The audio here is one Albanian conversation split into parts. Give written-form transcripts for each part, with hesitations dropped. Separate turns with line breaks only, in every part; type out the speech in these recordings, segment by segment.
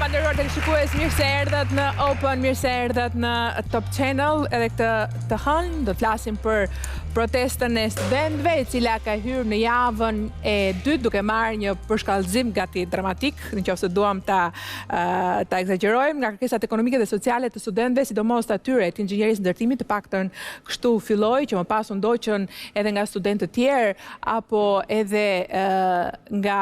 Nderuar televizionistë, mirë se erdhët në Open, mirë se erdhët në Top Channel. Edhe këtë hënë do të flasim për protestën e studentëve, e cila ka hyrë në javën e dytë duke marrë një përshkallëzim gati dramatik, nëse duam ta egzagerojmë, nga kërkesat ekonomike dhe sociale të studentëve, sidomos të atyre të inxhinierisë ndërtimit, të paktën kështu filloi, që më pas u ndoqën edhe nga studentë të tjerë apo edhe nga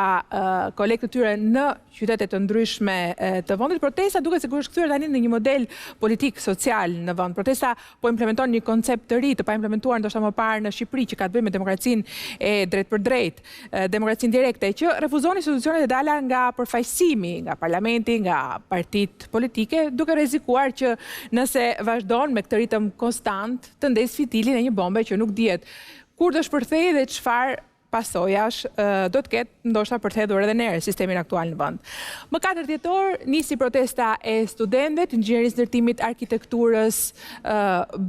kolegë të tyre në qytete të ndryshme të vendit. Protesta duket sikur është kthyer tani në një model politik social në vend. Protesta po implementon një koncept të ri të pa implementuar ndoshta më parë në Shqipëri, që ka të bëjë me demokracinë e drejt për drejt, demokracinë direkte, që refuzon institucionet e dala nga përfaqësimi, nga parlamenti, nga partitë politike, duke rrezikuar që nëse vazhdon me këtë ritëm konstant të ndesë fitilin e një bombe që nuk dihet kur do shpërthejë dhe çfarë pasojash do të ketë ndoshta për të hedhur edhe në erë sistemin aktual në vend. Më 4 dhjetor nisi protesta e studentëve të inxhinierisë ndërtimit, arkitekturës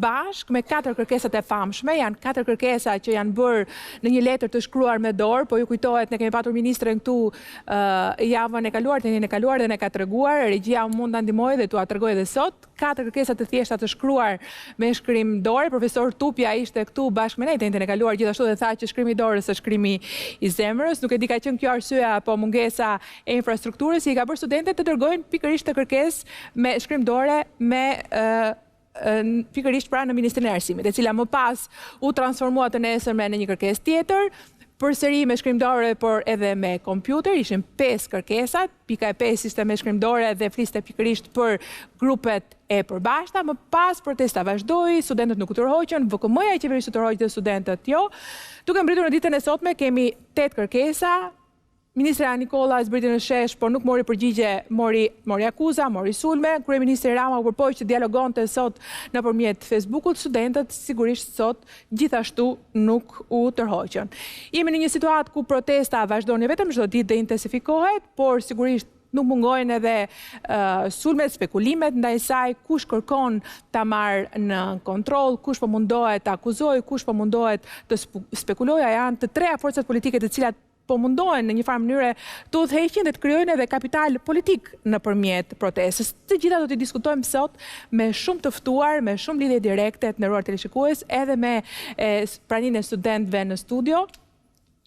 bashkë me 4 kërkesat e famshme. Janë 4 kërkesa që janë bërë në një letër të shkruar me dorë, po ju kujtohet ne kemi patur ministren këtu javën e kaluar, tenin e kaluar dhe ne ka treguar, regjia mund ta ndihmojë dhe t'ua tregoj edhe sot. 4 kërkesa të thjeshta të shkruar me shkrim dorë. Profesor Tupja ishte këtu bashkë me ne tenin e kaluar, gjithashtu dhe tha që shkrimi i dorës është i zemrës. Nuk e di ka qenë kjo arsyeja apo mungesa e infrastrukturës që i ka bërë studentët të dërgojnë pikërisht të kërkesë me shkrim dore me pikërisht pra në Ministrinë e Arsimit, e cila më pas u transformua të nesërme në një kërkesë tjetër, përsëri me shkrimdore, por edhe me kompjuter. Ishin 5 kërkesat. Pika e 5 ishte me shkrimdore dhe fliste pikërisht për grupet e përbashkëta. Më pas protesta vazhdoi, studentët nuk u tërhoqën, VKM-ja e qeverisë u tërhoqi dhe studentët jo. Duke mbritur në ditën e sotme kemi 8 kërkesa. Ministra Nikola zbriti në shesh, por nuk mori përgjigje, mori akuza, mori sulme. Kryeministri Rama u përpoq që dialogonte sot nëpërmjet Facebookut. Studentët sigurisht sot gjithashtu nuk u tërhoqën. Jemi në një situatë ku protesta vazhdon vetëm çdo ditë dhe intensifikohet, por sigurisht nuk mungojnë edhe sulmet, spekulimet ndaj saj, kush kërkon ta marrë në kontroll, kush po mundohet të akuzojë, kush po mundohet të spekulojë. Janë të treja forcat politike të cilat po mundohen në një farë mënyre të udhëheqin dhe të krijojnë edhe kapital politik nëpërmjet protestës. Të gjitha do t'i diskutojmë sot me shumë të ftuar, me shumë lidhje direkte të nderuar televizionistë, edhe me praninë e studentëve në studio.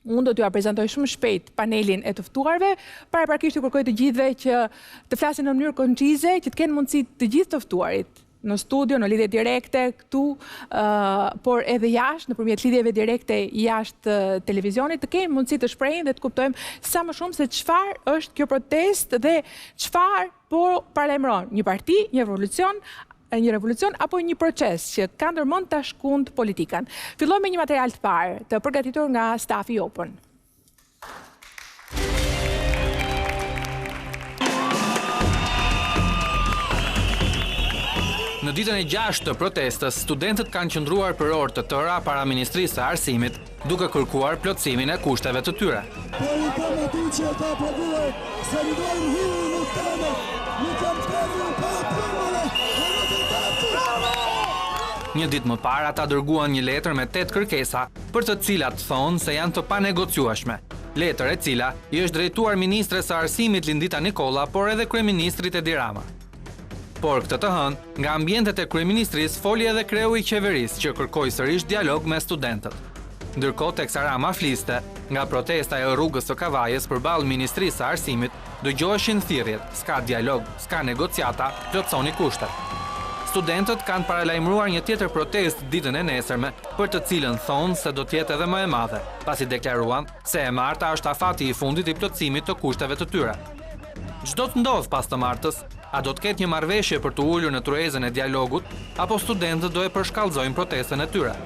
Unë do t'ju prezantoj shumë shpejt panelin e të ftuarve. Paraprakisht ju kërkoj të gjithëve që të flasin në mënyrë koncize, që të kenë mundësi të gjithë të ftuarit në studio, në lidhje direkte këtu, por edhe jashtë, nëpërmjet lidhjeve direkte jashtë televizionit, të kemi mundësi të shprehin dhe të kuptojmë sa më shumë se çfarë është kjo protestë dhe çfarë po paralajmëron një parti, një revolucion apo një proces që ka ndërmend ta shkund politikën. Fillojmë me një material të parë, të përgatitur nga stafi i Open.
Në ditën e 6 të protestës, studentët kanë qëndruar për orë të tëra para Ministrisë së Arsimit, duke kërkuar plotësimin e kushteve të tyre. Një ditë më parë ata dërguan një letër me 8 kërkesa, për të cilat thonë se janë të panegociueshme. Letër e cila i është drejtuar Ministres së Arsimit Lindita Nikola, por edhe Kryeministrit Edi Rama. Por këtë të hënë, nga ambientet e kryeministrisë foli edhe kreu i qeverisë që kërkoi sërish dialog me studentët. Ndërkohë teksa Rama fliste, nga protesta e rrugës së Kavajës përballë Ministrisë së Arsimit, dëgjoheshin thirrjet: s'ka dialog, s'ka negociata, plotësoni kushtet. Studentët kanë paralajmëruar një tjetër protestë ditën e nesërme, për të cilën thonë se do të jetë edhe më e madhe, pasi deklaruan se e marta është afati i fundit i plotësimit të kushteve të tyre. Çdo të ndodh pas të martës, a do të ketë një marrëveshje për të ulur në truezën e dialogut, apo studentët do e përshkallëzojnë protestën e tyre?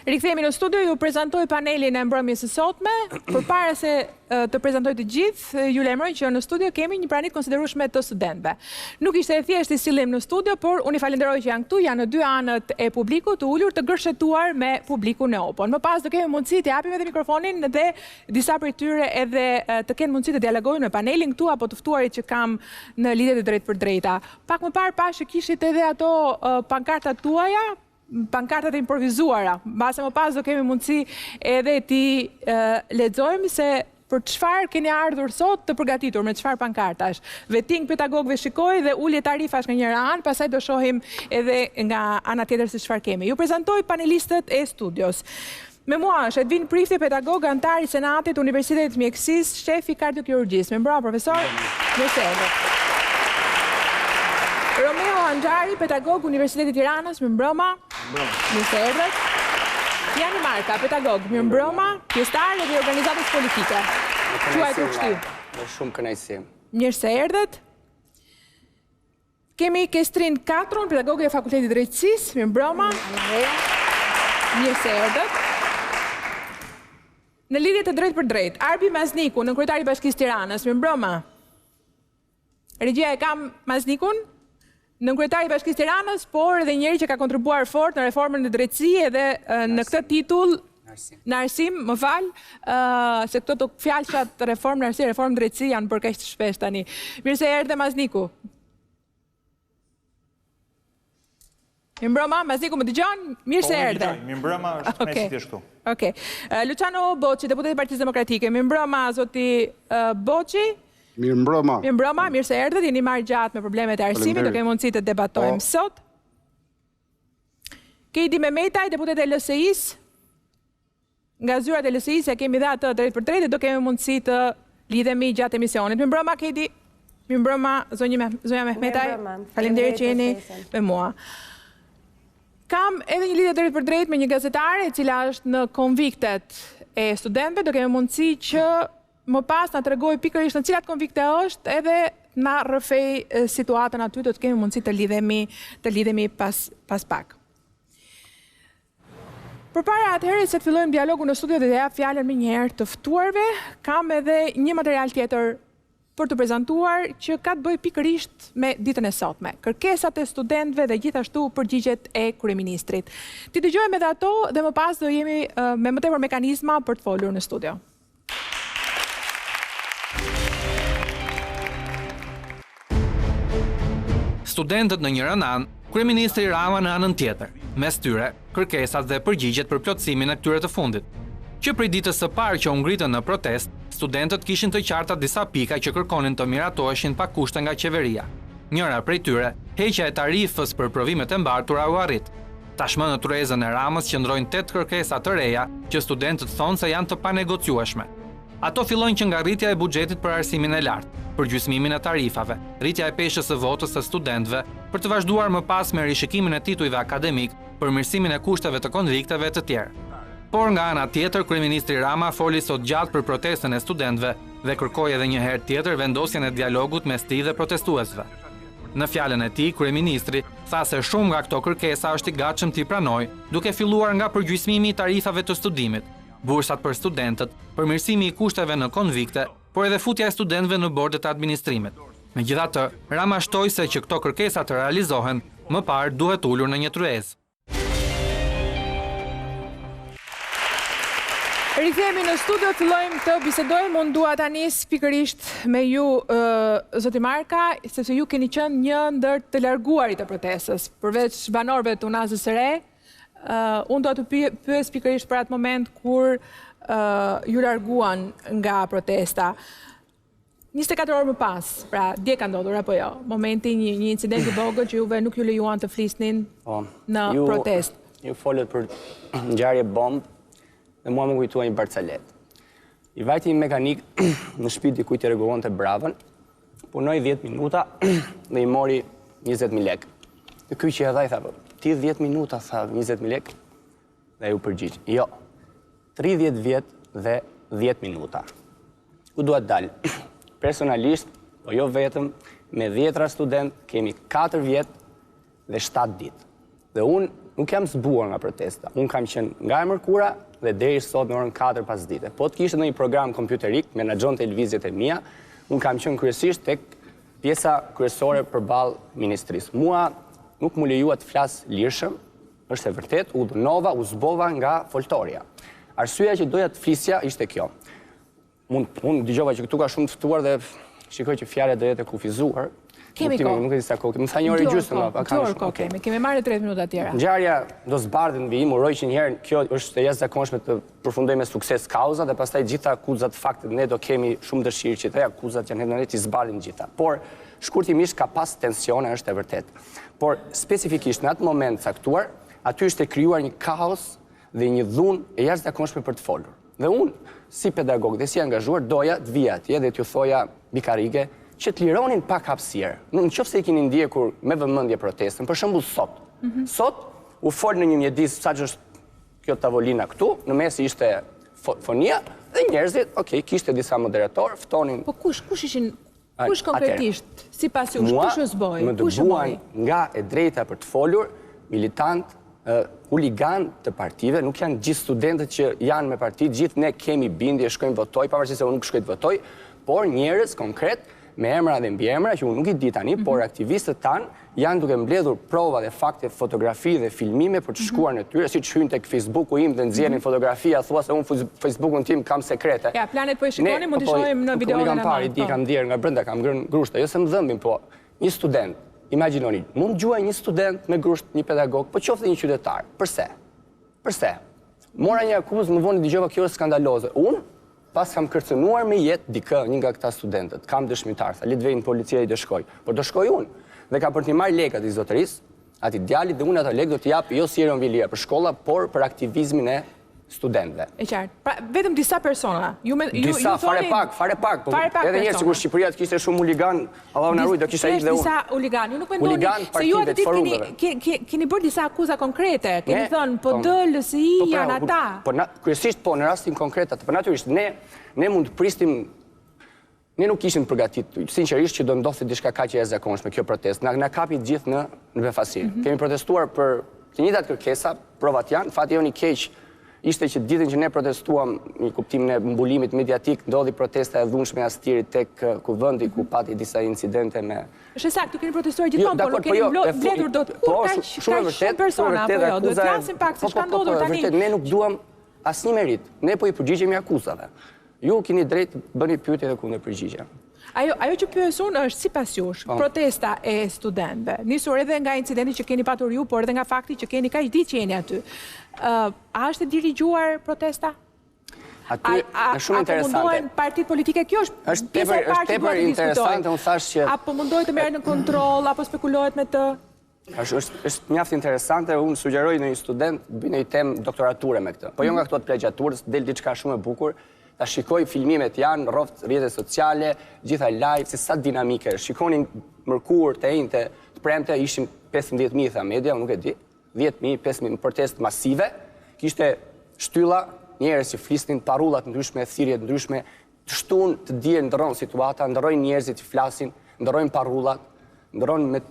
Rikthehemi në studio, ju prezantoj panelin e mbrëmjes së sotme. Përpara se të prezantoj të gjithë, ju lajmëroj që në studio kemi një pranit konsiderueshme të studentëve. Nuk ishte e thjeshtë i sillim në studio, por unë i falenderoj që janë këtu, janë në 2 anët e publikut, të ulur të gërshetuar me publikun e Open. Më pas do kemi mundësi të japim edhe mikrofonin dhe disa prej tyre edhe të kenë mundësi të dialogojnë me panelin këtu apo të ftuarit që kam në lidhje të drejtë për drejta. Pak më parë pash që kishit edhe ato pankartat tuaja, pankartat e improvizuara. Mbase më pas do kemi mundësi edhe ti lexojmë se për çfarë keni ardhur sot të përgatitur, me çfarë pankartash. Veting pedagogëve shikoj dhe ulje tarifash nga njëra anë, pastaj do shohim edhe nga ana tjetër se çfarë kemi. Ju prezantoj panelistët e studios. Me mua është Edvin Prifti, pedagog, antar i Senatit, Universitetit Mjekësisë, shef i kardiokirurgjisë. Mirëmbrëma, profesor. Mirësevë. Romeo Anxhari, pedagog, Universiteti i Tiranës. Mirëmbrëma. Mirësevë. Jani Marka, pedagog, mirëmbrëma, pjesëtar e organizatës politike. Quajtur kështu.
Me shumë kënaqësi.
Mirë se erdhët. Kemi Kestrin Katrun, pedagogë e Fakultetit Drejtësisë, mirëmbrëma. Mirë se erdhët. Në lidhje të drejtë për drejtë, Arbi Mazniku, nënkryetari i Bashkisë Tiranës, mirëmbrëma. Regjia e kam Maznikun, nënkryetari i Bashkisë Tiranës, por edhe njëri që ka kontribuar fort në reformën e drejtësisë edhe në këtë titull në arsim, më fal, se këto të fjalshat reformë në arsim, reformë drejtësi janë për kaq të shpesh tani. Mirë se erdhe Mazniku. Mirëmbrëma, Mazniku më dëgjon? Mirë se erdhe.
Mirëmbrëma, është kënaqësi të shtu.
Okej. Luciano Boçi, deputet i Partisë Demokratike. Mirëmbrëma, zoti Boçi.
Mirëmbrëma.
Mirëmbrëma, mirë se erdhët. Jeni marrë gjatë me problemet e arsimit, do kemi mundësi të debatojmë sot. Keidi Mehmetaj, deputet e LSI-s. Nga zyrat e LSI-s e kemi dhe atë drejt për drejt, do kemi mundësi të lidhemi gjatë emisionit. Mirëmbrëma, Keidi. Mirëmbrëma, zonja Mehmetaj. Faleminderit që jeni me mua. Kam edhe një lidhje drejt për drejt me një gazetare e cila është në konviktet e studentëve, do kemi mundësi që më pas na tregoj pikërisht në cilat konvikte është edhe na rrëfej situatën aty, do të kemi mundësi të lidhemi pas pak. Përpara atëherë se të fillojmë dialogun në studio dhe të jap fjalën më një herë të ftuarve, kam edhe një material tjetër për të prezantuar që ka të bëjë pikërisht me ditën e sotme. Kërkesat e studentëve dhe gjithashtu përgjigjet e kryeministrit. Ti dëgjojmë edhe ato dhe më pas do jemi me më tepër mekanizma për të folur në studio.
Studentët në njëra anë, kryeministri Rama në anën tjetër. Mes tyre, kërkesat dhe përgjigjet për plotësimin e këtyre të fundit. Që prej ditës së parë që u ngritën në protest, studentët kishin të qarta disa pika që kërkonin të miratoheshin pa kushte nga qeveria. Njëra prej tyre, heqja e tarifës për provimet e mbartura u arrit. Tashmë në tryezën e Ramës qëndrojnë 8 kërkesa të reja që studentët thonë se janë të panegociueshme. Ato fillojnë që nga rritja e buxhetit për arsimin e lartë, përgjysmimin e tarifave, rritja e peshës së votës së studentëve, për të vazhduar më pas me rishikimin e titujve akademik, përmirësimin e kushteve të konvikteve të tjerë. Por nga ana tjetër, kryeministri Rama foli sot gjatë për protestën e studentëve dhe kërkoi edhe një herë tjetër vendosjen e dialogut mes tij dhe protestuesve. Në fjalën e tij, kryeministri tha se shumë nga këto kërkesa është i gatshëm t'i pranojë, duke filluar nga përgjysmimi i tarifave të studimit, bursat për studentët, përmirësimi i kushteve në konvikte, por edhe futja e studentëve në bordet e administrimit. Megjithatë, Rama shtoi se që këto kërkesa të realizohen, më parë duhet ulur në një tryezë.
Rikthehemi në studio, fillojmë të bisedojmë. Unë dua ta nis pikërisht me ju, zoti Marka, sepse ju keni qenë një ndër të larguarit të protestës, përveç banorëve të Unazës së Re. Unë do të pyes pikërisht për atë moment kur ju larguan nga protesta. 24 orë më pas, pra dje ka ndodhur apo jo? Momenti një incident i vogël që juve nuk ju lejuan të flisnin në protestë.
Ju folët për ngjarje bombë dhe mua më kujtua një barcalet. I vajti një mekanik në shtëpi dikujt i rregulonte bravën, punoi 10 minuta dhe i mori 20.000 lekë. Dhe ky që e dha i tha, ti 10 minuta, tha, 20.000 lekë? Dhe ju përgjigj, jo, 30 vjet dhe 10 minuta. Ku duhet dalë? Personalisht, po jo vetëm, me 10 student, kemi 4 vjet dhe 7 ditë. Dhe unë nuk jam zbuar nga protesta. Unë kam qenë nga e mërkura dhe deri sot në orën 4 pas dite. Po të kishte në një program kompjuterik, menaxhon televizjet e mia, unë kam qenë kryesisht tek pjesa kryesore përballë ministrisë. Mua nuk më lejuat të flas lirshëm, është e vërtet, u dënova, u zbova nga foltoria. Arsyeja që doja të flisja ishte kjo. Unë dëgjova që këtu ka shumë të ftuar dhe shikoj që fjalët do jetë kufizuar,
Kemi kohë.
Nuk e di sa kohë. Më tha një orë gjysmë.
Dy orë kohë kemi. Kemi marrë 30 minuta tjera.
Ngjarja do zbardhet në vijim, uroj që njëherë kjo është e jashtëzakonshme të përfundojë me sukses kauza dhe pastaj gjitha akuzat faktet ne do kemi shumë dëshirë që të akuzat janë në të zbardhin gjitha. Por shkurtimisht ka pas tensione, është e vërtetë. Por specifikisht në atë moment caktuar, aty është e krijuar një kaos dhe një dhunë e jashtëzakonshme për të folur. Dhe unë si pedagog dhe si angazhuar doja të vija atje dhe t'ju thoja bikarike që të lironin pak hapësirë. Në qoftë se i keni ndjekur me vëmendje protestën, për shembull sot. Sot u fol në një mjedis sa që është kjo tavolina këtu, në mes ishte fonia dhe njerëzit, kishte disa moderatorë, ftonin.
Po kush ishin? Kush konkretisht? Sipas jush, kush u zboi?
Më dëbuan nga e drejta për të folur militant, huligan të partive, nuk janë gjithë studentët që janë me parti, gjithë ne kemi bindje, shkojmë votoj, pavarësisht se unë nuk shkoj të votoj, por njerëz konkret me emra dhe mbi emra, që unë nuk i di tani, por aktivistët tanë janë duke mbledhur prova dhe fakte, fotografi dhe filmime për të shkuar në tyre, si që hyjnë tek Facebooku im dhe nxjerrin fotografia, thua se unë Facebookun tim kam sekrete.
Ja, planet po e shikoni, mund të shohim në videoin e
parë. Di kam ndier nga brenda, kam ngrënë grushta, jo se më dhëmbin, po një student, imagjinoni, mund gjuaj një student me grusht, një pedagog, po qoftë një qytetar. Përse? Përse? Mora një akuzë, më vonë dëgjova kjo është skandaloze. Unë pas kam kërcënuar me jetë dikë një nga këta studentët, kam dëshmitar, tha, le të vej në policia i do shkoj. Por do shkoj unë. Dhe ka për t'i marrë lekat i zotërisë, ati djalit dhe unë ato lekë do t'i japë jo si Eron Vilia për shkolla, por për aktivizmin e studentëve.
E qartë. Pra, vetëm disa persona.
Disa, fare pak. Edhe njerë sikur Shqipëria të kishte shumë huligan, Allahu na ruaj, do kisha ishte dhe unë.
Disa huligan. Ju nuk mendoni se ju atë ditë keni bërë disa akuza konkrete. Keni thënë, po LSI janë ata.
Po kryesisht po në rastin konkret atë. Po natyrisht ne mund të pristim. Ne nuk ishim përgatitur, sinqerisht që do ndodhte diçka kaq e jashtëzakonshme kjo protestë. Na kapi gjithë në befasi. Kemi protestuar për të njëjtat kërkesa, provat janë, fati jonë i keq ishte që ditën që ne protestuam në kuptimin e mbulimit mediatik, ndodhi protesta e dhunshme e Astirit tek kuvendi ku pati disa incidente me.
Është saktë, keni protestuar gjithmonë, por nuk keni mbledhur dot kaq shumë persona apo jo? Duhet të flasim pak se çka ndodhur tani.
Vërtet ne nuk duam asnjë merit. Ne po i përgjigjemi akuzave. Ju keni drejt bëni pyetje dhe kundër përgjigje.
Ajo që pyes unë është sipas jush, protesta e studentëve, nisur edhe nga incidenti që keni patur ju, por edhe nga fakti që keni kaq ditë që jeni aty. A është e dirigjuar protesta?
Aty është shumë interesante.
Apo mundohen partitë politike? Kjo është
tepër interesante, unë thash që
apo mundohet të merret në kontroll, apo spekulohet me të?
Është mjaft interesante, unë sugjeroj në një student bëjnë një temë doktorature me këtë. Po jo nga këto të plagiaturës, del diçka shumë e bukur. Ta shikoj filmimet janë, rroft rrjetet sociale, gjitha live, se sa dinamike. Shikonin mërkur, të enjte, të premte, ishin 15.000, tha media, unë nuk e di, 10.000, 5.000 protest masive, kishte shtylla, njerëz që flisnin, parullat ndryshme, thirrjet ndryshme, të shtun, të dijen, ndërrojnë situata, ndërrojnë njerëzit që flasin, ndërrojnë parullat, ndërrojnë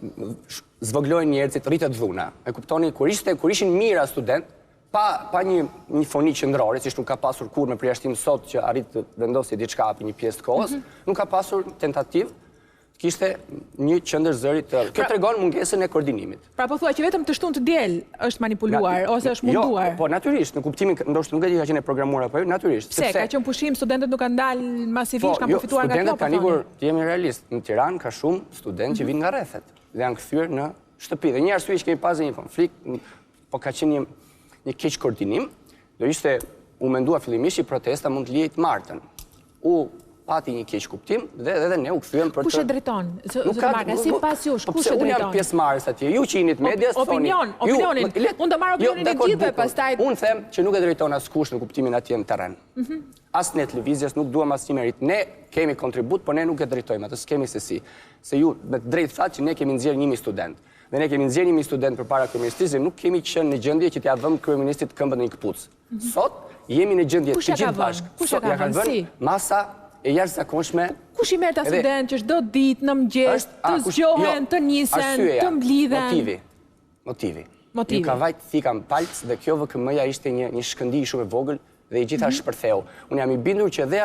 zvoglojnë njerëzit, rritet dhuna. E kuptoni, kur ishin mira student, pa një foni qendrore, siç nuk ka pasur kur me përjashtim sot që arrit të vendosë diçka apo një pjesë të kohës, nuk ka pasur tentativë, kishte një qendër zëri të. Kjo tregon mungesën e koordinimit.
Pra po thua që vetëm të shtun të diel është manipuluar ose është munduar.
Jo, po natyrisht, në kuptimin ndoshta nuk e di ka qenë programuar apo jo, natyrisht.
Pse ka qenë pushim, studentët nuk kanë dalë masivisht, kanë përfituar nga kjo.
Studentët kanë ikur, të jemi realist, në Tiranë ka shumë studentë që vinë nga rrethet dhe janë kthyer në shtëpi. Dhe një arsye që kemi pasur një konflikt, po ka qenë një keq koordinim, do ishte u mendua fillimisht që protesta mund të lihej të martën. U pati një keq kuptim dhe edhe ne u kthyem për të.
Kush e drejton? Zoti Marga, sipas jush, kush e drejton?
Unë jam pjesëmarrës atje. Ju që jeni të medias thoni.
Opinionin. Unë do marr opinionin e gjithëve pastaj.
Unë them që nuk e drejton askush në kuptimin atje në terren. As ne televizjes nuk duam asnjë merit. Ne kemi kontribut, por ne nuk e drejtojmë atë, s'kemi se si. Se ju me drejt thatë që ne kemi nxjerrë 1000 student. Dhe ne kemi nxjerrë 1000 student përpara kryeministrisë, nuk kemi qenë në gjendje që t'ia vëmë kryeministit këmbën në një këpucë. Sot jemi në gjendje të gjithë bashkë.
Kush e ka vënë?
Masa e jashtëzakonshme.
Kush i merr ta student që çdo ditë në mëngjes të zgjohen, të nisen, të mblidhen?
Motivi. Ju ka vajt thikam palc dhe kjo VKM-ja ishte një shkëndi shumë e vogël dhe i gjitha shpërtheu. Unë jam i bindur që dhe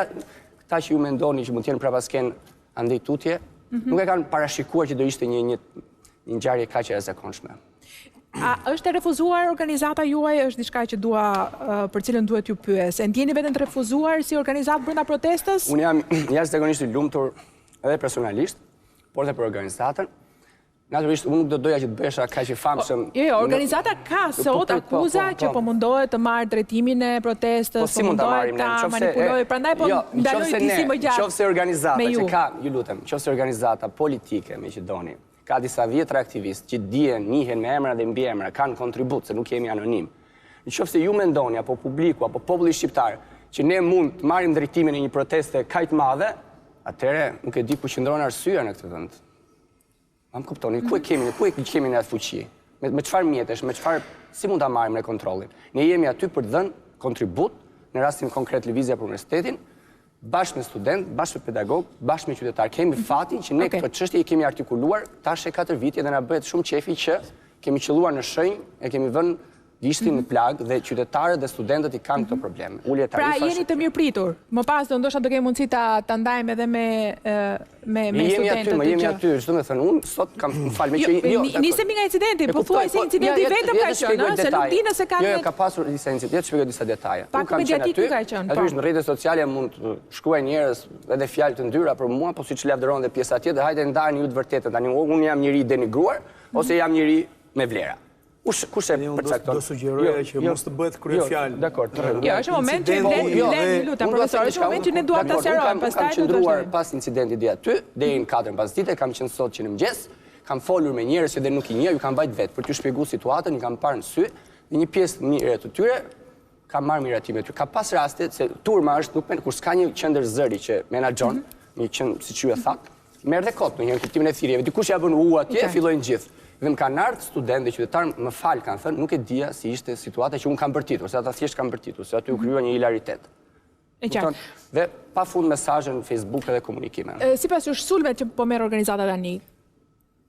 këta që ju mendoni që mund të jenë prapasken andej tutje, nuk e kanë parashikuar që do ishte një ngjarje kaq e jashtëzakonshme.
A është e refuzuar organizata juaj, është diçka që për cilën duhet ju pyes? E ndjeni veten të refuzuar si organizatë brenda protestës?
Unë jam jashtëzakonisht i lumtur edhe personalisht por dhe për organizatën. Natyrisht, unë nuk do doja që të bëhesha kaq i famshëm.
Jo, organizata ka sot akuza që po mundohet të marrë drejtimin e protestës, po mundohet ta manipulojë, prandaj po ndaloj disi më gjatë.
Qofse organizata që ka, ju lutem, qofse organizata politike me që doni, ka disa vjetra aktivistë që njihen me emra dhe mbiemra, kanë kontribut, se nuk jemi anonim. Qofse ju mendoni, apo publiku, apo populli shqiptar, që ne mund të marrim drejtimin e një proteste kaq madhe, atëherë nuk e di ku qëndron arsyeja në këtë vend. Ma më kuptoni, ku e kemi në atë fuqi? Me çfarë mjetesh, si mund ta marrim në kontrollin? Ne jemi aty për të dhënë kontribut, në rastin konkret lëvizja për universitetin, bashkë me student, bashkë me pedagog, bashkë me qytetar. Kemi fatin që ne këtë çështje i kemi artikuluar tash e 4 vite dhe na bëhet shumë qefi që kemi qelluar në shenjë e kemi vënë gishtin në plagë dhe qytetarët dhe studentët i kanë këto probleme.
Pra jeni të mirë pritur, më pas do ndoshta do kemi mundësi ta ndajmë edhe me studentët.
Ne jemi aty, çdo më thënë, unë sot kam falë me që
nisemi nga incidenti, po thuaj se incidenti vetëm ka qenë, se nuk dinë se ka.
Jo, ka pasur disa incidente, të shpjegoj disa detaje.
Pak mediatik ka qenë.
Aty në rrjetet sociale mund të shkruajnë njerëz edhe fjalë të ndyra për mua, po siç lavdëron dhe pjesa tjetër, hajde ndajeni ju të vërtetën. Tani unë jam njëri i denigruar ose jam njëri me vlera. Kush e përcakton?
Do sugjeroja që mos të bëhet kryefjalë.
Dakor.
Jo, është moment që vlen lutem profesor, është moment që ne duam ta sqarojmë, pastaj
kam qëndruar pas incidentit deri aty, deri në 4 pasdite, kam qenë sot që në mëngjes, kam folur me njerëz që nuk i njeh, ju kam vajt vet për t'ju shpjeguar situatën, i kam parë në sy, dhe një pjesë mirë të tyre kam marrë miratime aty. Ka pas raste se turma është nuk kur s'ka një qendër zëri që menaxhon, një qendër siç ju e thatë, merr dhe kot në një kuptimin e thirrjeve. Dikush ja bën atje, fillojnë gjithë. Dhe më kanë ardhur studentë dhe qytetarë, më falë kanë thënë, nuk e dija si ishte situata që unë kam bërtitur, se ata thjesht kam bërtitur, se aty u krijua një hilaritet.
E qartë.
Dhe pa fund mesazhe në Facebook edhe komunikime.
Sipas jush sulmet që po merr organizata tani.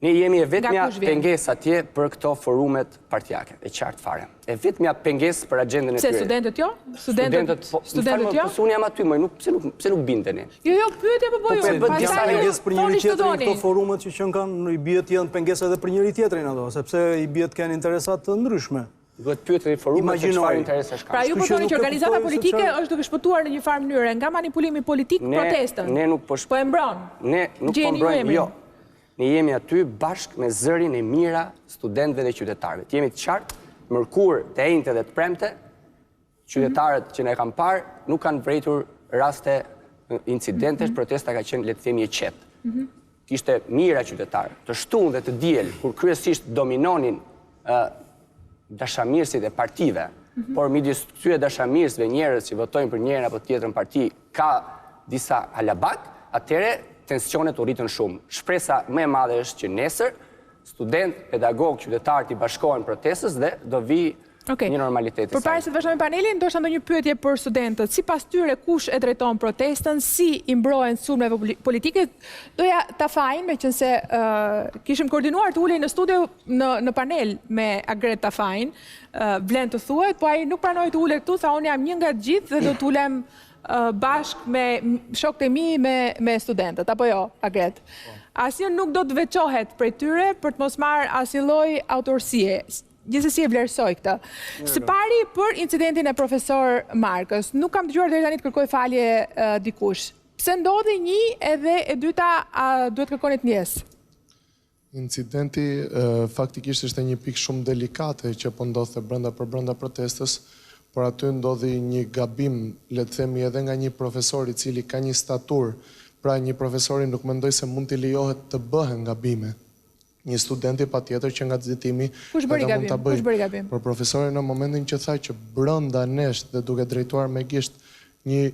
Ne jemi e vetmja pengesë atje për këto forumet partijake, e qartë fare. E vetmja pengesë për agjendën e tyre.
Se studentët jo? Studentët jo?
Po unë jam aty, pse nuk bindeni?
Jo, pyetje po bëj unë.
Po disa pengesë për njëri tjetrin këto forumet që kanë i bie të jenë pengesë edhe për njëri tjetrin ato, sepse i bie të kenë interesat të ndryshme.
Duhet pyetni forumet se çfarë interesesh kanë.
Pra ju po thoni që organizata politike është duke shpëtuar në një farë mënyrë nga manipulimi politik protestën.
Ne nuk po
e mbron.
Ne nuk po mbrojmë, jo. Ne jemi aty bashkë me zërin e mira studentëve dhe qytetarëve. Jemi të qartë, mërkur, të enjte dhe të premte, qytetarët që ne kam parë nuk kanë vretur raste incidentesh, protesta ka qenë, le të themi, e qetë. Kishte mira qytetarë, të shtunë dhe të diel, kur kryesisht dominonin dashamirësit e partive, por midis këtyre dashamirësve njerëz që votojnë për njërin apo tjetrën parti, ka disa halabak, atëre tensionet u rritën shumë. Shpresa më e madhe është që nesër student, pedagog, qytetar të bashkohen protestës dhe do vi një normalitet.
Përpara se të vazhdojmë panelin, ndoshta ndonjë pyetje për studentët. Sipas tyre kush e drejton protestën, si i mbrohen sulmeve politike? Doja ta fajin, meqense kishim koordinuar të ulej në studio në panel me Agret Tafajin, vlen të thuhet, po ai nuk pranoi të ulet këtu, tha unë jam një nga të gjithë dhe do të ulem bashkë me shokët e mi me studentët, apo jo, Agret? Asnjë nuk do të veçohet prej tyre për të mos marrë asnjë lloj autorësie. Gjithsesi e vlerësoj këtë. Së pari për incidentin e profesor Markës, nuk kam dëgjuar deri tani të kërkoj falje dikush. Pse ndodhi një edhe e dyta duhet kërkoni të ndjes?
Incidenti faktikisht ishte një pikë shumë delikate që po ndodhte brenda protestës, por aty ndodhi një gabim, le të themi edhe nga një profesor i cili ka një statur, pra një profesori nuk mendoj se mund t'i lejohet të bëhen gabime. Një studenti patjetër që nga nxitimi
Kush bëri gabim?
Por profesori në momentin që tha që brenda nesh dhe duke drejtuar me gisht një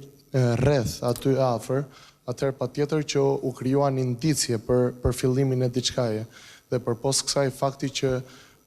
rreth aty afër, atëherë patjetër që u krijuan indicie për fillimin e diçkaje. Dhe përpos kësaj fakti që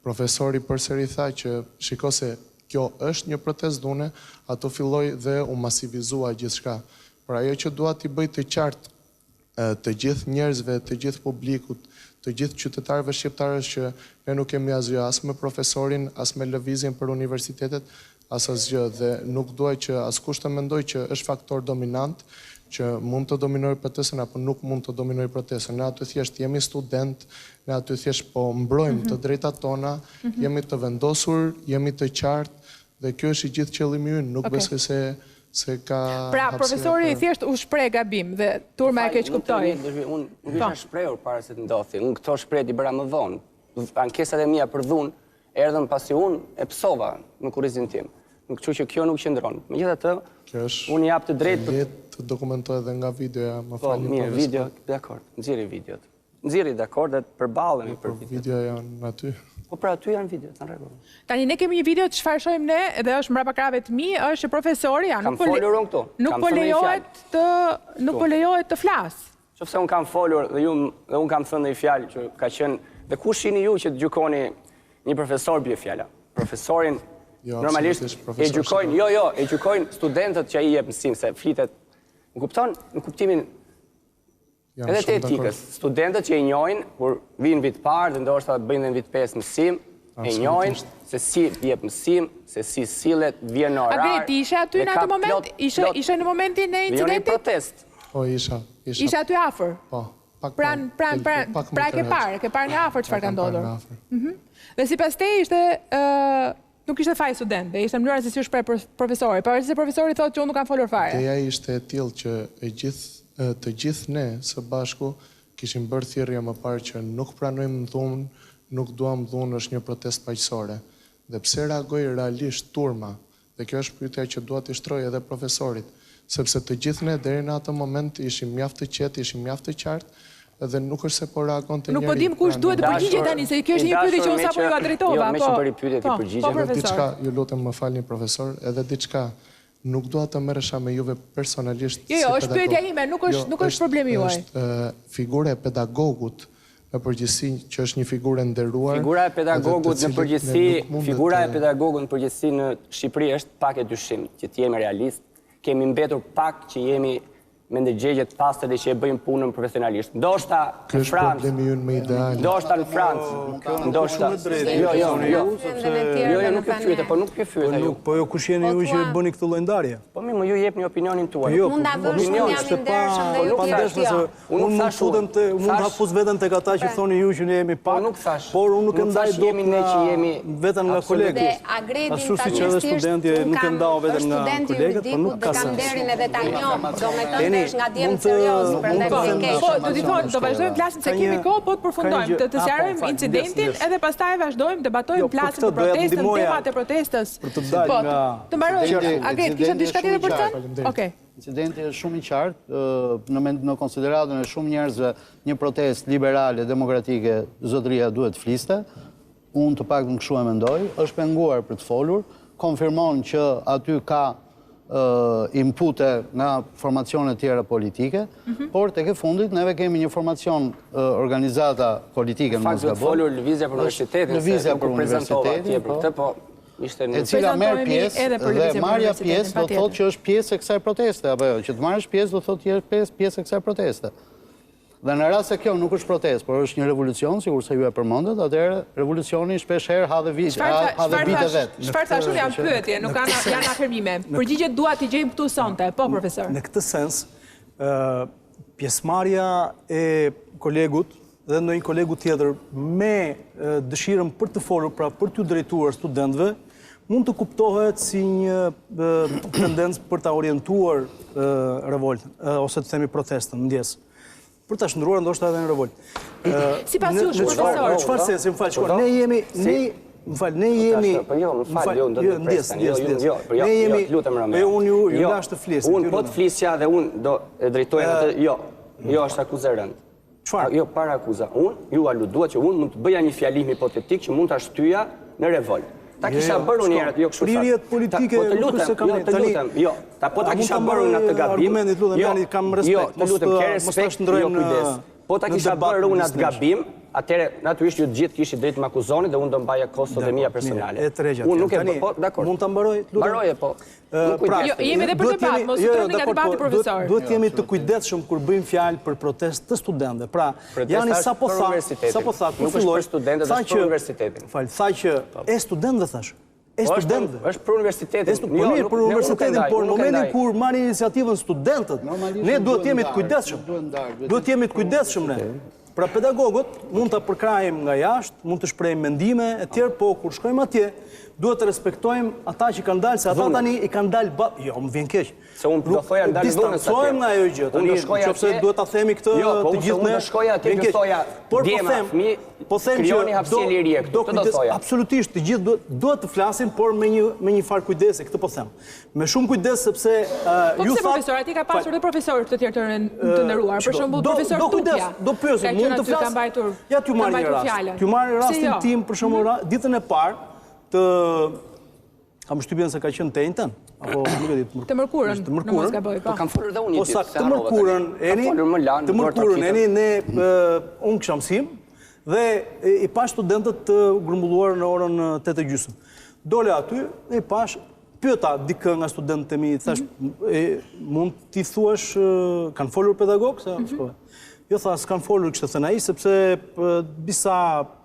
profesori përsëri tha që shiko se kjo është një protestë dhune, ato filloi dhe u masivizua gjithçka. Por ajo që dua t'i bëj të qartë të gjithë njerëzve, të gjithë publikut, të gjithë qytetarëve shqiptarës që ne nuk kemi asgjë as me profesorin, as me lëvizjen për universitetet, as asgjë dhe nuk duaj që askush të mendoj që është faktor dominant, që mund të dominoj protestën apo nuk mund të dominoj protestën. Ne aty thjesht jemi student, ne aty thjesht po mbrojmë të drejtat tona, jemi të vendosur, jemi të qartë dhe kjo është i gjithë qëllimi ynë, nuk besoj se se ka...
Pra, profesori thjesht u shpreh gabim dhe turma e keq kuptoi.
Unë nuk isha shprehur para se të ndodhi. Unë këto shpreh i bëra më vonë. Ankesat e mia për dhunë erdhën pasi unë e psova në kurrizin tim. Kështu që kjo nuk qëndron. Megjithatë, unë jap të drejtë
të dokumentoj edhe nga videoja, më
Po,
falni
mirë, video, dakord. Nxjerri videot. Nxjerri dakord dhe përballemi për videot.
Video janë aty.
Po pra aty janë videot, në rregull.
Tani ne kemi një video të çfarë shohim ne, dhe është mbrapa krave të mi, është që profesori
Kam folur unë këtu.
Nuk po lejohet të flas.
Qofse unë kam folur dhe unë kam thënë një fjalë që ka qenë, dhe kush jeni ju që të gjykoni një profesor bie fjala? Profesorin normalisht e gjykojnë studentët që ai jep mësim, se flitet, më kupton, në kuptimin edhe të etikës. Studentët që e njohin, kur vinë vit parë dhe ndoshta bëjnë dhe vit 5 mësim, e njohin se si jep mësim, se si sillet, vjen në orar.
Agreti, ishe aty në atë moment? Ishe në momentin e incidentit?
Jo, një protest.
Po, isha.
Ishe aty afër?
Po.
Pra ke parë nga afër çfarë ka ndodhur. Dhe sipas teje ishte nuk ishte faj student, dhe ishte mënyra se si u shpreh profesori, pavarësisht se profesori thotë që unë nuk kam folur fare.
Teja ishte e tillë që të gjithë ne së bashku kishim bërë thirrje më parë që nuk pranojmë dhunë, nuk duam dhunë, është një protestë paqësore. Dhe pse reagoi realisht turma, dhe kjo është pyetja që dua t'i shtroj edhe profesorit, sepse të gjithë ne deri në atë moment ishim mjaft të qetë, ishim mjaft të qartë, edhe nuk është se po reagon të njëri.
Nuk po dim kush duhet të përgjigjet tani, se kjo është një pyetje që unë sapo ju drejtova.
Jo, me që bëri pyetje ti përgjigje.
Po,
diçka, ju lutem më falni profesor, edhe diçka nuk dua të merresha me juve personalisht.
Jo, është pyetja ime, nuk është problemi juaj.
Është figura e pedagogut në përgjithësi, që është një figurë e nderuar.
Figura e pedagogut në përgjithësi në Shqipëri është pak e dyshim, që të jemi realist. Kemi mbetur pak që jemi me ndërgjegjet paste dhe që e bëjmë punën profesionalisht. Ndoshta në Francë, ndoshta në Francë, ndoshta... Jo, nuk e fyete, po nuk e fyete ju.
Po jo kush jeni ju që e bëni këtë lloj ndarje?
Po mi, më ju jep një opinionin tuaj.
Mund ta vësh një jam i ndershëm dhe ju thjesht.
Unë mund ta fus veten tek ata që thoni ju që ne jemi pak, por unë nuk e ndaj dot veten nga kolegët. Ashtu siç edhe studenti nuk e ndau veten nga kolegët, por nuk ka sens.
Nga djemë serios, për në keqë.
Po, do t'i thonë, do vazhdojmë plasin se kemi kohë, po të përfundojmë, të sjarojmë incidentin, edhe pastaj vazhdojmë, debatojmë plasin për protestën, temat e protestës. Po, të mbarojmë, Agret, kisha diçka tjetër për të? Okej.
Incidenti është shumë i qartë, në konsideratën e shumë njerëzve, një protestë liberale, demokratike, zotëria duhet fliste, unë të paktën kështu e mendoj, është penguar për të folur, konfirmon që aty ka inpute nga formacione tjera politike, por të ke fundit neve kemi një formacion organizata politike në
Mosgabon. Fakt folur lëvizja për universitetin, e
cila merë pjesë dhe marja pjesë do thotë që është pjesë e kësaj proteste, apo jo, që të marrësh pjesë do thotë që është pjesë e kësaj proteste. Dhe në rast se kjo nuk është protestë, por është një revolucion, sikur se ju e përmendet, atëherë revolucioni shpesh herë ha dhe vite vetë.
Çfarë thashun janë pyetje, nuk janë afirmime. Përgjigjet dua t'i gjejmë këtu sonte, po profesor.
Në këtë sens, pjesëmarrja e kolegut dhe ndonjë kolegu tjetër me dëshirën për të folur, pra për t'u drejtuar studentëve, mund të kuptohet si një tendencë për ta orientuar revoltën ose të themi protestën, ndjes. Për ta shndruar ndoshta edhe në revolt.
Sipas jush, profesor.
Çfarë sensi, më fal, shkoj. Ne jemi unë ju lash të flisni.
Unë po të flisja dhe unë do e drejtoj atë, jo është akuzë e rëndë.
Çfarë?
Jo, para akuza. Unë ju aluduat që unë mund të bëja një fjalim hipotetik që mund ta shtyja në revolt. Ta kisha bërë unë herët, jo kështu sa.
Prirjet politike nuk është se kam
lutem, jo. Po ta kisha bërë unë atë gabim.
Argumentit lutem, kam respekt.
Të lutem, ke respekt, jo kujdes. Po ta kisha bërë unë atë gabim, atëherë natyrisht ju të gjithë kishit drejt të më akuzoni dhe unë do mbaja kostot e mia personale. Unë nuk e po, dakor.
Mund ta mbaroj?
Mbaroje po.
Jemi edhe për debat, mos u troni nga debati profesor.
Duhet jemi të kujdesshëm kur bëjmë fjalë për protestë të studentëve. Pra, janë sapo tha,
nuk është për studentët, është për universitetin.
Fal, tha që e studentëve thash.
Është për universitetin.
Për universitetin, por në momentin kur marrin iniciativën studentët, ne duhet jemi të kujdesshëm. Duhet jemi të kujdesshëm ne. Pra pedagogët mund ta përkrajmë nga jashtë, mund të shprehim mendime e tjerë, po kur shkojmë atje, duhet të respektojmë ata që kanë dalë, se ata tani i kanë dalë, jo, më vjen keq.
Se unë do thoja ndalë dhunës atje.
Distancojmë nga ajo gjë. Tani nëse duhet ta themi këtë të gjithë
unë do shkoja atje do thoja djema, fëmijë, krijoni hapësirë lirie këtu. Këtë do thoja.
Absolutisht, të gjithë duhet të flasin, por me një farë kujdesi, këtë po them. Me shumë kujdes sepse
ju thatë profesor, aty ka pasur edhe profesorë të tjerë të nderuar, për shembull profesor Tutja.
Do pyesim, mund të flas. Ja t'ju marr një rast. T'ju marr rastin tim për shembull ditën e parë të kam shtypjen se ka qenë Tejntën, apo nuk e di
të mërkurën, në mos gaboj, po.
Kam folur edhe unë një
ditë. Të mërkurën, unë kisha mësim dhe i pash studentët të grumbulluar në orën 8:30. Dole aty dhe i pash pyeta dikë nga studentët e mi, thash, mund t'i thuash kanë folur pedagog? Jo, tha, s'kanë folur kështë të thënë ai, sepse disa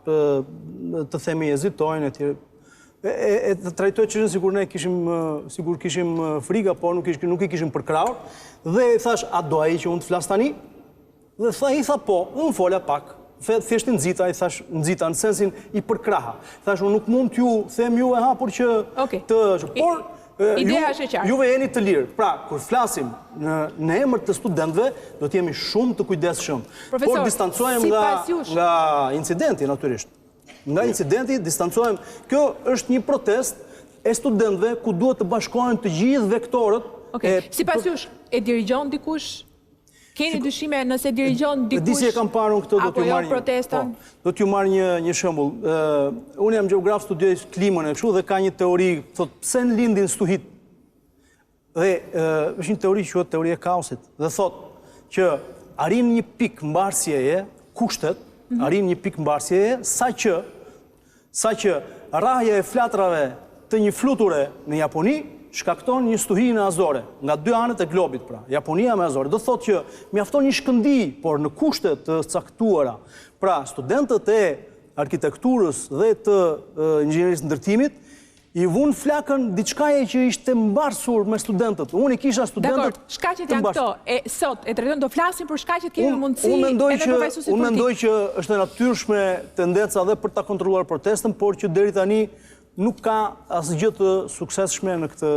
të themi ezitojnë e tjerë. E të trajtoj që sigur ne kishim frika, po nuk i kishim përkraur, dhe i thash, a do ai që unë të flas tani? Dhe i tha po, dhe unë folja pak. Thjesht nxita, i thash nxita, në sensin i përkraha. Thash, unë nuk mund t'ju them ju e hapur që të... Por, juve jeni të lirë. Pra, kur flasim në emër të studentëve, do t'jemi shumë të kujdesshëm. Por distancojmë nga incidenti, natyrisht. Nga incidenti, distancojmë. Kjo është një protest e studentëve ku duhet të bashkohen të gjithë vektorët.
Sipas jush, e dirigjon dikush? Keni dyshime nëse dirigjon dikush?
Disi e kam parën këtë, do t'ju marrë një shembull. Unë jam gjeograf, studioj klimën e kështu dhe ka një teori, thot, pse në lindin stuhit? Dhe është një teori që quhet teoria e kaosit. Dhe thot që arrin një pikë mbarsjeje, kushtet, arrin një pikë mbarsjeje, sa që rrahja e flatrave të një fluture në Japoni shkakton një stuhi në Azore, nga dy anët e globit, pra, Japonia me Azore. Do thot që mjafton një shkëndi, por në kushtet të caktuara. Pra, studentët e arkitekturës dhe të inxhinierisë ndërtimit i vunë flakën diçkaje që ishte mbarsur me studentët. Unë i kisha studentët
të shkaqet janë këto. Sot e trajtojmë do flasim për shkaqet kemi mundësi edhe për fajsuesit politik.
Unë mendoj që është e natyrshme tendenca dhe për ta kontrolluar protestën, por që deri tani nuk ka asgjë të suksesshme në këtë.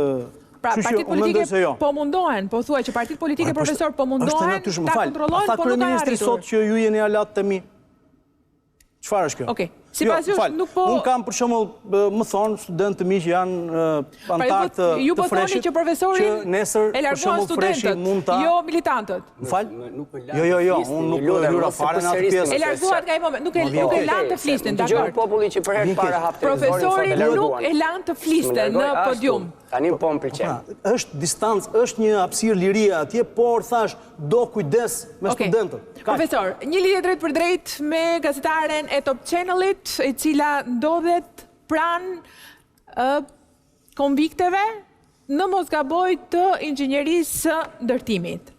Pra, partitë politike po mundohen, po thuaj që partitë politike profesor po mundohen ta kontrollojnë, po nuk ka
kryeministri sot që ju jeni alat të mi. Çfarë është kjo?
Okej. Sipas jush nuk po...
Unë kam për shembull, më thonë, studentë të mi që janë antarë të freshit.
Ju po thoni që profesorin e larguan studentët, jo militantët.
Jo, unë nuk lyra fare në atë pjesë.
E larguat nga i moment, nuk e lanë të flisten, dakord.
Populli që për herë para hap televizorin.
Profesorin nuk e lanë të flisten në podium.
Tani po më pëlqen.
Është distancë, është një hapësirë lirie atje, por thash do kujdes me studentët.
Profesor, një lidhje drejt për drejt me gazetaren e Top Channelit, e cila ndodhet pranë konvikteve në mos gaboj të inxhinierisë së ndërtimit.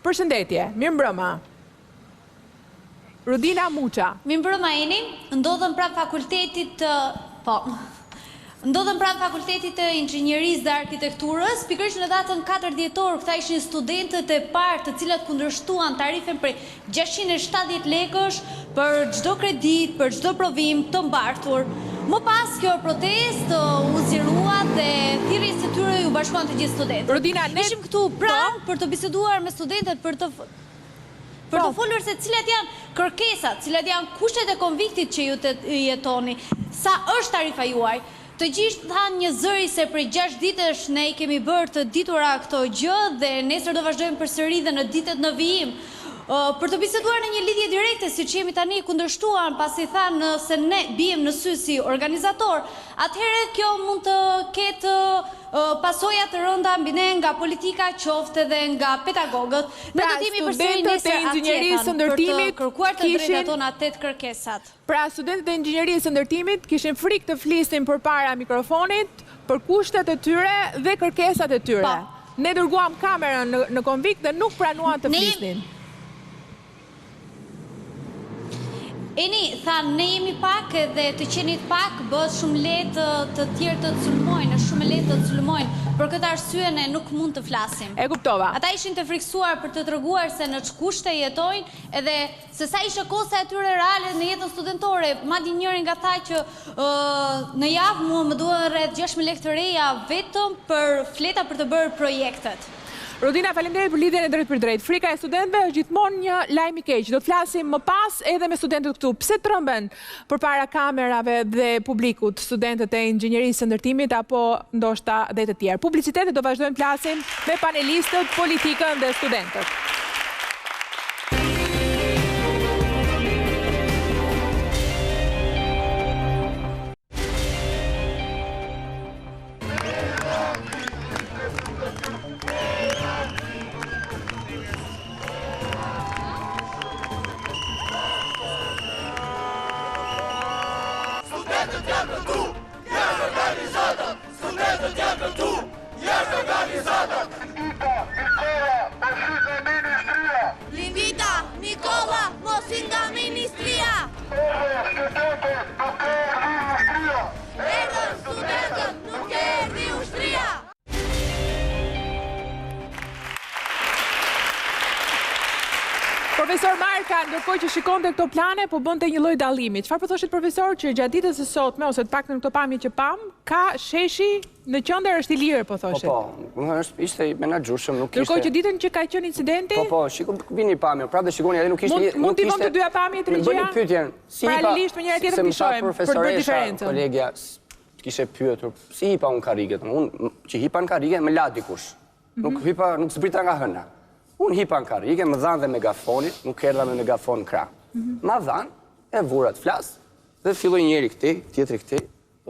Përshëndetje, mirëmbrëma. Rudina Muça.
Mirëmbrëma Eni, ndodhem pranë fakultetit Ndodhem pranë fakultetit të inxhinierisë dhe arkitekturës, pikërisht në datën 4 dhjetor, këta ishin studentët e parë të cilat kundërshtuan tarifen për 670 lekësh për çdo kredit, për çdo provim të mbartur. Më pas kjo protest u zgjerua dhe thirrjes së tyre u bashkuan të gjithë studentët.
Rodina, ne
ishim këtu pranë për të biseduar me studentët për të folur se cilat janë kërkesat, cilat janë kushtet e konviktit që ju të jetoni, sa është tarifa juaj. Të gjithë thanë një zëri se prej 6 ditësh ne i kemi bërë të ditura këto gjë dhe nesër do vazhdojmë përsëri dhe në ditët në vijim. Për të biseduar në një lidhje direkte, si që jemi tani kundërshtuan, pasi thanë se ne bijem në sy si organizator, atëherë kjo mund të ketë pasoja të rënda mbi ne nga politika qofte dhe nga pedagogët. Ne do t'jemi përsëri nesër atjetan për të kërkuar të drejtat tona 8 kërkesat.
Pra, studentët e inxhinierisë së ndërtimit kishin frikë të flisin përpara mikrofonit për kushtet e tyre dhe kërkesat e tyre. Ne dërguam kamerën në konvikt dhe nuk pranuan të flisnin.
Eni, thanë, ne jemi pak dhe të qenit pak bëhet shumë letë të tjerë të sulmojnë, është shumë letë të sulmojnë. për këtë arsye ne nuk mund të flasim.
E kuptova.
Ata ishin të friksuar për të treguar se në ç'kushte jetojnë, edhe se sa ishte kosta e tyre reale në jetën studentore. Madje njëri nga tha që në javë mua më duhen rreth 6.000 lekë të reja vetëm për fleta për të bërë projektet.
Rodina, faleminderit për lidhjen e drejt për drejt. Frika e studentëve është gjithmonë një lajm i keq. Do të flasim më pas edhe me studentët këtu. Pse tremben përpara kamerave dhe publikut studentët e inxhinierisë së ndërtimit apo ndoshta dhe të tjerë? Publicitetet do vazhdojmë të flasim me panelistët, politikën dhe studentët. Profesor Marka, ndërkohë që shikonte këto plane, po bënte një lloj dallimi. Çfarë po thoshit profesor që gjatë ditës së sotme ose të paktën këto pamje që pam, ka sheshi në qendër është i lirë, po thoshit.
Po, ishte i menaxhueshëm, nuk kishte.
Ndërkohë që ditën që ka qenë incidenti?
Po, shikoj vini pamje, prapë dhe shikoni, edhe nuk kishte.
Mund t'i vëmë të dyja pamjet regjia?
Bëni pyetjen.
Paralelisht me njëra tjetrën pishohem për të bërë diferencën.
Kolegja kishte pyetur, si hipa unë karriget? Unë që hipa në karrige më la dikush. Nuk zbrita nga hëna. Unë hipa në karrige, më dhanë dhe megafonit, nuk erdha me megafon krah. Ma dhanë, e vura të flas, dhe filloj njëri këtej, tjetri këtej.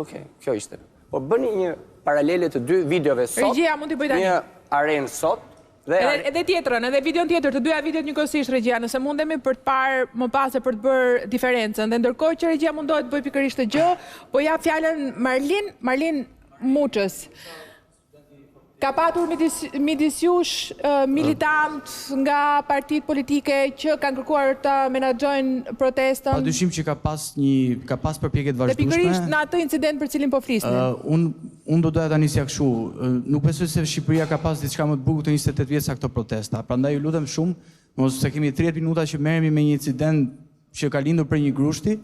Okej, kjo ishte. Por bëni një paralele të dy videove sot.
Regjia, mund t'i bëj tani.
Një arenë sot.
Edhe tjetrën, edhe videon tjetër, të dyja videot njëkohësisht, regjia, nëse mundemi për të parë më pas e për të bërë diferencën. Dhe ndërkohë që regjia mundohet të bëjë pikërisht të gjë, po ja fjalën Marlin Muçës. Ka patur midis jush militant nga partitë politike që kanë kërkuar të menaxhojnë protestën.
Padyshim që ka pas përpjekje të vazhdueshme.
Dhe pikërisht në atë incident për cilin po flisnim.
Unë do doja ta nisja kështu. Nuk besoj se Shqipëria ka pas diçka më të bukur të 28 vjet sa këto protesta. Prandaj ju lutem shumë, mos se kemi 30 minuta që merremi me një incident që ka lindur për një grushti.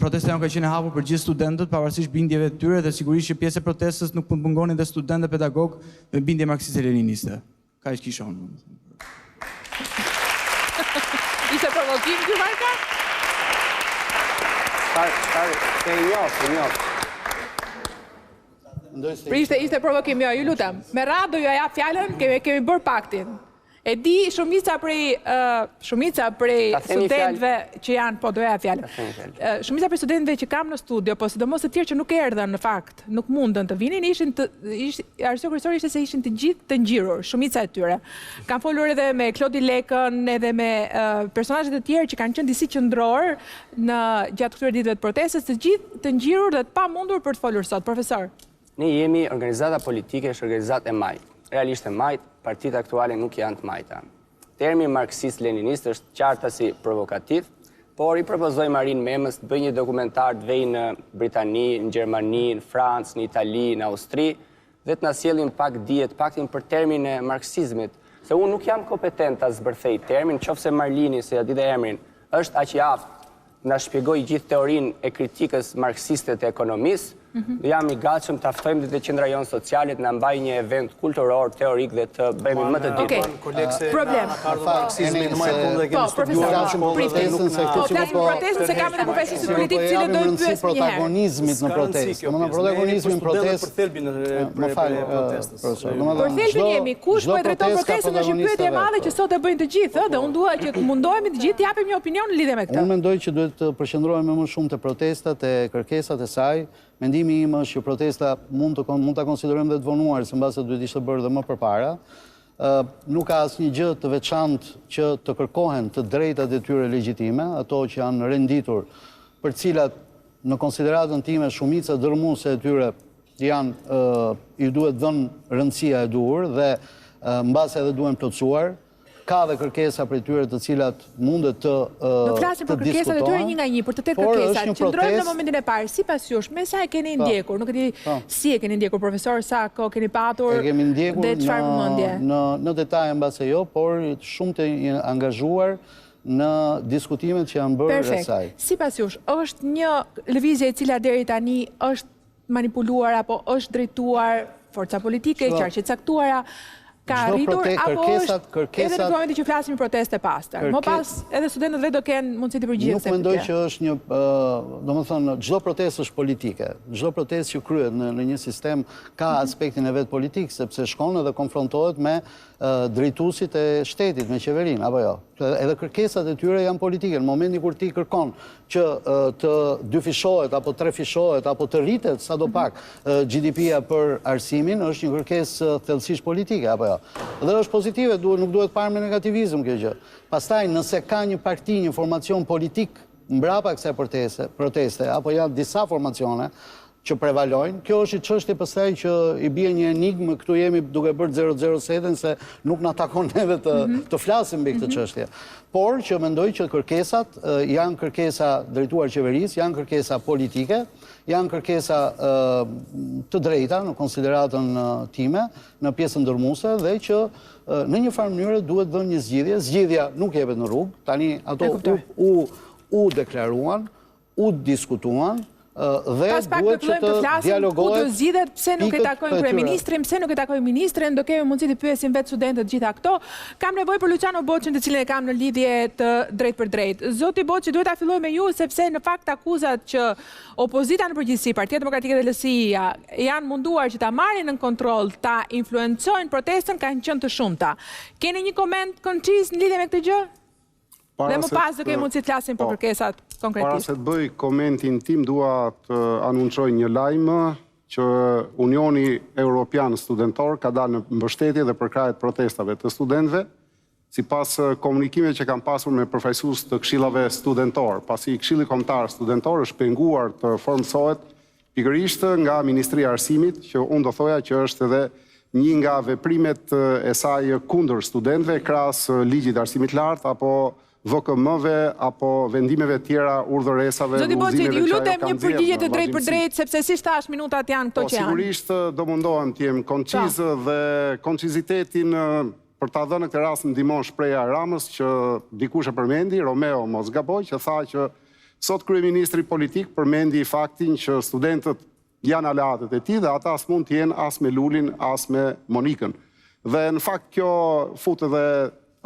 Protesta janë ka qenë e hapur për gjithë studentët, pavarësisht bindjeve të tyre dhe sigurisht që pjesë e protestës nuk mund mungonin dhe studentë pedagog me bindje marksiste-leniniste. Kaq kisha unë.
Ishte provokim ky Marka?
E njoh.
Ishte provokim, jo, ju lutem. Me radhë do ju jap fjalën, kemi bërë paktin. E di shumica prej studentëve që janë, po doja fjalën. Shumica prej studentëve që kam në studio, po sidomos të tjerë që nuk erdhën në fakt, nuk mundën të vinin, arsye kryesore ishte se ishin të gjithë të ngjirur, shumica e tyre. Kam folur edhe me Klodi Lekën, edhe me personazhe të tjerë që kanë qenë disi qendror në gjatë këtyre ditëve të protestës, të gjithë të ngjirur dhe të pamundur për të folur sot, profesor.
Ne jemi organizata politike, është organizatë e majtë. Realisht e majtë, partitë aktuale nuk janë të majta. Termi marksist-leninist është qartësi provokativ, por i propozoj Marin Memës të bëjë një dokumentar të vej në Britani, në Gjermani, në Francë, në Itali, në Austri, dhe të na sjellin pak dijet, paktin për termin e marksizmit. Se unë nuk jam kompetent ta zbërthej termin, qofse Marlini, se ja di dhe emrin, është aq i aftë, na shpjegoj gjithë teorinë e kritikës marksiste të ekonomisë. Jam i gatshëm të ftojmë dhe të qendra jonë sociale të na mbaj një event kulturor, teorik dhe të bëjmë më të ditur.
Problem. Po, profesor, protestën se kam edhe profesionistë politikë cilë do të pyes një herë.
Protagonizmit në protestë. Në protagonizmin protestë. Më falë, profesor.
Për thelbin jemi, kush po e drejton protestën është një pyetje e madhe që sot e bëjnë të gjithë, dhe unë dua që mundohemi të gjithë të japim një opinion në lidhje me këtë.
Unë mendoj që duhet të përqendrohemi më shumë te protestat e kërkesat e saj. Mendimi im është që protesta mund ta konsiderojmë dhe të vonuar, se mbase duhet ishte bërë dhe më përpara. Nuk ka asnjë gjë të veçantë që të kërkohen të drejtat e tyre legjitime, ato që janë renditur, për cilat në konsideratën time shumica dërmuese e tyre i duhet dhënë rëndësia e duhur dhe mbase edhe duhen plotësuar. ka dhe kërkesa për tyre të cilat mundet të diskutohen.
Do flasim për kërkesat e tyre një nga një, për të tërë kërkesat. Qëndrojmë në momentin e parë, sipas jush, me sa e keni ndjekur, nuk e di si e keni ndjekur, profesor, sa kohë keni patur,
e kemi ndjekur
dhe çfarë vëmendje?
Në detaje mbase jo, por shumë të angazhuar në diskutimet që janë bërë rreth saj.
Sipas jush, është një lëvizje e cila deri tani është manipuluar apo është drejtuar forca politike, qarqe caktuara, ka arritur, apo është edhe në momentin që flasim proteste pastër. Më pas, edhe studentët vetë do kenë mundësi të përgjigjen.
Nuk mendoj që është një, domethënë, çdo protestë është politike. Çdo protestë që kryhet në një sistem ka aspektin e vet politik, sepse shkon edhe konfrontohet me drejtuesit e shtetit, me qeverinë, apo jo. Edhe kërkesat e tyre janë politike. Në momentin kur ti kërkon që të dyfishohet, apo trefishohet, apo të rritet sadopak GDP-ja për arsimin, është një kërkesë thellësisht politike, apo jo. Dhe është pozitive, nuk duhet parë me negativizëm kjo gjë. Pastaj, nëse ka një parti, një formacion politik mbrapa kësaj proteste, apo janë disa formacione që prevalojnë, kjo është i çështje pastaj që i bie një enigmë, këtu jemi duke bërë 007 se nuk na takon neve të flasim mbi këtë çështje. Por që mendoj që kërkesat janë kërkesa drejtuar qeverisë, janë kërkesa politike, janë kërkesa të drejta në konsideratën time, në pjesën ndërmuese, dhe që në një farë mënyrë duhet dhënë një zgjidhje. Zgjidhja nuk jepet në rrugë, tani ato u deklaruan, u diskutuan, dhe duhet që të dialogohet.
Ku të zgjidhet, pse nuk e takojnë kryeministrin, pse nuk e takojnë ministrin, do kemi mundësi të pyesim vetë studentët gjitha këto. Kam nevojë për Luciano Boçin, të cilin e kam në lidhje të drejt për drejt. Zoti Boçi, duhet ta filloj me ju, sepse në fakt akuzat që opozita në përgjithësi, Partia Demokratike dhe LSI-ja, janë munduar që ta marrin në kontroll, ta influencojnë protestën, kanë qenë të shumta. Keni një koment konciz në lidhje me këtë gjë? Dhe më pas do kemi mundësi të flasim për kërkesat konkretisht.
Para se të bëj komentin tim, dua të anuncoj një lajm që Unioni Europian Studentor ka dalë në mbështetje dhe përkrajet protestave të studentëve, sipas komunikimeve që kam pasur me përfaqësues të këshillave studentor, pasi Këshilli Kombëtar Studentor është penguar të formsohet pikërisht nga Ministria e Arsimit, që unë do thoja që është edhe një nga veprimet e saj kundër studentëve, krahas ligjit të arsimit lartë apo VKM-ve apo vendimeve tjera urdhëresave.
Zoti Boçi, ju lutem një përgjigje të drejtë për drejtë, sepse si thash minutat janë këto që janë.
Sigurisht do mundohem të jem konciz dhe koncizitetin për ta dhënë këtë rast ndihmon shpreha e Ramës që dikush e përmendi, Romeo mos gaboj, që tha që sot kryeministri politik përmendi faktin që studentët janë aleatët e tij dhe ata as mund të jenë as me Lulin as me Monikën. Dhe në fakt kjo fut edhe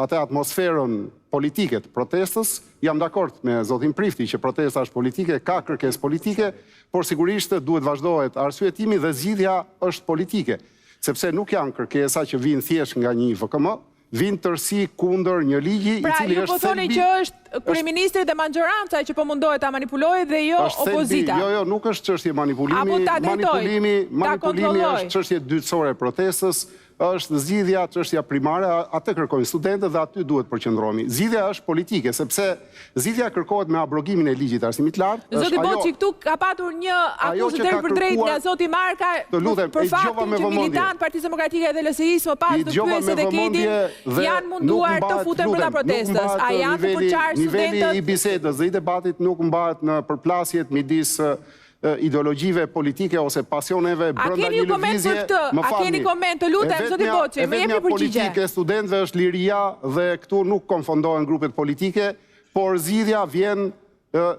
atë atmosferën politike të protestës. Jam dakord me zotin Prifti që protesta është politike, ka kërkesë politike, por sigurisht duhet vazhdohet arsyetimi dhe zgjidhja është politike, sepse nuk janë kërkesa që vinë thjesht nga një VKM, vinë tërsi kundër një ligji i cili është thelbi.
Pra, ju po thoni që është kryeministri dhe maggjoranca që po mundohet ta manipulojë dhe jo opozita.
Jo, nuk është çështje manipulimi. Manipulimi është çështje dytësore e protestës. Është zgjidhja çështja primare, atë kërkojnë studentët dhe aty duhet përqendrohemi. Zgjidhja është politike, sepse zgjidhja kërkohet me abrogimin e ligjit të arsimit lartë.
Zoti Boçi, këtu ka patur një akuzë drejt për drejt nga zoti Marka për faktin që militant Partisë Demokratike dhe LSI-s më pas të pyesë dhe Kedin janë munduar të futen brenda protestës. A janë të përqarë studentët?
Niveli i bisedës dhe i debatit nuk mbahet në përplasjet midis ideologjive politike ose pasioneve brenda një lëvizje.
A keni koment të lutem, zoti Boçi, më jepi përgjigje.
Politike studentëve është liria dhe këtu nuk konfondohen grupet politike, por zgjidhja vjen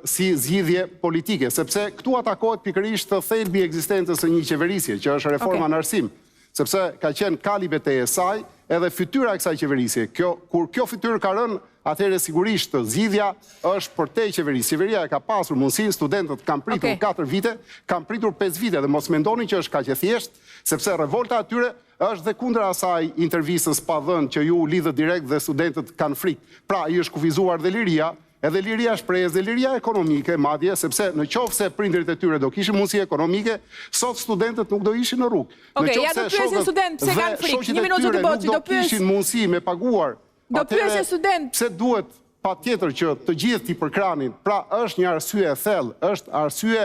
si zgjidhje politike, sepse këtu atakohet pikërisht të thelbi i ekzistencës së një qeverisje, që është reforma në arsim, sepse ka qenë kalibet e saj edhe fytyra e kësaj qeverisje. Kur kjo fytyrë ka rënë, atëherë sigurisht zgjidhja është për te qeverisë. Qeveria e ka pasur mundësinë, studentët kanë pritur 4 vite, kanë pritur 5 vite dhe mos mendoni që është kaq e thjeshtë, sepse revolta atyre është dhe kundër asaj intervistës pa dhënë që ju lidhët direkt dhe studentët kanë frikë. Pra, i është kufizuar dhe liria, edhe liria shprehjes dhe liria ekonomike, madje, sepse në qoftë se prindërit e tyre do kishin mundësi ekonomike, sot studentët nuk do ishin në rrugë.
Okej, ja do pyesin studentët se kanë frikë. Një minutë zoti Boçi, do
kishin mundësi me paguar.
Do pyesin student.
Pse duhet patjetër që të gjithë ti përkranin? Pra, është një arsye e thellë, është arsye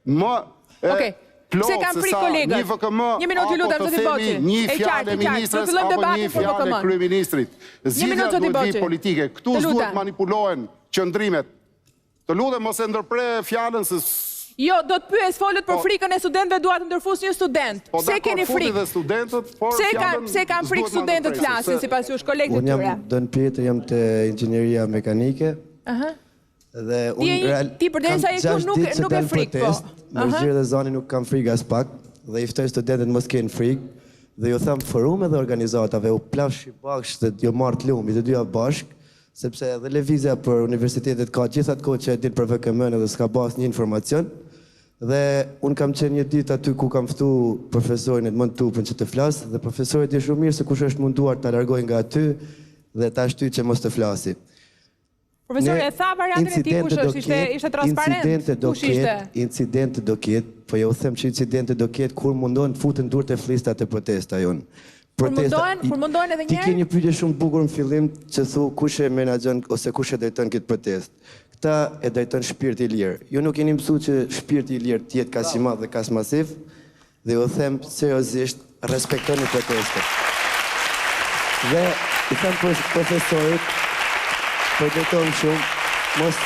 më
Pse kanë frikë kolegët?
Një VKM,
Një minutë, lutem,
apo
zoti
të
Boçi.
themi një fjalë e ministrës, apo një fjalë e kryeministrit. Zgjidhja duhet vi politike. Këtu duhet manipulohen qëndrimet. Të lutem mos e ndërpre fjalën se
jo, do të pyes folët për frikën e studentëve, dua të ndërfus një student. Pse keni frikë? Pse kanë frikë studentët flasin sipas jush kolegët e tyre?
Unë jam Don Pieter, jam te inxhinieria mekanike. Dhe
ti përderisa je këtu nuk e frikë, po.
Në zgjerë dhe zani nuk kam frikë as pak, dhe i ftoj studentët mos kenë frikë, dhe ju them forume dhe organizatave, u plafshi bashkë dhe ju marrë të lumbi të dyja bashkë, sepse edhe lëvizja për universitetet ka gjithat kohë që e din për VKM-n dhe s'ka bas një informacion, dhe unë kam qenë një ditë aty ku kam ftu profesorin e të mund tupën që të flasë, dhe profesorit di shumë mirë se kush është munduar të largoj nga aty dhe ta shty që mos të flasi.
Profesor, e tha variantin e ti kush është, ishte transparent?
Incidente do ketë, po jo them që incidente do ketë kur mundohen të futen durët e flistat e protesta jonë.
Kur mundohen edhe njerë?
Ti ke një pyetje shumë bukur në fillim që thu kush e menaxhon ose kush e drejton këtë protestë. Këta e drejton shpirti i lirë. Ju nuk keni mësuar që shpirti i lirë të jetë kaq i madh dhe kaq masiv, dhe ju them seriozisht respektoni protestën. Dhe i them profesorit, po drejton shumë, mos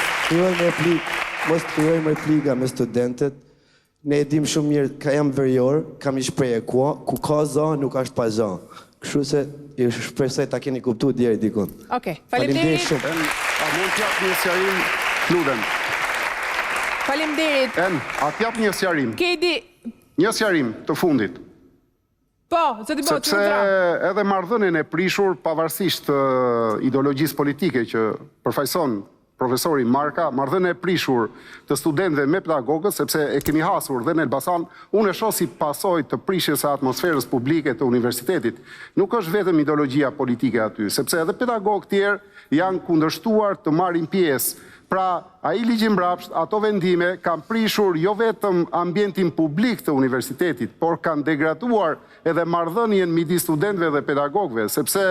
krijojmë replika me studentët. Ne e dim shumë mirë, jam verior, kam një shprehje ku ka za, nuk është pa za. Kështu se ju shpresoj ta keni kuptuar deri dikun.
Okej, faleminderit
shumë. A mund të jap një sqarim, Kluden?
Faleminderit.
A të jap një sqarim? Një sqarim të fundit.
Po, zoti Boçi.
Sepse edhe marrëdhënien e prishur pavarësisht ideologjisë politike që përfaqëson profesori Marka, marrëdhënie e prishur të studentëve me pedagogët, sepse e kemi hasur dhe në Elbasan, unë e shoh si pasojë të prishjes së atmosferës publike të universitetit. Nuk është vetëm ideologjia politike aty, sepse edhe pedagogë tjerë janë kundërshtuar të marrin pjesë. Pra, ai ligji mbrapsht, ato vendime kanë prishur jo vetëm ambientin publik të universitetit, por kanë degraduar edhe marrëdhënien midis studentëve dhe pedagogëve, sepse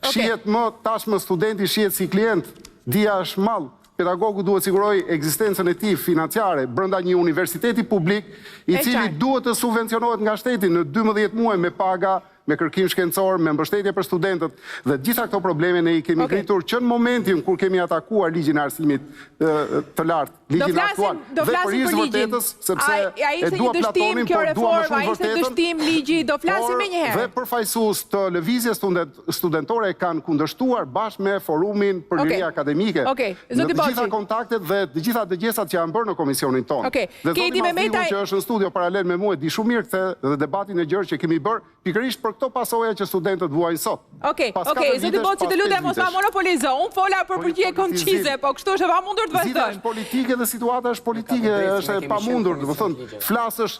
shihet më tashmë studenti shihet si klient, dia është mall. Pedagogu duhet siguroj ekzistencën e tij financiare brenda një universiteti publik, i cili duhet të subvencionohet nga shteti në 12 muaj me paga, me kërkim shkencor, me mbështetje për studentët, dhe gjitha këto probleme ne i kemi ngritur që në momentin kur kemi atakuar ligjin e arsimit të lartë, ligjin aktual.
Do flasim për ligjin.
Sepse e dua platonin, por dua më shumë vërtetën.
Ishte dështim ligji, do flasim më një herë.
Dhe përfaqësues të lëvizjes studentore kanë kundërshtuar bashkë me forumin për liri akademike. Në të gjitha kontaktet dhe të gjitha dëgjesat që janë bërë në komisionin tonë. Dhe zoti Mazdiku që është në studio paralel me mua di shumë mirë këtë dhe debatin e gjerë që kemi bërë pikërisht për këto pasoja që studentët vuajnë sot.
Okej, zoti Boçi, të lutem mos ma monopolizo. Unë fola për përgjigje koncize, po kështu është e pamundur të vazhdoj.
Zgjidhja është politike dhe situata është politike, është e pamundur, domethënë, flasësh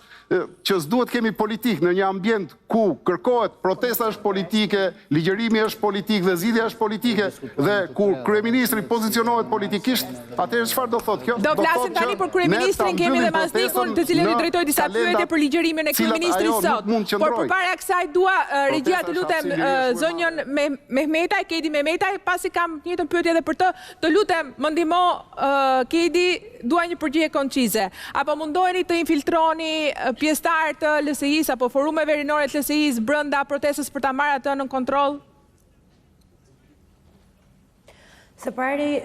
që s'duhet kemi politik në një ambient ku kërkohet protesta është politike, ligjërimi është politik dhe zgjidhja është politike dhe ku kryeministri pozicionohet politikisht, atëherë çfarë do thotë kjo?
Do flasim tani për kryeministrin, kemi dhe Mazdikun, të cilët i drejtoj disa pyetje për ligjërimin e kryeministrit sot. Por përpara kësaj dua regjia të lutem zonjën Mehmetaj, Kedi Mehmetaj, pasi kam një të pyetje edhe për të lutem më ndihmo Kedi, dua një përgjigje koncize. Apo mundoheni të infiltroni pjesëtarë të LSI-s apo forumeve rinore të LSI-s brenda protestës për ta marrë atë në kontroll?
Së pari,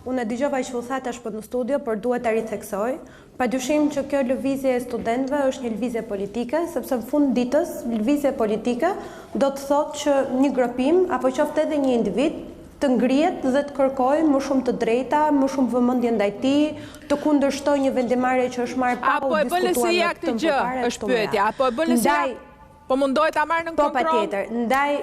unë e dëgjova që u tha tash në studio, por duhet ta ritheksoj. Padyshim që kjo lëvizje e studentëve është një lëvizje politike, sepse në fund ditës, lëvizje politike do të thotë që një grupim, apo qoftë edhe një individ, të ngrihet dhe të kërkojë më shumë të drejta, më shumë vëmendje ndaj tij, të kundërshtojë një vendimarrje që është marrë pa u diskutuar.
Apo e bën LSI-ja këtë gjë, është pyetja, apo e bën LSI-ja, po mundohet ta marrë në kontroll?
Po patjetër, ndaj,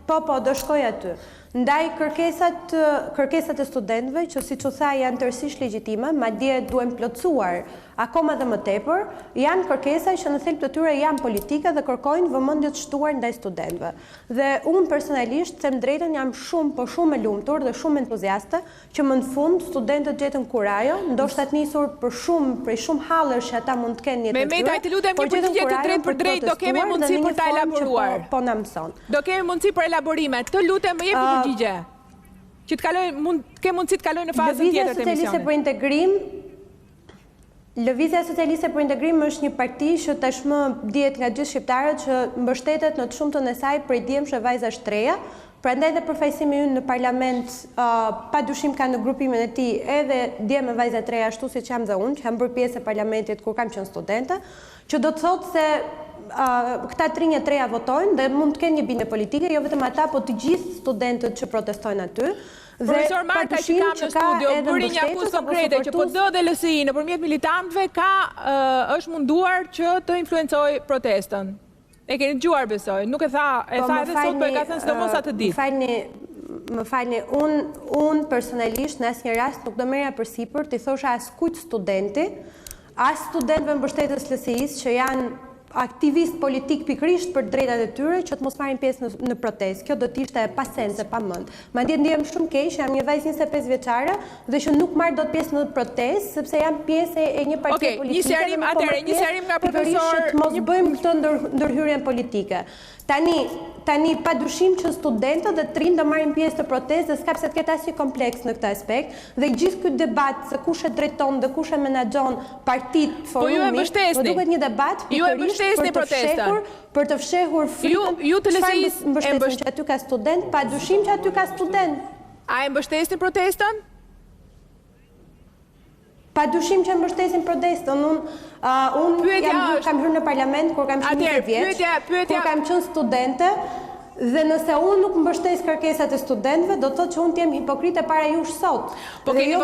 po do shkoj aty. Ndaj kërkesat e studentëve, që siç u tha janë tërësisht legjitime, madje duhen plotësuar akoma dhe më tepër, janë kërkesa që në thelb të tyre janë politike dhe kërkojnë vëmendje të shtuar ndaj studentëve. Dhe unë personalisht, them drejtën, jam shumë e lumtur dhe shumë entuziaste që më në fund studentët gjetën kurajo, ndoshta të nisur prej shumë hallësh që ata mund të kenë jetën e tyre.
Mehmetaj, të lutem një përgjigje të drejtë për drejtë, do kemi mundësi për ta elaboruar.
Po na mëson.
Do kemi mundësi për elaborime. Të lutem më jep përgjigje. Që të kaloj, ke mundësi të kaloj në fazën tjetër të emisionit.
Lëvizja socialiste për integrim Lëvizja Socialiste për Integrim është një parti që tashmë dihet nga gjithë shqiptarët që mbështetet në të shumtën e saj prej djemsh e vajza shtreja. Prandaj dhe përfaqësimi ynë në parlament padyshim ka në grupimin e tij edhe djemë e vajza treja ashtu siç jam dhe unë, që kam bërë pjesë e parlamentit kur kam qenë studente, që do të thotë se këta trinj e treja votojnë dhe mund të kenë një bindje politike, jo vetëm ata, po të gjithë studentët që protestojnë aty.
Profesor Marka që kam në studio, bëri një akuzë konkrete që PD dhe LSI nëpërmjet militantëve është munduar që të influencojë protestën. E keni dëgjuar besoj, nuk e tha edhe sot, po e ka thënë sidomos atë ditë.
Më falni, unë personalisht në asnjë rast nuk do merja përsipër të thosha as kujt studenti, as studentëve mbështetës LSI-s që janë aktivist politik pikrisht për drejtat e tyre që të mos marrin pjesë në protestë. Kjo do të ishte pa sens e pa mend. Madje ndihem shumë keq, jam një vajzë 25 vjeçare dhe që nuk marr dot pjesë në protestë sepse jam pjesë e një partie politike.
Një sqarim nga profesor,
të mos bëjmë këtë ndërhyrjen politike. Tani padyshim që studentët dhe trinj do marrin pjesë të protestë dhe s'ka pse të ketë asnjë kompleks në këtë aspekt dhe gjithë ky debat se kush e drejton dhe kush e menaxhon partitë forumi, do duket një debat për të fshehur frytën.
Ju të LSI-s
mbështesin që aty ka student, padyshim që aty ka student.
A e mbështesin protestën?
Padyshim që mbështesin protestën. Unë kam hyrë në parlament kur kam qenë 20 vjeç, kur kam qenë studente, dhe nëse unë nuk mbështes kërkesat e studentëve, do të thotë që unë t'jem hipokrite para jush sot.
Po keni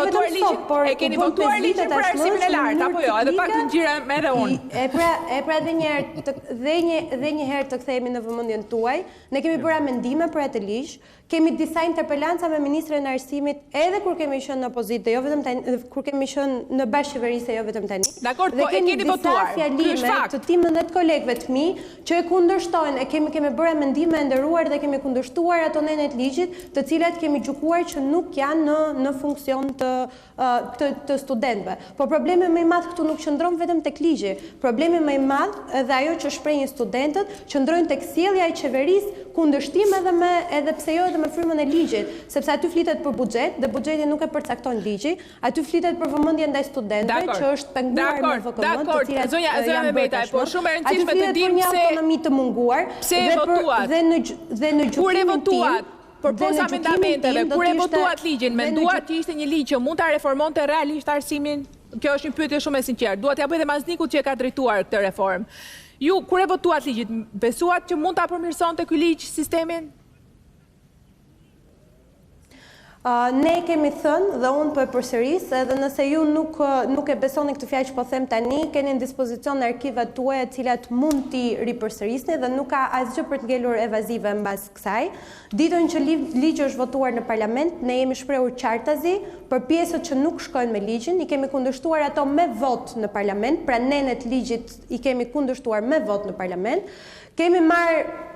votuar ligjin për arsimin e lartë, apo jo? Edhe pak të ngjirem edhe unë.
E pra dhe një herë të kthehemi në vëmendjen tuaj, ne kemi bërë amendime për atë ligj, kemi disa interpelanca me ministrin e arsimit edhe kur kemi qenë në opozitë, jo vetëm tani, kur kemi qenë në bashkëqeverisje, jo vetëm tani.
Dakor, po e keni votuar.
Ky është fakt. Të timën dhe të kolegëve të mi që e kundërshtojnë, kemi bërë amendime nderuar dhe kemi kundërshtuar ato nënën e ligjit, të cilat kemi gjykuar që nuk janë në funksion të studentëve. Po problemi më i madh këtu nuk qëndron vetëm tek ligji. Problemi më i madh edhe ajo që shprehin studentët qëndrojnë tek sjellja e qeverisë kundërshtim edhe pse jo edhe me frymën e ligjit, sepse aty flitet për buxhet dhe buxheti nuk e përcakton ligji, aty flitet për vëmendjen ndaj studentëve që është penguar me VKM, të cilat janë bërë
po shumë e rëndësishme të dimë
se autonomi të munguar dhe në
kur e votuat për posa amendamenteve, kur e votuat ligjin, menduat që ishte një ligj që mund ta reformonte realisht arsimin? Kjo është një pyetje shumë e sinqertë. Dua t'ja bëj dhe Maznikut që e ka drejtuar këtë reformë. Ju kur e votuat ligjit, besuat që mund ta përmirësonte ky ligj sistemin?
Ne kemi thënë dhe unë po e përsëris, edhe nëse ju nuk e besoni këtë fjalë që po them tani, keni në dispozicion në arkivat tuaja të cilat mund t'i ripërsërisni dhe nuk ka asgjë për të ngelur evazive mbas kësaj. Ditën që ligji është votuar në parlament, ne jemi shprehur qartazi për pjesët që nuk shkojnë me ligjin, i kemi kundërshtuar ato me vot në parlament, pra nenet ligjit i kemi kundërshtuar me vot në parlament. Kemi marrë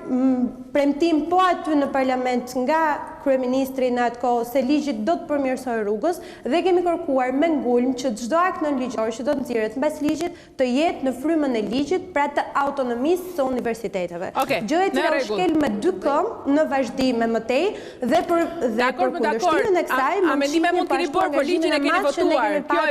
premtim po aty në parlament nga kryeministri në atë kohë se ligji do të përmirësojë rrugës dhe kemi kërkuar me ngulm që çdo akt nënligjor që do të nxirret mbas ligjit të jetë në frymën e ligjit, pra të autonomisë së universiteteve. Gjë e cila është shkel me dy këmbë në vazhdim me mëtej dhe për kundërshtimin e kësaj
amendime mund keni bërë për ligjin e keni votuar. Kjo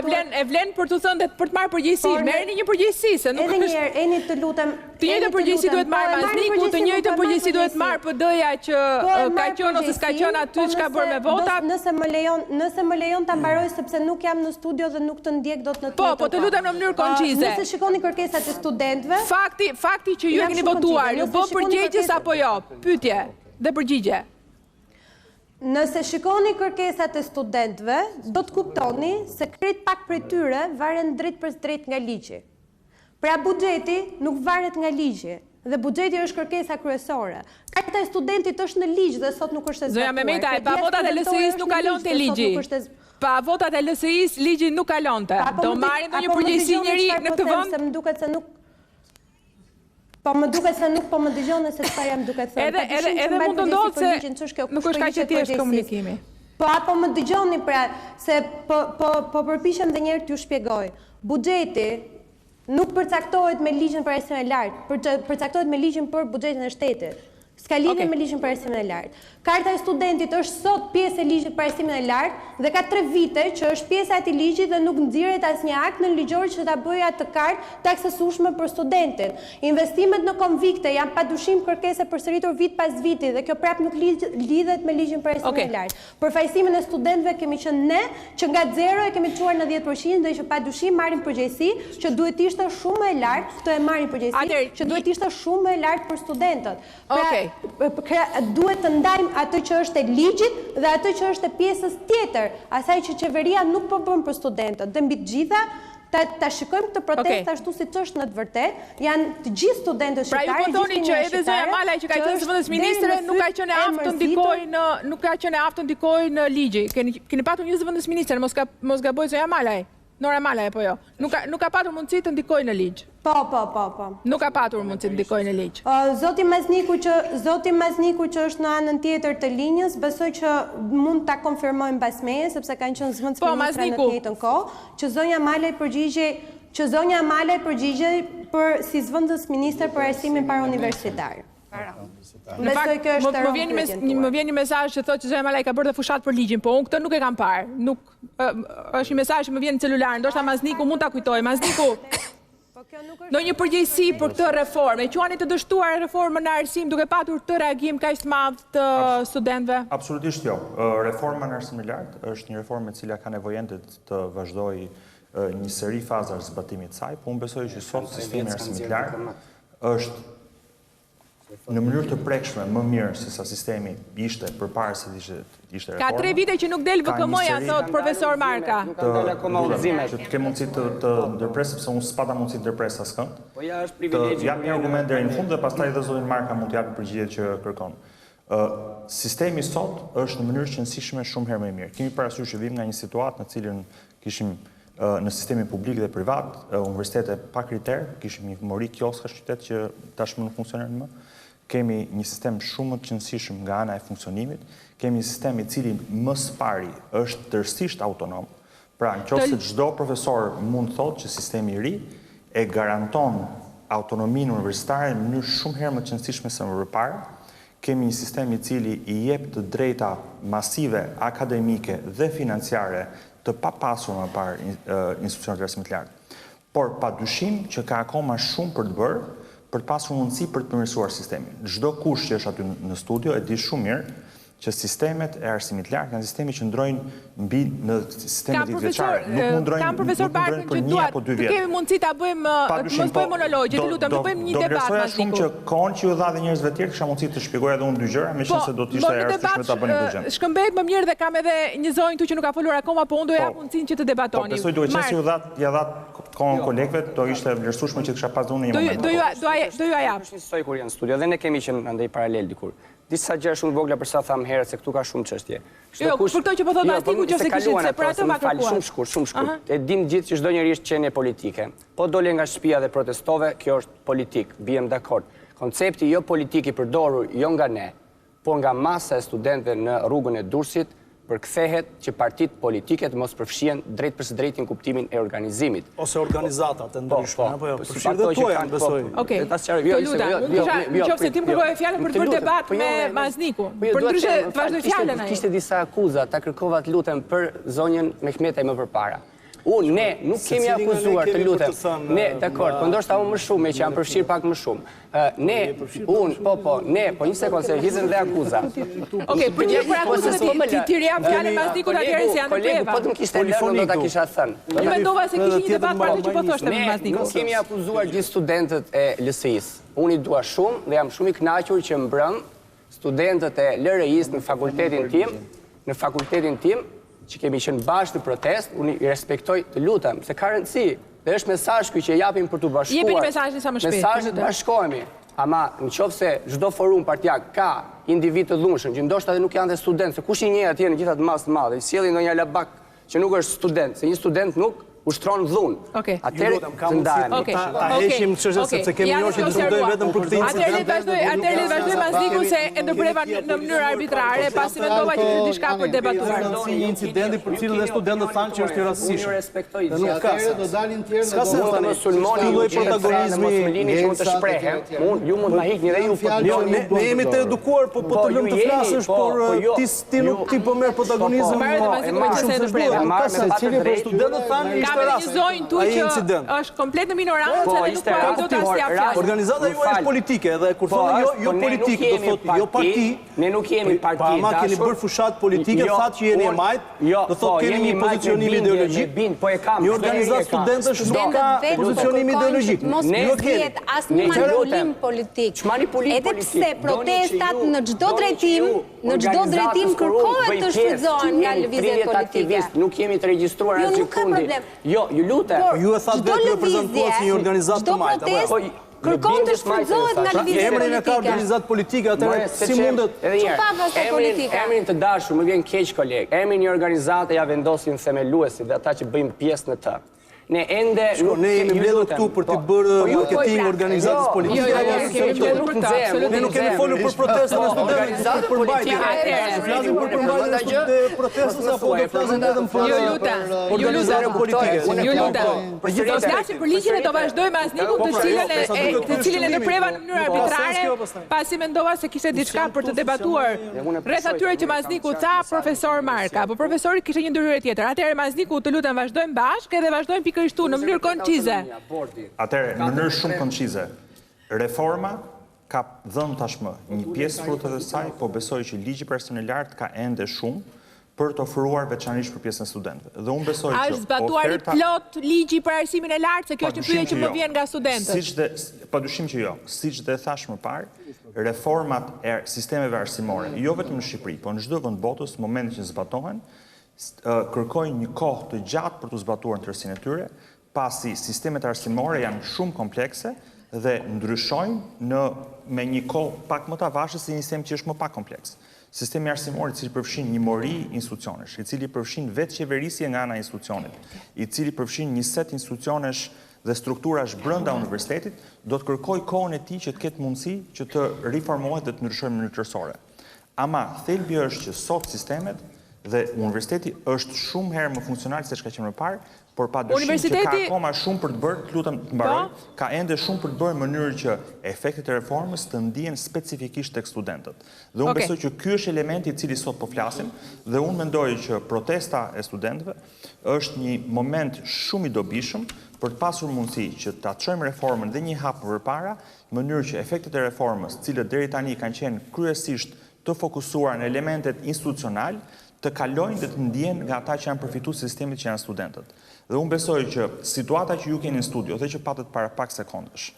e vlen për të thënë për të marrë përgjegjësi. Merrni një përgjegjësi se nuk
është. Edhe një herë, eni të lutem.
Të njëjtën përgjegjësi duhet marrë Mazniku, të njëjtën përgjegjësi duhet marrë PD-ja që ka qenë ose s'ka qenë aty çka bërë me votat.
Nëse më lejon ta mbaroj sepse nuk jam në studio dhe nuk të ndjek dot në Twitter.
Po të lutem në mënyrë koncize.
Nëse shikoni kërkesat e studentëve,
fakti që ju e keni votuar, ju bë përgjegjës apo jo? Pyetje dhe përgjigje.
Nëse shikoni kërkesat e studentëve, do të kuptoni se krejt pak prej tyre varen drejt për drejt nga ligji. Pra buxheti nuk varet nga ligji. Dhe buxheti është kërkesa kryesore. Karta e studentit është në ligj dhe sot nuk është e zbatuar.
Zoja Memeta, pa votat e LSI-s nuk kalonte ligji. Pa votat e LSI-s ligji nuk kalonte. Do marrin ndonjë përgjegjësi njëri në këtë vend?
Më duket se nuk. Po më duket se nuk po më dëgjon se çfarë jam duke thënë.
Edhe mund të ndodhë se nuk është kaq e thjeshtë komunikimi.
Po apo më dëgjoni pra se po përpiqem edhe një herë t'ju shpjegoj. Buxheti nuk përcaktohet me ligjin për arsimin e lartë, përcaktohet me ligjin për buxhetin e shtetit. S'ka lidhje me ligjin për arsimin e lartë. Karta e studentit është sot pjesë e ligjit për arsimin e lartë dhe ka 3 vite që është pjesë e atij ligji dhe nuk nxirret asnjë akt në ligjor që ta bëjë atë kartë të aksesueshme për studentin. Investimet në konvikte janë padyshim kërkesa përsëritur vit pas viti dhe kjo prap nuk lidhet me ligjin për arsimin e lartë. Përfaqësimin e studentëve kemi qenë ne që nga 0 e kemi çuar në 10% dhe që padyshim marrin përgjegjësi që duhet të ishte shumë e lartë, këtë e marrin përgjegjësi që duhet të ishte shumë e lartë për studentët. Pra, duhet të ndajmë atë që është e ligjit dhe atë që është e pjesës tjetër, asaj që qeveria nuk po bën për studentët. Dhe mbi të gjitha, ta shikojmë këtë protestë ashtu siç është në të vërtetë, janë të gjithë studentët shqiptarë.
Pra ju po thoni që edhe zonja Malaj që ka qenë zëvendës ministre nuk ka qenë aftë të ndikojë në ligj. Keni patur një zëvendës ministre, mos gaboj zonja Malaj. Nora Malaj apo jo? Nuk ka patur mundësi të ndikojë në ligj.
Po.
Nuk ka patur mundësi të ndikojë në ligj.
Zoti Mazniku që është në anën tjetër të linjës, besoj që mund ta konfirmojmë mbas meje, sepse kanë qenë zëvendës ministre në të njëjtën kohë, që zonja Malaj përgjigjej për si zëvendës ministre për arsimin parauniversitar.
Në fakt, më vjen një mesazh që thotë që zonja Malaj ka bërë dhe fushat për ligjin, po unë këtë nuk e kam parë. Është një mesazh që më vjen në celular, ndoshta Mazniku mund ta kujtoj. Mazniku, ndonjë përgjegjësi për këtë reformë? E quani të dështuar reformën në arsim duke patur të reagim kaq të madh të studentëve?
Absolutisht jo. Reforma në arsimin e lartë është një reformë e cila ka nevojente të vazhdojë një seri fazash zbatimit të saj, po unë besoj që sot sistemi i arsimit lartë është në mënyrë të prekshme më mirë se sa sistemi ishte përpara se ishte reforma.
Ka 3 vite që nuk del VKM-ja, thot profesor Marka.
Nuk ka dalë akoma udhëzimet.
Që të ke mundësi të ndërpres, sepse unë s'pata mundësi të ndërpres askënd.
Po ja është privilegji.
Të jap një argument deri në fund dhe pastaj edhe zotin Marka mund të japë përgjigjet që kërkon. Sistemi sot është në mënyrë qëndësishme shumë herë më mirë. Kemi parasysh që vim nga një situatë në cilën kishim në sistemi publik dhe privat, universitete pa kriter, kishim një mori kioska qytet që tashmë nuk funksionon më. Kemi një sistem shumë të qëndësishëm nga ana e funksionimit, kemi një sistem i cili më së pari është tërësisht autonom. Pra, nëse çdo profesor mund thotë që sistemi i ri e garanton autonominë universitare në mënyrë shumë herë më të qëndësishme se më përpara, kemi një sistem i cili i jep të drejta masive akademike dhe financiare të papasur më parë institucionet e arsimit të lartë. Por padyshim që ka akoma shumë për të bërë për të pasur mundësi për të përmirësuar sistemin. Çdo kush që është aty në studio e di shumë mirë që sistemet e arsimit lartë janë sistemi që ndrojnë mbi në sistemet i vjeçare. Nuk mund ndrojnë për 1 apo 2 vjet.
Kemi mundësi ta bëjmë, mos bëjmë monologje, të lutem, të bëjmë një debat.
Do vlerësoja shumë që kohën që ju dha dhe njerëzve të tjerë kisha mundësi të shpjegoj edhe unë 2 gjëra, meqense do të ishte e rëndësishme ta bëni këtë gjë.
Shkëmbejt më mirë dhe kam edhe një zonjë këtu që nuk ka folur akoma, po unë do jap mundësinë që të debatoni.
Po besoj duhet që ju dhat kohën kolegëve, do ishte vlerësueshme që të kisha pasur unë një moment.
Do ju jap.
Shqisoj kur janë studio dhe ne kemi qenë andaj paralel dikur. Disa gjëra shumë vogla për sa tham herët se këtu ka shumë çështje.
Jo, për këtë që po thot Mazniku që se kishit se për atë ma kërkuar.
Shumë shkurt. E dim gjithë që çdo njeri është qenie politike. Po dole nga shtëpia dhe protestove, kjo është politik, bijem dakord. Koncepti jo politik i përdorur jo nga ne, por nga masa e studentëve në rrugën e Durrësit, përkthehet që partitë politike të mos përfshihen drejt për së drejtë në kuptimin e organizimit.
Ose organizatat e ndryshme, apo jo? Përfshirë dhe toja, besoj.
Okej, të lutem, nëse tim kërkoj fjalën për të bërë debat me Mazniku. Për ndryshe të vazhdoj fjalën ai.
Kishte disa akuza, ta kërkova të lutem për zonjën Mehmetaj më përpara. Ne nuk kemi akuzuar, të lutem. Ne, dakord, po ndoshta unë më shumë, që janë përfshirë pak më shumë. Po një sekondë se hizën dhe akuza.
Okej, për një për akuzat ti jap fjalën Maznikut atëherë se janë
preva. Po të më kishte lënë do ta kisha thënë.
Unë mendova se kishte një debat për atë që po thoshte me Maznikun.
Nuk kemi akuzuar gjithë studentët e LSI-s. Unë i dua shumë dhe jam shumë i kënaqur që mbrëm studentët e LRI-s në fakultetin tim, që kemi qenë bashkë në protest, unë i respektoj, të lutem, se ka rëndësi, dhe është mesazh që japim për të bashkuar.
Jepi një mesazh sa më shpejt.
Mesazhet bashkohemi, ama nëse çdo forum partijak ka individ të dhunshëm, që ndoshta edhe nuk janë dhe studentë, se kush i njeh atje në gjitha të masë të madhe, i sjellin ndonjë labak që nuk është student, se një student nuk ushtron dhunë. Atëherë të ndajemi.
Ta heqim çështën sepse kemi njohur që diskutojmë vetëm për këtë incident.
Atëherë le të vazhdojmë Mazniku se e ndërpreva në mënyrë arbitrare, pasi mendova që ishte diçka për debatuar.
Si një incidenti për cilën dhe studentët thanë që është i rastësishëm. Dhe nuk ka.
Do dalin tjerë.
Ska se të musulmoni ju protagonizmi që mund të shprehem. Ju mund ma hikni dhe ju
ne jemi të edukuar, po të lëmë të flasësh, por ti nuk ti po merr protagonizëm. Secili për studentët thanë ishte rast. Ai incident
është komplet në minorancë dhe nuk po do të asnjë fjalë.
Organizata juaj është politike dhe kur thonë jo politik, do thotë jo parti.
Ne nuk jemi parti.
Ma keni bërë fushat politike, thatë që jeni e majt, do thotë keni një pozicionim ideologjik. Një organizatë studentësh nuk ka pozicionim ideologjik.
Mos vjet asnjë manipulim politik. Edhe pse protestat në çdo drejtim kërkohet të shfrytëzohen nga lëvizjet politike.
Nuk jemi të regjistruar as sekundi. Jo, ju lutem.
Ju e thatë vetë reprezentuar si një organizatë të majtë.
Kërkon të shfrytëzohet nga lëvizjet politike.
Emrin e ka organizatë politike, atëherë si mundet...
Emrin të dashur, më vjen keq koleg. Emrin një organizate ja vendosin themeluesit dhe ata që bëjmë pjesë në të. Ne ende...
Ne jemi mbledhur këtu për të bërë marketing organizatës politike. Ne nuk kemi folur për protestën e studentëve, për mbajtje. Flasim për përmbajtjen e protestës apo do flasim vetëm për organizatën politike.
Ju lutem. Do flasim për ligjin e do vazhdojmë Mazniku, të cilin e ndërpreva në mënyrë arbitrare, pasi mendova se kishte diçka për të debatuar rreth atyre që Mazniku tha profesor Marka, apo profesori kishte një ndërhyrje tjetër. Atëherë Mazniku, të lutem vazhdojmë bashkë edhe vazhdojmë pikërisht në mënyrë koncize.
Atëherë, në mënyrë shumë koncize, reforma ka dhënë tashmë një pjesë frutave të saj, po besoj që ligji personel lartë ka ende shumë për të ofruar veçanërisht për pjesën e studentëve. Dhe unë besoj që
a është zbatuar i plot ligji për arsimin e lartë, se kjo është një pyetje që më vjen nga studentët.
Padyshim që jo. Siç dhe thash më parë, reformat e sistemeve arsimore, jo vetëm në Shqipëri, po në çdo vend botës, në momentin që zbatohen, kërkojnë një kohë të gjatë për të zbatuar në tërësinë e tyre, pasi sistemet arsimore janë shumë komplekse dhe ndryshojnë me një kohë pak më të avashme se një sistem që është më pak kompleks. Sistemi arsimor i cili përfshin një mori institucionesh, i cili përfshin vetë qeverisje nga ana e institucionit, i cili përfshin një set institucionesh dhe strukturash brenda universitetit, do të kërkoj kohën e tij që të ketë mundësi që të riformohet dhe të ndryshojë në mënyrë tërësore. Ama thelbi është që sot sistemet dhe universiteti është shumë herë më funksional se çka që më parë, por padyshim që ka akoma shumë për të bërë, lutem të mbaroj, ka ende shumë për të bërë në mënyrë që efektet e reformës të ndihen specifikisht tek studentët. Dhe unë besoj që ky është elementi i cili sot po flasim, dhe unë mendoj që protesta e studentëve është një moment shumë i dobishëm për të pasur mundësi që ta çojmë reformën dhe një hap përpara, në mënyrë që efektet e reformës, të cilët deri tani kanë qenë kryesisht të fokusuar në elementet institucional, të kalojnë dhe të ndjen nga ata që janë përfituar sistemit që janë studentët. Dhe unë besoj që situata që ju keni në studio dhe që patët para pak sekondash,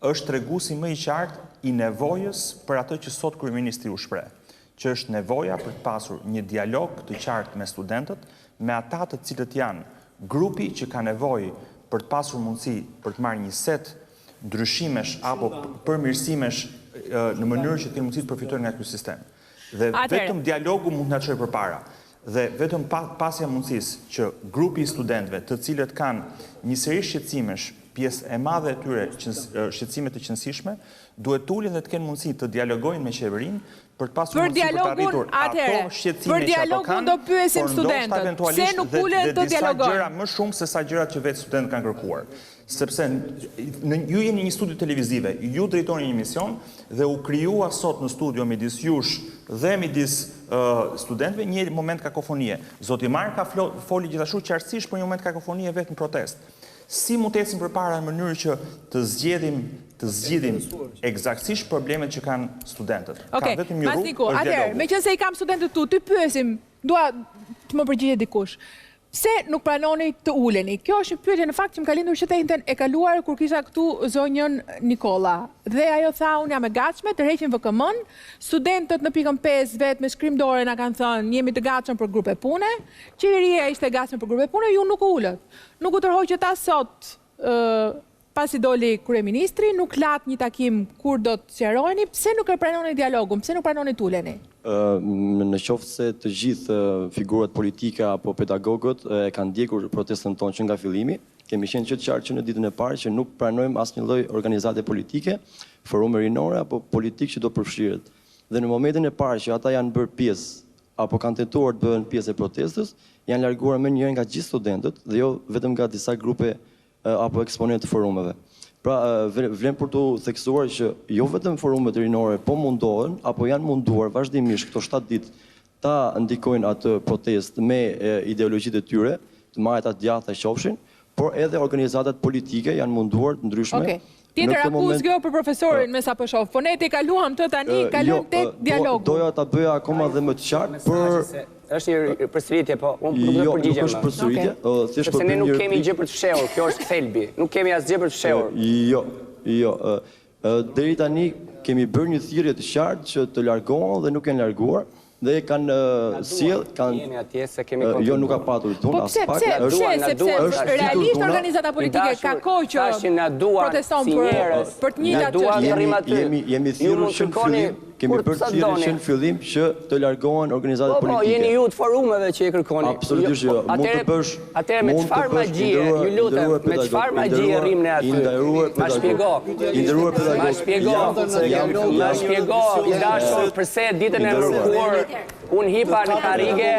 është treguesi më i qartë i nevojës për atë që sot kryeministri u shpreh, që është nevoja për të pasur një dialog të qartë me studentët, me ata të cilët janë grupi që ka nevojë për të pasur mundësi për të marrë një set ndryshimesh apo përmirësimesh në mënyrë që të kenë mundësi të përfitojnë nga ky sistem. Dhe vetëm dialogu mund të na çojë përpara. Dhe vetëm pasja mundësisë që grupi i studentëve, të cilët kanë një seri shqetësimesh, pjesë e madhe e tyre shqetësime të qëndësishme, duhet ulin dhe të kenë mundësi të dialogojnë me qeverinë për të pasur mundësi për të arritur ato shqetësime që ato kanë,
do pyesim studentët, pse nuk ulen të dialogojnë?
Dhe disa gjëra më shumë se sa gjërat që vetë studentët kanë kërkuar. Sepse ju jeni një studio televizive, ju drejtoni një emision dhe u krijua sot në studio midis jush dhe midis studentëve një moment kakofonie. Zoti Marka foli gjithashtu qartësisht për një moment kakofonie vetë në protest. Si mund të ecim përpara në mënyrë që të zgjidhim eksaktësisht problemet që kanë studentët. Ka vetëm një rrugë, është dialogu.
Meqense i kam studentët tu, ty pyesim, dua të më përgjigjet dikush. Se nuk pranoni të uleni? Kjo është një pyetje në fakt që më ka lindur shëtetën e kaluar kur kisha këtu zonjën Nikola. Dhe ajo tha, unë jam e gatshme, tërheqim VKM-n, studentët në pikën 5 vetë me shkrimdore na kanë thënë, jemi të gatshëm për grupe pune, qeveria ishte e gatshme për grupe pune, ju nuk u ulët. Nuk u tërhoqët as sot pasi doli kryeministri, nuk lat një takim kur do të sqarojeni, pse nuk e pranoni dialogun, pse nuk pranoni tuleni?
Në qoftë se të gjithë figurat politike apo pedagogët e kanë ndjekur protestën tonë që nga fillimi, kemi qenë që të qartë që në ditën e parë që nuk pranojmë asnjë lloj organizate politike, forume rinore apo politik që do përfshiret. Dhe në momentin e parë që ata janë bërë pjesë apo kanë tentuar të bëhen pjesë e protestës, janë larguar me njëherë nga gjithë studentët dhe jo vetëm nga disa grupe apo eksponentë të forumeve. Pra, vlen për të theksuar që jo vetëm forumet rinore po mundohen apo janë munduar vazhdimisht këto 7 ditë ta ndikojnë atë protestë me ideologjitë e tyre, të marrë atë djathta qofshin, por edhe organizatat politike janë munduar të ndryshme.
Tjetër akuzë për profesorin me sa po shoh, po ne te kaluam të tani, kaluam tek dialogu.
Doja ta bëja akoma dhe më të qartë për
është një përsëritje, po unë nuk do të përgjigjem.
Jo, nuk është përsëritje, thjesht
sepse ne nuk kemi gjë për të fshehur, kjo është thelbi. Nuk kemi asgjë për të fshehur.
Jo. Deri tani kemi bërë një thirrje të qartë që të largohen dhe nuk janë larguar. Dhe kanë sjell, jo nuk ka patur tonë as pak.
Sepse realisht organizata politike ka kohë që proteston për të njëjtat
jemi thirrur që në fillim, kemi bërë thirrje që në fillim që të largohen organizatat politike.
Po, jeni ju të forumeve që i kërkoni.
Absolutisht jo. Mund të bësh.
Atëherë me çfarë magjie, ju lutem, me çfarë magjie rrim ne aty? Ma shpjego. Ma shpjego, i dashur, përse ditën e mërkurë unë hipa në karige,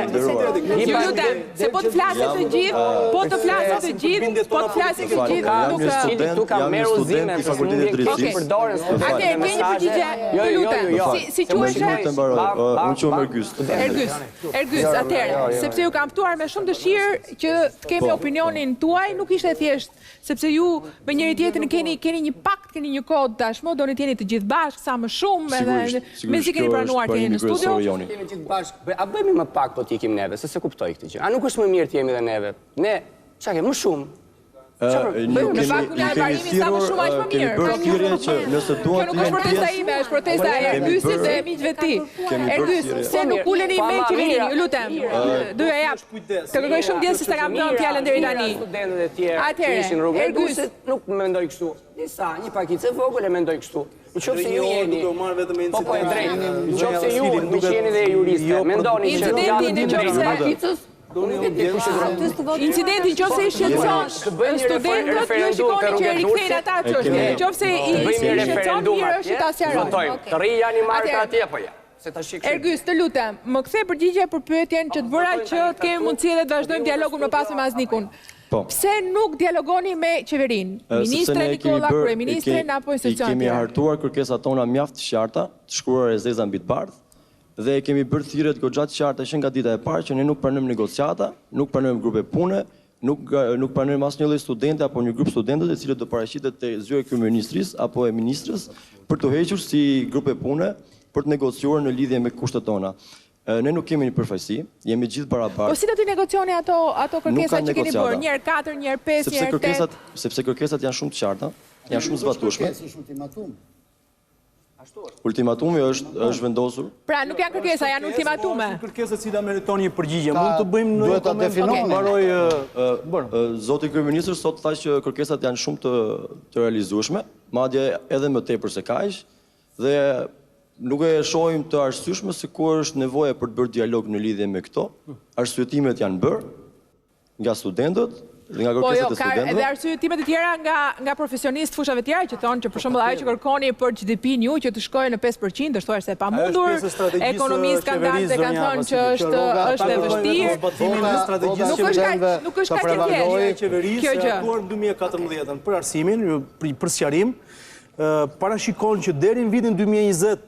hipa në... Se po të flasit të gjithë, po të flasit të gjithë,
tu ka meru zime, se së mundin kështë përdorën studentët.
Ate, ke një përgjigje, të lutem, si queshe?
Unë quem
Ergys, atëherë, sepse ju kam ftuar me shumë dëshirë që kemi opinionin tuaj, nuk ishte thjesht, sepse ju me njëri tjetrin keni një pakt, keni një kod tashmë, doni të jeni të gjithë bashkë, sa më shumë, edhe me si keni pranuar të jeni në studio.
A bëjmë më pak po t'ikim neve, se se kuptoj këtë gjë. A nuk është më mirë t'jemi dhe neve? Ne, qa ke, më shumë?
Në fakt në parimi sa më shumë aqë më mirë.
Kemi bërë thirrje që nëse duan
të jenë... Kjo nuk është protesta ime, është protesta e Ergysit dhe miqve ti. Ergys, se nuk uleni me qeverin, ju lutem. Duja jap, të kërkoj shumë djesë se s'ta kam dhënë fjalën deri tani. Atëherë, Ergys,
nuk më mendoj kështu. Disa, një pakicë e vogël e mendoj kështu. Në qofë se ju jeni, po e drejtë, në qofë se ju në që jeni dhe juriste, mendoni që
incidentin në qofë Incidenti që se i shqetëson studentët, ju shikoni që e rikthejnë ata çështje. Në qoftë se i shqetëson, mirë është që ta sqarojmë.
Të ri janë i marrë atje apo ja?
Ergys, të lutem, më kthe përgjigje për pyetjen që të bëra që të kemi mundësi edhe të vazhdojmë dialogun më pas me Maznikun. Pse nuk dialogoni me qeverinë? Ministre Nikolla, kryeministren apo institucionet?
Kemi hartuar kërkesat tona mjaft të qarta, të shkruara e zeza mbi të bardhë. Dhe kemi bërë thirrjet goxha të qarta që nga dita e parë që ne nuk pranojmë negociata, nuk pranojmë grupe pune, nuk pranojmë asnjë lloj studente apo një grup studentëve të cilët do paraqitet te zyra e kryeministrisë apo e ministrës për të hequr si grupe pune për të negociuar në lidhje me kushtet tona. Ne nuk kemi një përfaqësi, jemi gjithë barabartë.
Po si do t'i negocioni ato kërkesat që keni bërë, një herë 4, një herë 5, një herë 8?
Sepse kërkesat janë shumë të qarta, janë shumë zbatueshme. Ultimatumi është vendosur.
Pra nuk janë kërkesa, janë ultimatume.
Kërkesa e cila meriton një përgjigje. Mund të bëjmë në
duhet ta definojmë.
Zoti kryeministër sot tha që kërkesat janë shumë të realizueshme, madje edhe më tepër se kaq, dhe nuk e shohim të arsyeshme se ku është nevoja për të bërë dialog në lidhje me këto. Arsyetimet janë bërë nga studentët dhe nga kërkesat e studentëve.
Edhe arsyetimet e tjera nga profesionistë fushave tjera që thonë që për shembull ajo që kërkoni për GDP-n ju që të shkojë në 5% është thuar se e pamundur. Ekonomistë kanë dalë dhe kanë thënë që është e vështirë. Nuk është kaq e thjeshtë kjo gjë.
Në 2014 për arsimin, për sqarim, parashikon që deri në vitin 2020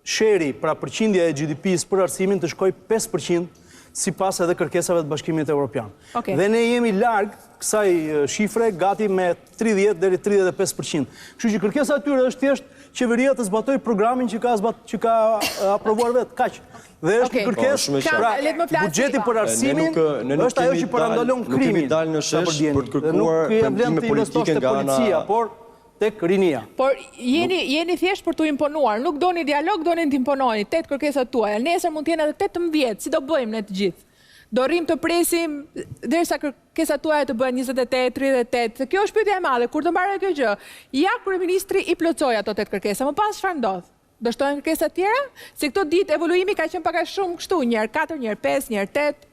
sheri, pra përqindja e GDP-s për arsimin të shkojë 5%, si pas edhe kërkesave të Bashkimit Evropian. Dhe ne jemi larg kësaj shifre gati me 30 deri 35%. Kështu që kërkesa atyre është thjesht qeveria të zbatoj programin që ka aprovuar vetë, kaq. Dhe është kërkesë, pra buxheti për arsimin është ajo që parandalon krimin.
Nuk kemi dalë në shesh për të kërkuar premtime politike nga ana,
tek rinia.
Por jeni thjesht për t'u imponuar, nuk doni dialog, doni të impononi, 8 kërkesat tuaja. Nesër mund të jenë edhe 18, si do bëjmë ne të gjithë? Do rrim të presim derisa kërkesat tuaja të bëhen 28, 38. Kjo është pyetja e madhe. Kur të mbaroj kjo gjë? Ja kryeministri I plotësoi ato 8 kërkesa. Më pas çfarë ndodh? Do shtohen kërkesa tjera? Se këto ditë evoluimi ka qenë pak a shumë kështu, një herë 4, një herë 5, një herë 8.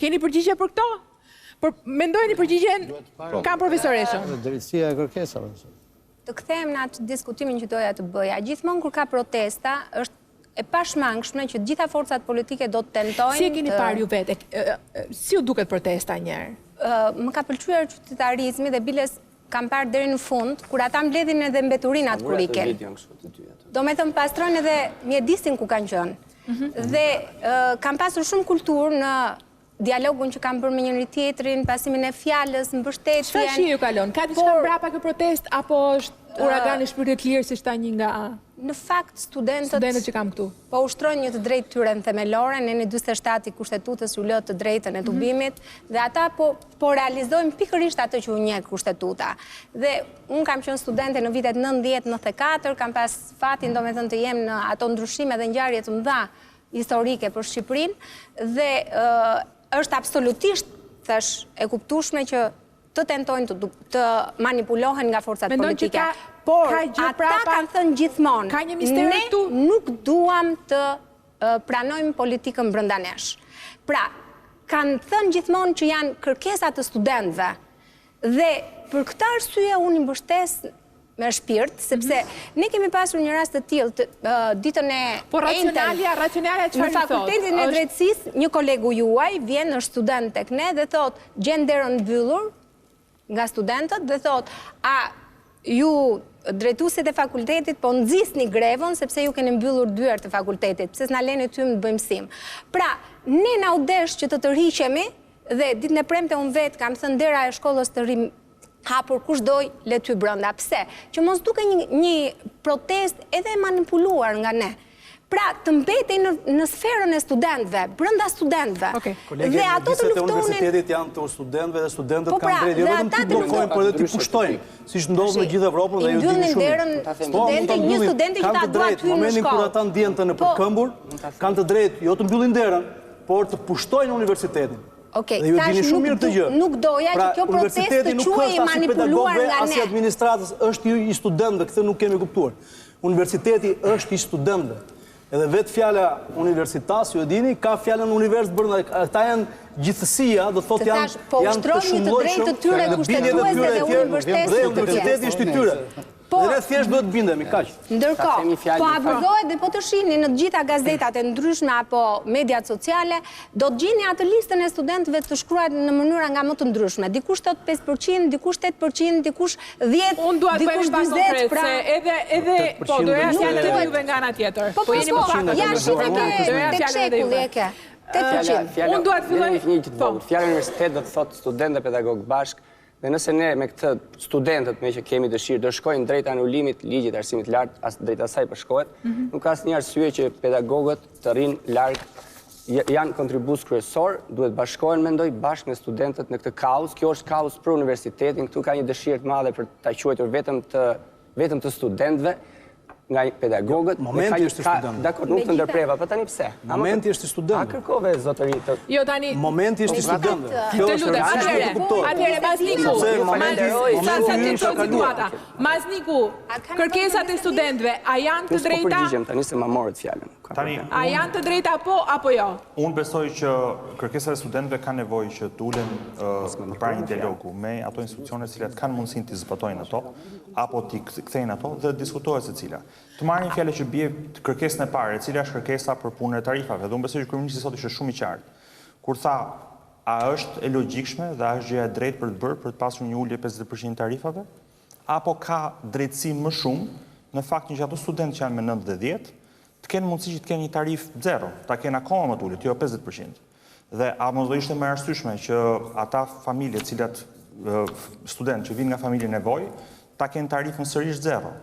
Keni përgjigje për këto? Mendojeni përgjigjen kam profesoreshën.
Drejtësia e kërkesave.
Të kthehem në atë diskutimin që doja të bëja. Gjithmonë kur ka protesta, është e pashmangshme që gjitha forcat politike do të tentojnë...
Si e keni parë ju vete? Si u duket protesta njerë?
Më ka pëlqyer qytetarizmi dhe biles kam parë deri në fund, kur ata mbledhin edhe mbeturinat kur iken. Do me thëmë pastrojnë edhe mjedisin ku kanë qënë. Dhe kam pasur shumë kulturë në dialogun që kam bërë me njëri tjetrin, pasimin e fjalës, mbështetjen.
Çfarë shi ju kalon? Ka diçka mbrapa kjo protest apo është uragani shpirtit lirë si shta një nga...
Në fakt, studentët
që kam këtu.
Po ushtrojnë një të drejtë tyre në themelore, në një 27 I kushtetutës ju lë të drejtën e tubimit, dhe ata po realizojnë pikërisht atë që u njeh kushtetuta. Dhe unë kam qenë studente në vitet 90-94, kam pas fatin domethënë të jem në ato ndryshime dhe ngjarje të mëdha historike për Shqipërinë, dhe është absolutisht, thash, e kuptueshme që të tentojnë të manipulohen nga forcat politike. Por ata kanë thënë gjithmonë,
ka një mister këtu.
Ne nuk duam të pranojmë politikën brenda nesh. Pra, kanë thënë gjithmonë që janë kërkesat të studentëve. Dhe për këtë arsye unë I mbështes me shpirt, sepse ne kemi pasur një rast të tillë ditën e
racionalja çfarë
në fakultetin e drejtësisë, një kolegu juaj vjen në student tek ne dhe thot gjen derën mbyllur nga studentët dhe thot ju drejtuesit e fakultetit po nxisni grevën sepse ju keni mbyllur dyert të fakultetit, pse s'na leni ty të bëjmë sim. Pra, ne na u desh që të tërhiqemi dhe ditën e premte unë vet kam thënë dera e shkollës të rrim hapur kush doj le ty brenda. Pse? Që mos duke një protest edhe manipuluar nga ne. Pra, të mbetej në sferën e studentëve, brenda studentëve.
Dhe ato të luftonin... Universitetit janë të studentëve dhe studentët kanë drejtë, jo vetëm të blokojnë, por edhe të pushtojnë, siç ndodh në gjithë Evropën dhe ju dini shumë.
Një studenti që ta dua ty në
momentin kur
shkollë.
ata ndjehen të nëpërkëmbur, kanë të drejtë jo të mbyllin derën, por të pushtojnë universitetin. Dhe ju dini shumë mirë të gjë.
Nuk doja që kjo protest të quhej I manipuluar nga ne.
As I administratës është I studentëve, këtë nuk kemi kuptuar. Universiteti është I studentëve. Edhe vetë fjala universitas, ju e dini, ka fjalën univers bërë, ata janë gjithësia, dhe thot janë të shumëllojshëm, dhe universiteti është I tyre. Dhe ne thjesht duhet bindemi, kaq.
Ndërkohë, po abërdohet dhe po të shihni në gjitha gazetat e ndryshme apo mediat sociale, do të gjeni atë listën e studentëve të shkruar në mënyra nga më të ndryshme. Dikush thot 5%, dikush 8%, dikush 10%,
Unë duhet
dikush
20%, pra edhe po doja fjalë të juve nga ana tjetër.
Po jeni më pak. Ja, shife ke shekulli e ke. 8%.
Unë duhet filloj.
Fjala universitet do të thotë student dhe pedagog bashk. Dhe nëse ne me këtë studentët me që kemi dëshirë do shkojnë drejt anulimit ligjit arsimit lartë, as drejt asaj përshkohet, nuk ka asnjë arsye që pedagogët të rinë larg janë kontribues kryesor, duhet bashkohen mendoj bashkë me studentët në këtë kauzë. Kjo është kauzë për universitetin, këtu ka një dëshirë të madhe për ta quajtur vetëm të studentëve nga pedagogët.
Momenti është I studentëve.
Dakor, nuk të ndërpreva, po tani pse?
Momenti është I studentëve.
A kërkove zotëri të...
Jo tani...
Momenti është I studentëve.
Të lutem, atëherë, Mazniku, kërkesat e studentëve, a janë të drejta?
Nësë po përgjigjem, tani se ma morët fjallën.
A janë të drejta apo jo?
Unë besoj që kërkesat e studentëve kanë nevojë që të ulen para një dialogu me ato institucione cilat kanë mundësinë të zbatojnë ato, apo t'i kthejnë ato dhe diskutohet se cila. Të marrin fjalë që bie kërkesën e parë, e cila është kërkesa për punën e tarifave. Dhe unë besoj që kryeministri sot ishte shumë I qartë. Kur tha, a është e logjikshme dhe a është gjëja e drejtë për të bërë për të pasur një ulje 50% tarifave, apo ka drejtësi më shumë në faktin që ato studentë që janë me 9 dhe 10 të kenë mundësi që të kenë një tarif zero, ta kenë akoma më të ulët, jo 50%. Dhe a mos do ishte më arsyeshme që ata familje, cilat studentë që vinë nga familje nevojë, ta kenë tarifën sërish zero.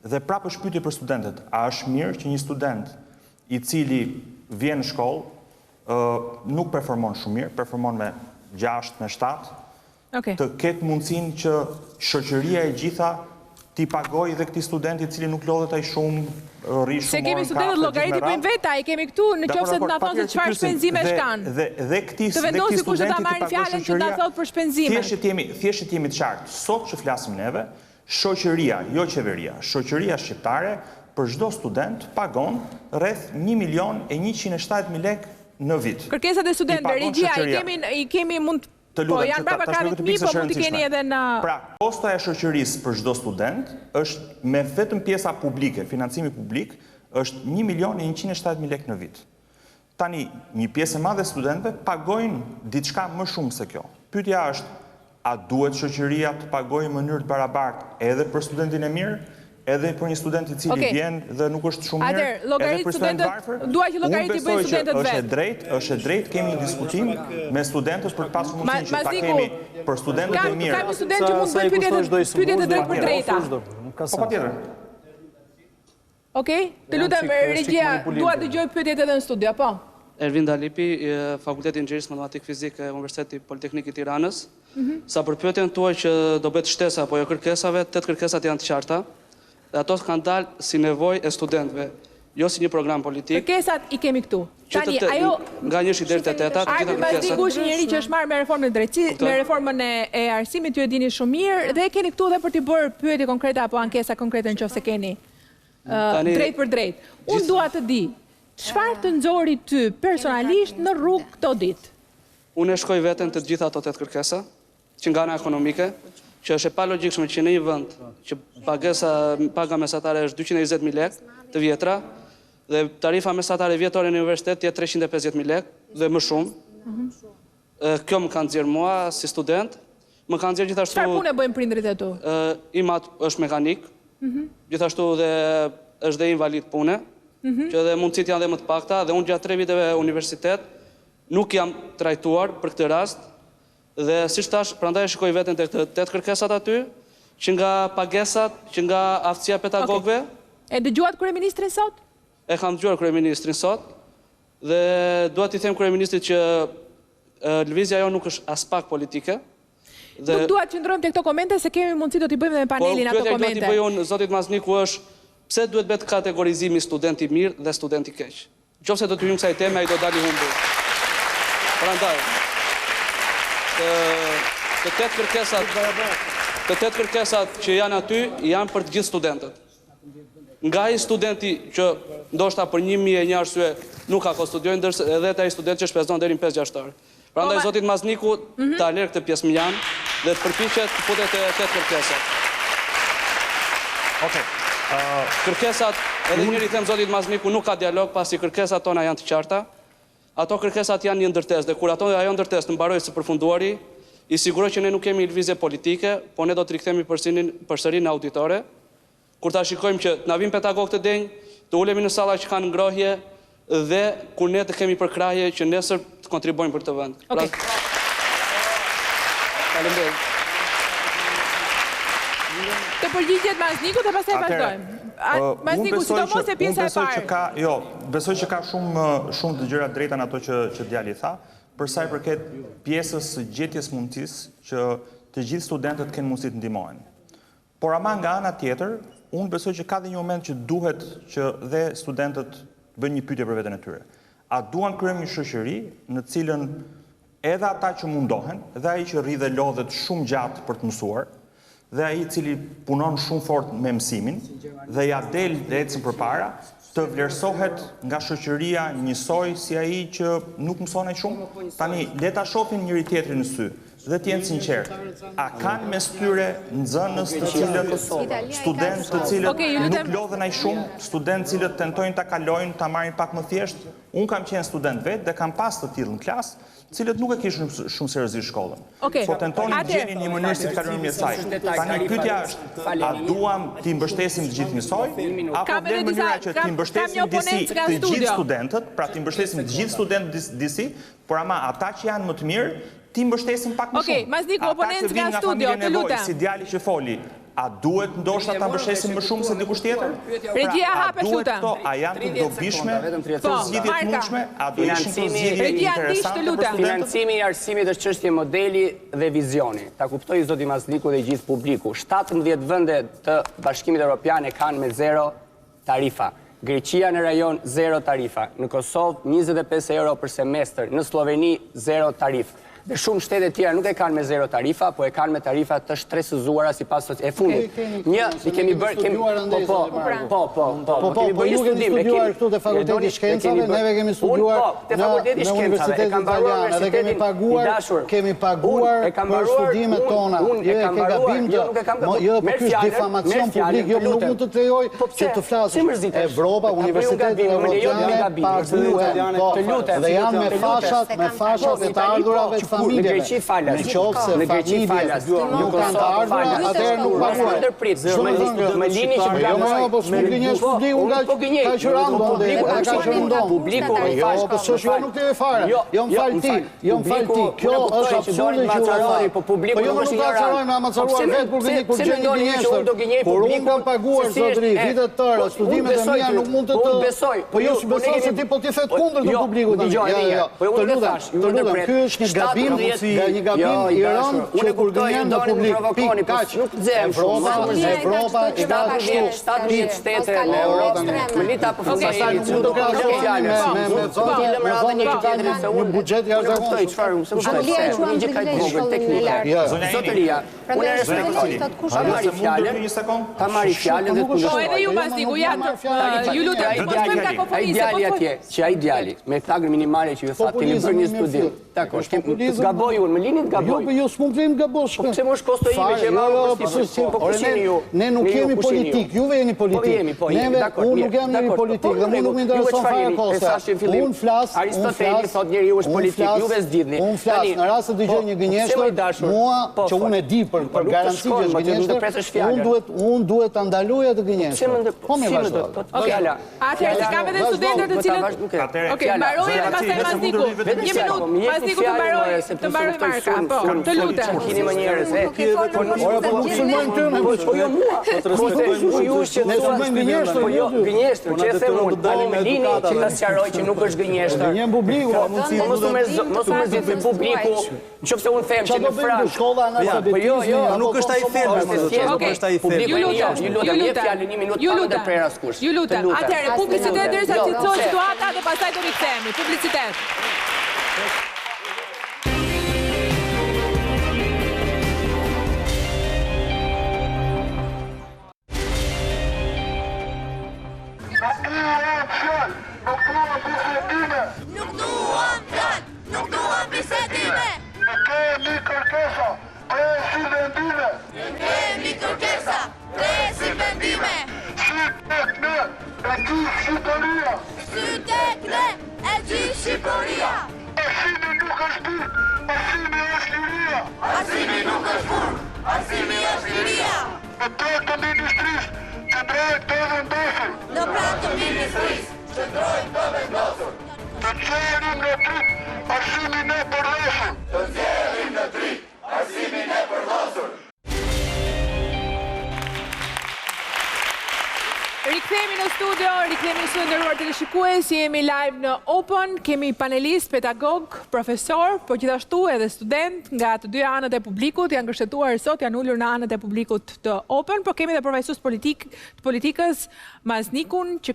Dhe prapë është pyetje për studentët, a është mirë që një student I cili vjen në shkollë nuk performon shumë mirë, performon me 6, me 7, të ketë mundësinë që shoqëria e gjitha ti pagoj dhe këti studenti cili nuk lodhet ai shumë, rri shumë.
Se kemi studentët llogaritë bëjmë veta, i kemi këtu në qoftë se na thonë se çfarë shpenzime kanë.
Dhe këti
të vendosi kush do ta marrin fjalën që ta thotë për shpenzime.
Thjesht jemi të qartë. Sot që flasim neve, shoqëria, jo qeveria, shoqëria shqiptare për çdo student pagon rreth 1.170.000 lekë në vit.
Kërkesat e studentëve, regjia, i kemi mund po janë brapa kravet mi, po mund t'i keni edhe në...
Pra, kosta e shoqërisë për çdo student është me vetëm pjesa publike, financimi publik, është 1.170.000 lekë në vit. Tani, një pjesë e madhe e studentëve pagojnë diçka më shumë se kjo. Pyetja është, a duhet shoqëria të pagojë në mënyrë të barabartë edhe për studentin e mirë, edhe për një student i cili vjen dhe nuk është shumë mirë, edhe për student varfër? Unë besoj që është e drejtë kemi një diskutim me studentët për të pasur mundësinë që ta kemi për studentët e mirë.
Ka student që mund të bëjnë pyetje të drejtë për drejta.
Po patjetër.
Okej, të lutem regjia, dua të dëgjoj pyetjet edhe në studio, po.
Ervin Dalipi, Fakulteti Inxhinierisë Matematik Fizike, Universiteti Politeknik i Tiranës. Sa për pyetjen tuaj që do bëhet shtesa apo jo kërkesave, 8 kërkesat janë të qarta. Dhe ato kanë dalë si nevojë e studentëve, jo si një program politik.
Kërkesat i kemi këtu. Tani ajo
nga 1 deri te 8,
gjithë kërkesat. Ai është një njerëz që është marrë me reformën e drejtësisë, me reformën e arsimit, ju e dini shumë mirë, dhe keni këtu edhe për të bërë pyetje konkrete apo ankesa konkrete nëse keni. Drejt për drejt. Unë dua të di, çfarë të nxori ty personalisht në rrugë këto ditë?
Unë e shkoj veten të gjitha ato 8 kërkesa, që nga ana ekonomike, që është e pa logjikshme që në një vend që paga mesatare është 220.000 lekë të vjetra dhe tarifa mesatare vjetore në universitet jetë 350.000 lekë dhe më shumë. Kjo më kanë nxjerrë mua si student, më kanë nxjerrë gjithashtu...
Çfarë punë bëjnë prindrit e tu?
Imat është mekanik, gjithashtu dhe është dhe invalid pune, që dhe mundësit janë dhe më të pakta, dhe unë gjatë 3 viteve universitet nuk jam trajtuar për këtë rast. Dhe si shtash, prandaj shikoj veten të 8 kërkesat aty, që nga pagesat, që nga aftësia pedagogëve.
E dëgjuat kryeministrin sot?
E kam dëgjuar kryeministrin sot, dhe dua t'i them kryeministrit që lëvizja jo nuk është as pak politike.
Nuk dua të qëndrojmë te këto komente, se kemi mundësi do t'i bëjmë me panelin ato komente.
Po, pyetja që do t'i bëj unë zotit Mazniku është, pse duhet bëhet kategorizimi studenti mirë dhe studenti keq? Nëse do të hyjmë kësaj teme, ai do dali humbur. Prandaj të 8 kërkesat që janë aty, janë për të gjithë studentët. Nga i studenti që ndoshta për 1.001 arsye nuk ka kohë studiojnë, ndërsa edhe ai student që shpenzon deri në 5-6 orë. Prandaj zotit Mazniku ta lërë këtë pjesëmjan dhe të përpiqet të futet te 8 kërkesat.
Okej.
Kërkesat, edhe njëri them zotit Mazniku nuk ka dialog pasi kërkesat tona janë të qarta. Ato kërkesat janë një ndërtesë dhe kur ajo ndërtesë të mbarojë së përfunduari, i siguroj që ne nuk kemi lëvizje politike, po ne do të rikthehemi përsëri në auditore, kur ta shikojmë që na vin pedagog të denj, të ulemi në salla që kanë ngrohje dhe kur ne të kemi përkrahje që nesër të kontribuojmë për të vend. Faleminderit.
Të përgjigjet Mazniku dhe pastaj vazhdojmë. Mazniku, sidomos e pjesa e parë.
Jo, besoj që ka shumë të gjëra drejta në ato që djali tha, përsa i përket pjesës së gjetjes mundësisë që të gjithë studentët kenë mundësi të ndihmohen. Por ama nga ana tjetër, unë besoj që ka dhe një moment që duhet që dhe studentët bëjnë një pyetje për veten e tyre. A duan kryejmë një shoqëri në cilën edhe ata që mundohen, dhe ai që rri dhe lodhet shumë gjatë për të mësuar, dhe ai i cili punon shumë fort me mësimin, dhe ja del dhe ecën përpara, të vlerësohet nga shoqëria njësoj si ai që nuk mëson aq shumë. Tani le ta shohin njëri tjetrin në sy dhe të jenë sinqertë. A kanë mes tyre nxënës të cilët studentë të cilët nuk lodhen aq shumë, studentë të cilët tentojnë ta kalojnë, ta marrin pak më thjesht? Unë kam qenë student vetë dhe kam pas të tillë në klasë, cilët nuk e kishin shumë seriozisht shkollën. Po tentonin të gjenin një mënyrë si të kalojnë mirë saj. Tani pyetja është, a duam t'i mbështesim të gjithë njësoj, apo vlen mënyra që t'i mbështesim disi të gjithë studentët, pra t'i mbështesim të gjithë studentët disi, por ama ata që janë më të mirë, t'i mbështesim pak më shumë.
Mazniku, oponent nga studio, të lutem.
Si djali që foli, A duhet ndoshta ta mbështesim më shumë se dikush tjetër?
Regjia hapet, lutem.
A janë të dobishme për zgjidhje të mundshme? A do ishin për zgjidhje interesante për studentët?
Financimi i arsimit është çështje modeli dhe vizioni. Ta kuptoi zoti Mazliku dhe gjithë publiku. 17 vende të Bashkimit Evropian e kanë me 0 tarifa. Greqia në rajon 0 tarifa. Në Kosovë 25 euro për semestër. Në Sloveni 0 tarifë. Dhe shumë shtete tjera nuk e kanë me 0 tarifa, po e kanë me tarifa të shtresëzuara sipas e fundit. Një, i kemi bërë, kemi
ju keni studiuar këtu te Fakulteti i Shkencave, neve kemi studiuar në Universitetin Italian, edhe kemi paguar për studimet tona. Jo, ke gabim të, jo, për ky është difamacion publik, jo, nuk mund të të lejoj që të flasësh. Evropa, Universitetet Evropiane paguhen, dhe janë me fashat e të ardhurave të
në Greqi falas.
Në qoftë se familjes nuk kanë të ardhur, atëherë nuk paguhen.
Më lini që
po s'mund publiku ka qërandu, ka qërëndon.
Publiku më
fash. Po s'është nuk të e fare. Jo më falë ti. Kjo është absurdi që u e fare. Po jo më nuk acarojnë me amacaruar vetë kur gjenjë një gjenjështër. Por unë kam paguar, zotëri, vitet tëra, studimet e mija nuk mund të të... Po jo s'besoj se ti po t'i thet kundër të publiku. Të lutem, ky është një gabim nga një gabim i rënd që kur gënjen në publik, pik, kaq, Evropa i ka kështu,
17 shtete në Europë, më lita për fësasari, që do ka shumë fjallës, me vëndë një budget jarë zakonë, një gjë ka të vogël teknike. Zotëria, unë e respektoj, ta marri fjallën dhe të kundështoj.
Po edhe ju Mazliku, ju lutem, po shpëm ka kofonisë.
A ideali atje, që a ideali, me plagën minimale që ju thatë, kemi bërë një studim. Gaboj unë, më linit gaboj.
Jo, s'mund të jemi gabosh.
Po pëse më shkosto ime që marrë po pushin ju.
Ne nuk jemi politik, juve jeni politik. Unë nuk jam njëri politik dhe mu nuk më intereson fare kosa. Unë flas,
Aristoteli thot njeri ju është politik, juve s'didhni.
Unë flas, në rrasë të dëgjoj një gënjeshtër, mua që unë e di për garanci që është gënjeshtër, unë duhet të ndaluja të gënjeshtër. Po me vazhdo.
Atëherë, se kam edhe studentët të cilët... Oke, mbarojë dhe pastaj Mazliku. Një minutë, Mazliku të mbaroj marka, po, të lutem.
Kini më njerëz,
ora po nuk sulmojnë tënë,
po jo mua. Po ju është që sulmojnë gënjeshtër, po jo gënjeshtër, që e them unë, tani më lini që ta sqaroj që nuk është gënjeshtër.
Gënjen publiku,
mos u mërzit publiku, nëse unë them që në Francë.
Shkolla analfabetismi.
Jo,
nuk është ai thelbi, nuk është ai thelbi.
Ju lutem, jep fjalën një minutë pa të prerë askush.
Ju lutem. Atëherë, publicitet derisa të thotë situata dhe pastaj do rikthehemi. Publicitet.
Nuk duam fjalë, nuk duam bisedime. Ne kemi kërkesa, presi vendime. Ne kemi kërkesa, presi vendime. Sy tek ne, e gjithë Shqipëria. Arsimi nuk është burg, arsimi është liria. Arsimi nuk është burg, arsimi është liria. Në pranë të ministrisë, që drejt të vendosur. Në pranë të ministrisë, që drejt të vendosur. Të nxjerrim në dritë, arsimin e përdosur. Të nxjerrim në dritë, arsimin e përdosur.
Rikthehemi në studio, rikthehemi në nderuar teleshikues, jemi live në Open, kemi panelist, pedagog, profesor, po gjithashtu edhe student nga të dy anët e publikut, janë kështetuar sot, janë ulur në anët e publikut të Open, po kemi dhe përfaqësues të politikës, Mazlikun, që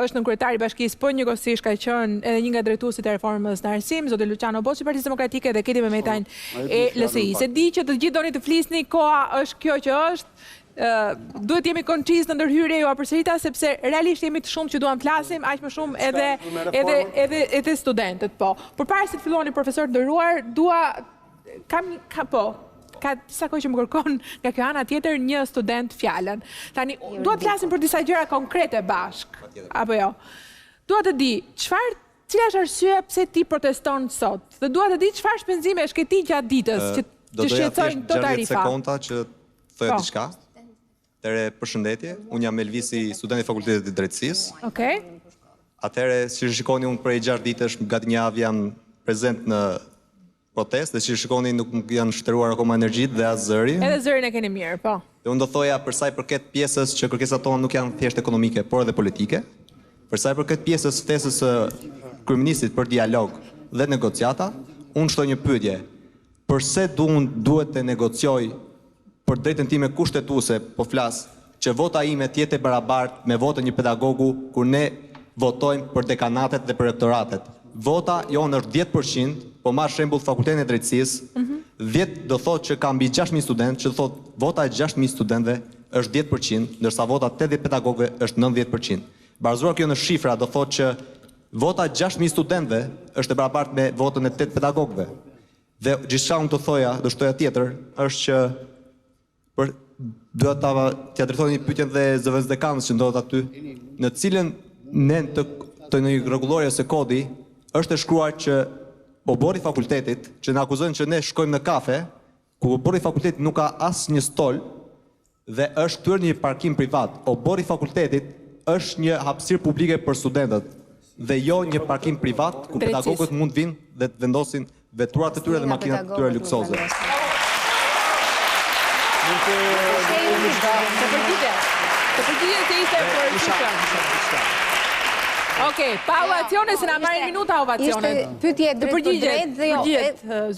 është nënkryetari i bashkisë, po njëkohësisht ka qenë edhe një nga drejtuesit e reformës në arsim, zoti Luciano Boçi i Partisë Demokratike dhe Keti Mehmetajn e LSI. Se di që të gjithë doni të flisni, koha është kjo që është. Duhet jemi konċiz në ndërhyrje jo përsërita, sepse realisht jemi të shumë që duam flasim, aq më shumë edhe studentët, po. Përpara se të filloni, profesor nderuar, ka disa kohë që më kërkon nga kjo ana tjetër një student fjalën. Tani, dua të flasim për disa gjëra konkrete bashk, apo jo. Dua të di, cila është arsyeja pse ti proteston sot? Dhe dua të di çfarë shpenzime është ke ti gjatë ditës që shqetësojnë këto tarifa.
Do doja sekonda që thoya diçka. Atere, përshëndetje, unë jam Elvisi, student i Fakultetit të Drejtësisë.
Okej.
Atere, si shikoni unë prej 6 ditësh, gati një javë jam prezent në protestë, dhe që shikoni nuk janë shtëruar akoma energjit dhe as zëri.
Edhe zërin e keni mirë, po.
Dhe unë do thoja për sa i përket pjesës që kërkesat tona nuk janë thjesht ekonomike, por edhe politike. Për sa i përket pjesës ftesës së kryeministit për dialog dhe negociata, unë shtoj një pyetje. Përse duhet të negocioj për drejtën time kushtetuese, po flas, që vota ime të jetë e barabartë me votën një pedagogu kur ne votojmë për dekanatet dhe për rektoratet. Vota jonë është 10%, po marr shembull Fakultetin e Drejtësisë, 10 do thotë që ka mbi 6.000 studentë, që do thotë vota e 6.000 studentëve është 10%, ndërsa vota 80 pedagogëve është 90%. Bazuar kjo në shifra do thotë që vota e 6.000 studentëve është e barabartë me votën e 8 pedagogëve. Dhe gjithçka unë të thoja, do shtoja tjetër, është që duhet t'ia drejtoni një pyetje dhe zëvendës dekanës që ndodhet aty, në cilën ne të një rregullori ose kodi është e shkruar që obori fakultetit, që në akuzojnë që ne shkojmë në kafe, ku obori fakultetit nuk ka asë një stol dhe është kthyer një parkim privat. Obori fakultetit është një hapësirë publike për studentët dhe jo një parkim privat ku pedagogët mund vinë dhe të vendosin veturat e tyre dhe makinat e tyre luksoze.
Të përgjigje se ishte për çfarë? Okej, pa ovacione se na marrin minuta ovacione.
Ishte pyetje drejt për drejt dhe jo,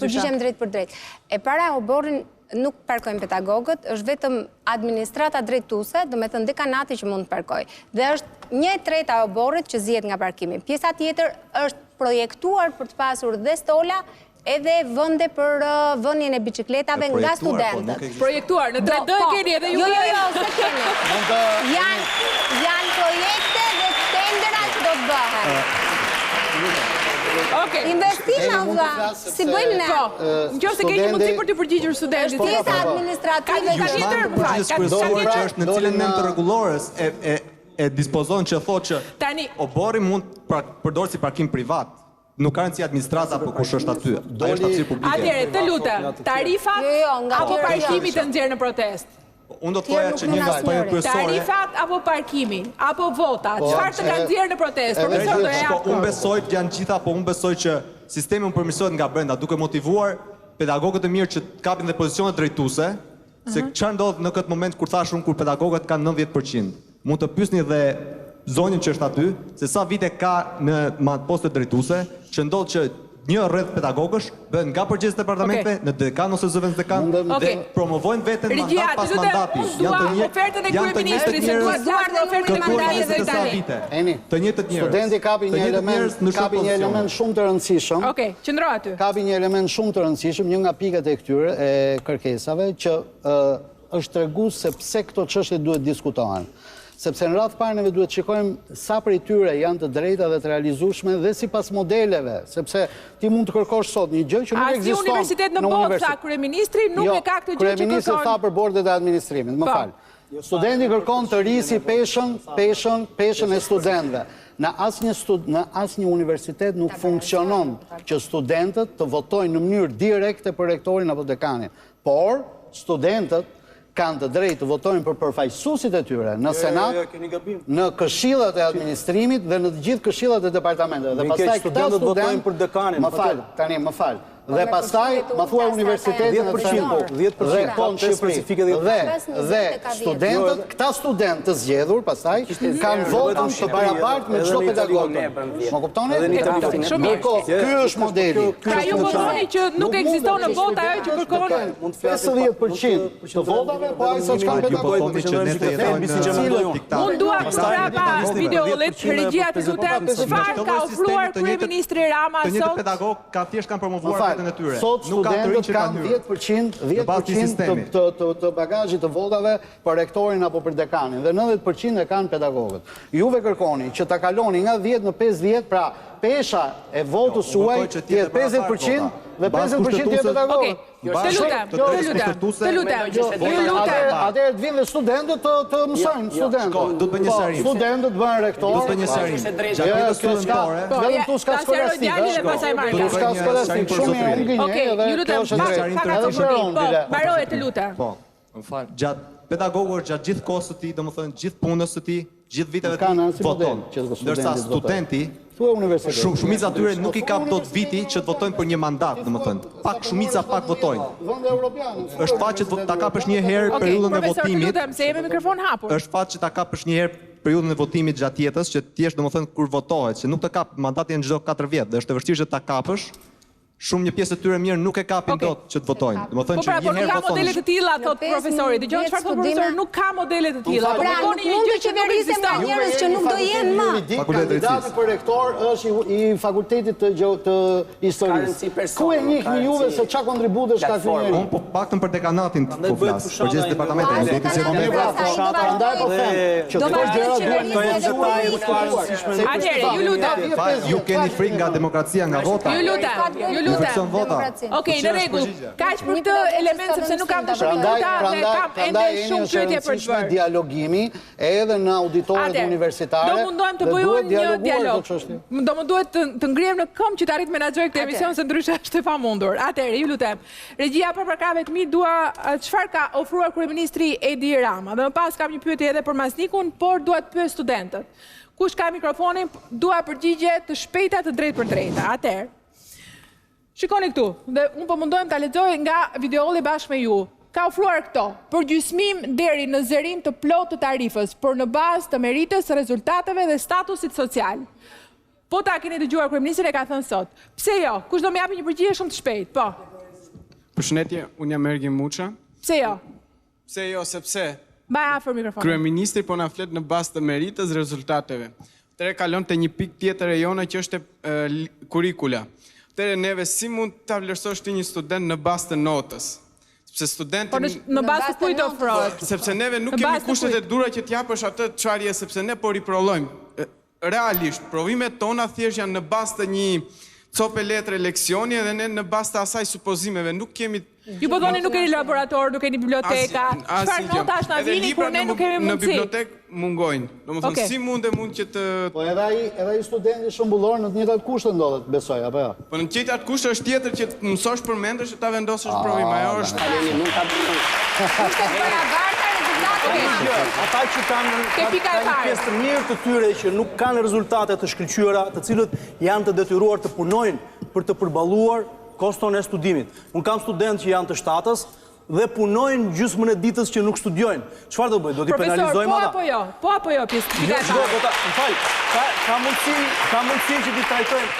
përgjigjem drejt për drejt. E para oborin nuk parkojnë pedagogët, është vetëm administrata drejtuese, do me thënë dekanati që mund të parkoj. Dhe është 1/3 e oborit që zihet nga parkimi. Pjesa tjetër është projektuar për të pasur dhe stola edhe vënde për vënien e bicikletave nga studentët.
Projektuar, në 3D keni edhe ju?
Jo, se keni. Janë projekte dhe tendera që do të bëhen. Investime vëlla, si bëjmë ne?
Nëse ke një mundësi për të përgjigjur studentit.
Pjesa administrative
që është në cilën nëntë rregullores e dispozon që thotë që obori mund përdorë si parkim privat. Nuk ka rëndësi administrata për kush është aty. Ajo është hapësirë publike.
Atëherë, të lutem, tarifat apo parkimi të nxjerrë në protestë?
Unë do të thoja që një kampanje kryesore.
Tarifat apo parkimi, apo vota, çfarë të kanë nxjerrë në protestë? Profesor do ja.
Unë besoj që janë gjitha, po unë besoj që sistemi u përmirësohet nga brenda, duke motivuar pedagogët e mirë që të kapin dhe pozicione drejtuese, se çfarë ndodh në këtë moment kur thash unë kur pedagogët kanë 90%. Mund të pyesni dhe zonjën që është aty, se sa vite ka në poste drejtuese, që ndodh që një rreth pedagogësh bëhen nga përgjegjësit e departamenteve në dekan ose zëvendës dekan dhe promovojnë veten mandat pas mandati.
Janë të njëjtë ofertën e kryeministrit, se duhet duar dhe ofertën e mandatit dhe tani.
Të njëjtët njerëz.
Studenti kapi një element shumë të rëndësishëm.
Okej, qëndro aty.
Kapi një element shumë të rëndësishëm, një nga pikat e këtyre e kërkesave që është tregues se pse këto çështje duhet diskutohen. Sepse në radhë parë neve duhet shikojmë sa prej tyre janë të drejta dhe të realizueshme dhe sipas modeleve, sepse ti mund të kërkosh sot një gjë që nuk ekziston.
Asnjë universitet në botë, tha kryeministri, nuk e ka këtë gjë që kërkon.
Kryeministri tha për bordet e administrimit, më fal. Studenti kërkon të rrisi peshën e studentëve. Në asnjë universitet nuk funksionon që studentët të votojnë në mënyrë direkte për rektorin apo dekanin, por studentët kanë të drejtë të votojnë për përfaqësuesit e tyre në senat, në këshillat e administrimit dhe në të gjithë këshillat e departamenteve. Dhe pastaj këta
votojnë për dekanin.
Më fal. Dhe pastaj, ma thua universitetin në 10% po në Shqipëri. Dhe studentët, këta studentë të zgjedhur, pastaj, kanë votën të barabartë me çdo pedagog. Më kuptoni? Ky është modeli.
Pra ju votoni që nuk ekziston në botë ajo që kërkon
50% të votave, po ai sa kanë pedagogët.
Unë dua prapa videollit, regjia të lutem, çfarë ka ofruar kryeministri Rama sot?
Të njëjtë pedagog thjesht kanë promovuar.
Sot studentët kanë 10% të bagazhit të votave për rektorin apo për dekanin dhe 90% e kanë pedagogët. Juve kërkoni që ta kaloni nga 10 në 50, pra pesha e votës suaj të jetë 50% dhe 50% të jetë pedagogët.
Të lutem.
Atëherë të vinë dhe studentët të mësojnë studentët. Studentët bëhen rektor.
Do të bëjë një serim.
Vetëm tu s'ka skolastik. Shumë e ungënje edhe kjo është drejtë.
Mbaroje të lutem.
Po, më fal. Gjatë pedagogët gjatë gjithë kohës së tij, domethënë gjithë punës së tij, gjithë viteve të tij voton. Ndërsa studenti Shumica atyre nuk i kap dot viti që të votojnë për një mandat, domethënë. Shumica pak votojnë. Është fat që ta kapësh një herë periudhën e votimit.
Lutem, se jemi mikrofon hapur.
Është fat që ta kapësh një herë periudhën e votimit gjatë jetës, që ti je domethënë kur votohet, që nuk të kap mandatin çdo 4 vjet, dhe është e vështirë që ta kapësh. Shumë një pjesë e tyre mirë nuk e kapin dot që të votojnë. Domethënë që një herë
votojnë. Po pra, nuk ka modele të tilla, thot profesori. Dëgjoni çfarë thot profesori, nuk ka modele të tilla.
Pra, nuk mund të qeverisë me njerëz që nuk do jenë më.
Kandidati për rektor është i fakultetit të historisë. Ku e njihni juve se çka kontributesh ka ky njeri?
Unë po paktën për dekanatin po flas, për gjithë departamentin, do të thotë më
prandaj po them që këto gjëra duhet të jenë detaje të rëndësishme.
Atëherë, ju lutem.
Ju keni frikë nga demokracia, nga vota.
Ju lutem. Okej, në rregull. Kaq për këtë element sepse nuk kam të shumë minuta dhe kam ende shumë pyetje për të bërë.
Dialogimi edhe në auditorët universitare.
Do mundohem të bëjmë një dialog. Do mundohet të ngrihem në këmbë që të arrit menaxhoj këtë emision se ndryshe është e pamundur. Atëherë, ju lutem. Regjia për parkave të mi dua çfarë ka ofruar kryeministri Edi Rama. Dhe më pas kam një pyetje edhe për Masnikun, por dua të pyes studentët. Kush ka mikrofonin, dua përgjigje të shpejta të drejtë për drejta. Atëherë, shikoni këtu, dhe unë po mundohem të lexoj nga videolli bashkë me ju. Ka ofruar këto, përgjysmim deri në zërim të plotë të tarifës, por në bazë të meritës, rezultateve dhe statusit social. Po ta keni dëgjuar kryeministrin e ka thënë sot. Pse jo? Kush do më japi një përgjigje shumë të shpejtë? Po.
Përshëndetje, unë jam Ergin Muça.
Pse jo?
Pse jo, sepse
mbaj afër mikrofonin.
Kryeministri po na flet në bazë të meritës, rezultateve. Atëherë kalon te një pikë tjetër e jona që është kurrikula. Atëherë neve si mund ta vlerësosh ti një student në bazë të notës? Sepse studenti
në bazë të kujt ofrohet?
Sepse neve nuk kemi kushtet e dhura që t'japësh atë çfarë je, sepse ne po riprollojmë. Realisht, provimet tona thjesht janë në bazë të një copë letre leksioni dhe ne në bazë të asaj supozimeve nuk kemi.
Ju po thoni nuk keni laborator, nuk keni biblioteka. Çfarë notash na vini kur ne nuk kemi mundësi?
Në bibliotek mungojnë. Domethënë si mund që të
po edhe ai studenti shembullor në të njëjtat kushte ndodhet, besoj apo jo?
Po në të njëjtat kushte është tjetër që të mësosh përmendesh që ta vendosësh provim. Ajo është
nuk ka ata që kanë pjesë të mirë të tyre që nuk kanë rezultate të shkëlqyera, të cilët janë të detyruar të punojnë për të përballuar koston e studimit. Unë kam studentë që janë të shtatës dhe punojnë gjysmën e ditës që nuk studiojnë. Çfarë do bëjmë? Do t'i penalizojmë ata?
Po apo jo, pjesë pika e parë.
Ka mundësi që t'i trajtojmë.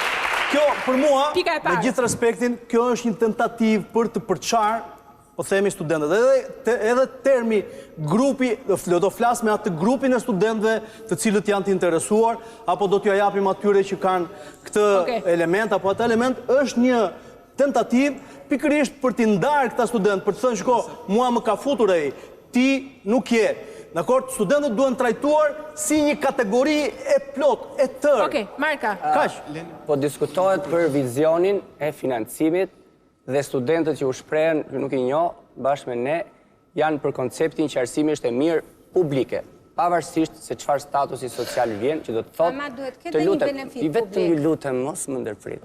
Kjo për mua, me gjithë respektin, kjo është një tentativë për të përçarë, po themi studentët. Edhe termi grupi, do flas me atë grupin e studentëve të cilët janë të interesuar, apo do t'ja japim atyre që kanë këtë element, apo atë element është një tentativë pikërisht për t'i ndarë këta studentë, për të thënë shiko, mua më ka futur ai, ti nuk je. Dakor, studentët duhen trajtuar si një kategori e plot, e tërë.
Okej, Marka.
Kaq.
Po diskutohet për vizionin e financimit dhe studentët që u shprehen, që nuk i njoh, bashkë me ne, janë për konceptin që arsimi është e mirë publike. Pavarësisht se çfarë statusi social vjen, që do të thotë, të lutem, vetëm ju lutem, mos më ndërprit.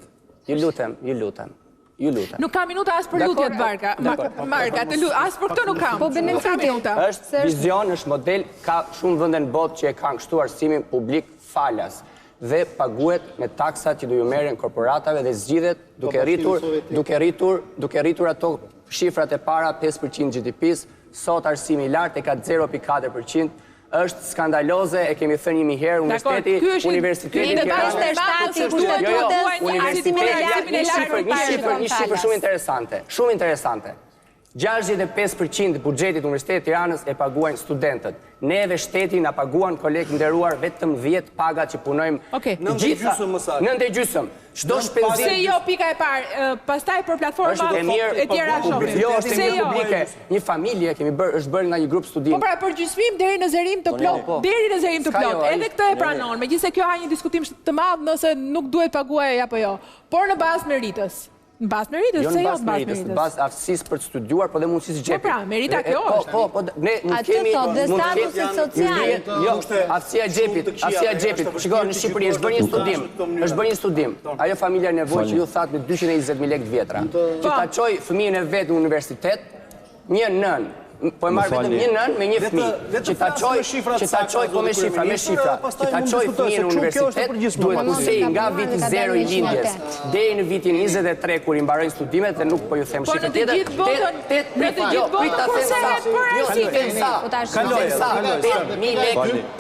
Ju lutem.
Nuk ka minuta as për lutjet, Marka, as për këtë nuk kam. Po benefiti.
Është vizion, është model, ka shumë vende në botë që e kanë kështu arsimin publik falas dhe paguhet me taksat që do ju merren korporatave dhe zgjidhet duke rritur ato shifrat e para 5% GDP-s, sot arsimi i lartë e ka 0.4%. Është skandaloze, e kemi thënë 1000 herë, universiteti
Një
shifër shumë interesante. 65% buxhetit të Universitetit të Tiranës e paguajnë studentët. Neve shteti na paguan, kolegë nderuar, vetëm 10 pagat që punojmë. Gjitha, 9.5. Çdo shpenzim.
Se jo pika e parë, pastaj për platforma e tjera shohim.
Jo, është publike. Një familje është bërë nga një grup studim.
Po pra, përgjysmim deri në zërim të plot. Edhe këtë e pranon, megjithëse kjo ha një diskutim të madh nëse nuk duhet paguaj apo jo. Por në bazë meritës. Në bazë meritës, se jo në bazë meritës?
Në bazë aftësisë për të studiuar, po dhe mundësisë gjepit.
Po pra, merita kjo është.
Po, ne mund kemi...
Dhe statusit social.
Jo, aftësia gjepit. Shiko, në Shqipëri është bërë një studim. Ajo familja nevojë që ju thatë me 220.000 lekë vjetra. Që ta qoj fëmijën e vetë në universitet, një nën po e marrë vetëm një nën me një fëmijë. Që ta çoj po me shifra, që ta çoj fëmijën në universitet, duhet kusej nga viti 0 i lindjes deri në vitin 23 kur i mbarojnë studimet dhe nuk po ju them shifrë tjetër.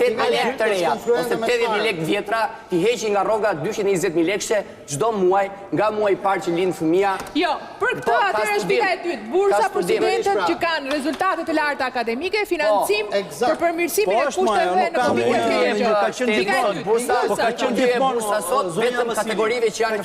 8.000 lekë të reja, ose 80.000 lekë vjetra, ti heqi nga rroga 220.000 lekëshe çdo muaj, nga muaji i parë që lind fëmia.
Jo, për këtë atëherë është pika e dytë, bursa për studentët që kanë rezultate të larta akademike, financim për përmirësimin e kushteve në konviktët e tjera.
Ka qenë gjithmonë bursa sot vetëm kategorive që janë në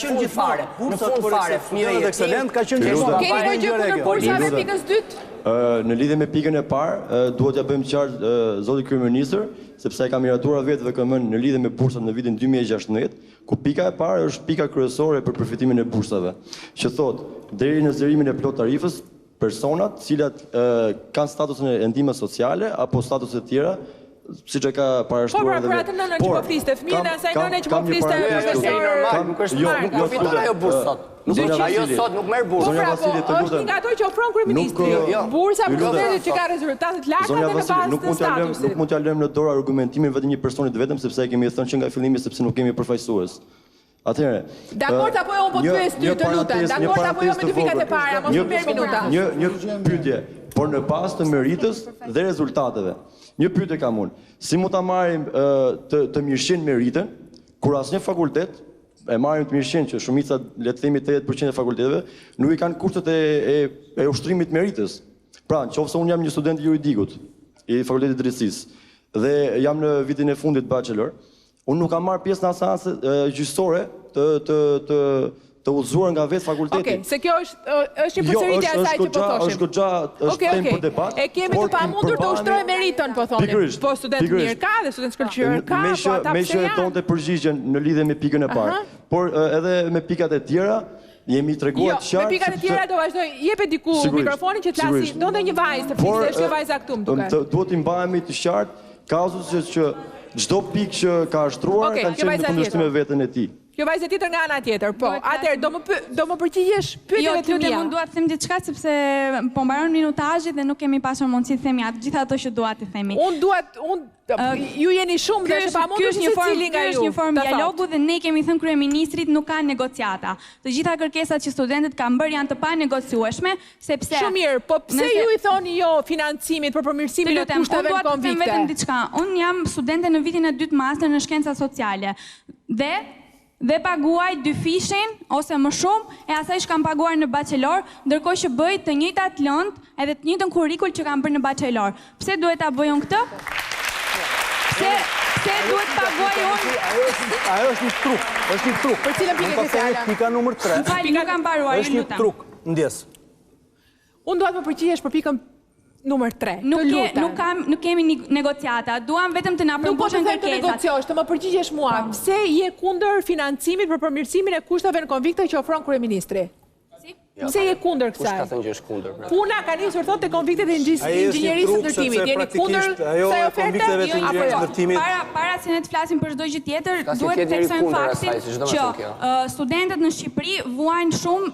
fund fare, fëmijë
ekselent ka qenë gjithmonë.
Keni ndonjë gjë kundër bursave pikës dytë?
Në lidhje me pikën e parë, duhet ja bëjmë qartë zoti kryeministër, sepse ka miratuar vetëve këmën në lidhje me bursat në vitin 2016, ku pika e parë është pika kryesore për përfitimin e bursave, që thotë deri në zërimin e plot tarifës, personat cilat kanë statusin e ndihmës sociale apo statuse të tjera, siç e ka parashtruar edhe.
Po, pra atë nënën që po fliste fëmijën dhe asaj nënën që po fliste
ajo sot nuk merr bursë.
Është një nga ato që ofron kryeministri. Bursa për studentët që ka rezultate të larta dhe në bazë të statusit.
Nuk mund t'ja lëmë në dorë argumentimin vetëm një personit vetëm, sepse e kemi thënë që nga fillimi sepse nuk kemi përfaqësues. Atëherë.
Dakord apo jo po pyes ty të lutem. Dakord apo jo me dy pikat e para, mos më merr minuta.
Një pyetje, por në bazë të meritës dhe rezultateve. Një pyetje kam unë. Si mund ta marrim të mirëqen meritën kur asnjë fakultet e marrim të mirëqen që shumica le të themi 80% e fakulteteve nuk i kanë kushtet e ushtrimit meritës. Pra, nëse unë jam një student i juridikut i fakultetit të drejtësisë dhe jam në vitin e fundit bachelor, unë nuk kam marrë pjesë në aseancë gjyqësore të udhëzuar nga vetë fakulteti.
Okej, se kjo është një përsëritje e asaj që po thoshim.
Është goxha, është temë për debat.
E kemi të pamundur të ushtrojmë meritën, po thonim. Po student mirë ka dhe student shkëlqyer ka, po ata pse janë.
Me që donte përgjigjen në lidhje me pikën e parë, por edhe me pikat e tjera jemi treguar të qartë.
Me pikat e tjera do vazhdoj, jepe diku mikrofonin që të lasi, donte një vajzë të fliste, është një vajzë aktum duke.
Duhet të mbahemi të qartë kazus që çdo pikë që ka shtruar kanë qenë në kundërshtim me veten e tij.
Kjo vajzë tjetër nga ana tjetër, po. Atëherë do më përgjigjesh pyetjeve të mia.
Jo, unë dua të them diçka sepse po mbaron minutazhi dhe nuk kemi pasur mundësi të themi atë gjithë ato që dua të themi.
Ju jeni shumë dhe është pamundur secili nga ju.
Ky është një formë dialogu dhe ne kemi thënë kryeministrit nuk ka negociata. Të gjitha kërkesat që studentët kanë bërë janë të panegociueshme, sepse
Shumë mirë, po pse ju i thoni jo financimit për përmirësimin e kushteve në konvikte?
Vetëm diçka. Unë jam studente në vitin e dytë master në shkenca sociale dhe paguaj 2 fishin ose më shumë e asaj që kam paguar në bachelor, ndërkohë që bëj të njëjtat lëndë edhe të njëjtën kurrikul që kam bërë në bachelor. Pse duhet ta bëj unë këtë? Pse duhet paguaj unë?
Ajo është një truk, është një truk.
Për cilën pikë ke fjala?
Pika numër 3.
Nuk kam mbaruar,
është një truk, ndjes.
Unë dua të më përgjigjesh për pikën numër 3.
Nuk kemi negociata, duam vetëm të na përmbushin kërkesat.
Nuk po të negociosh, të më përgjigjesh mua. Pse je kundër financimit për përmirësimin e kushteve në konvikte që ofron kryeministri? Pse je kundër kësaj?
Kush ka thënë që është kundër?
Puna ka nisur thotë te konviktet e inxhinierisë së ndërtimit. Jeni kundër kësaj oferte apo jo?
Para se ne të flasim për çdo gjë tjetër, duhet të theksojmë faktin që studentët në Shqipëri vuajnë shumë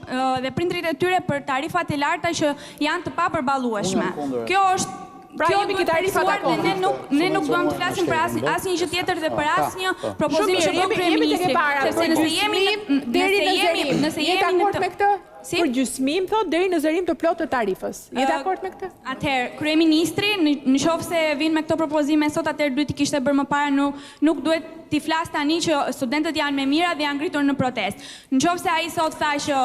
dhe prindrit e tyre për tarifat e larta që janë të papërballueshme. Kjo është
Pra jemi këtë tarifat akoma.
Ne nuk duam të flasim për asnjë gjë tjetër dhe për asnjë propozim që bën kryeministri. Sepse nëse jemi
dakord me këtë? Për gjysmim thot deri në zërim të plotë të tarifës. Je dakord me këtë?
Atëherë, kryeministri, nëse vin me këto propozime sot, atëherë duhet të kishte bërë më parë, nuk duhet t'i flas tani që studentët janë me mira dhe janë ngritur në protestë. Nëse ai sot tha që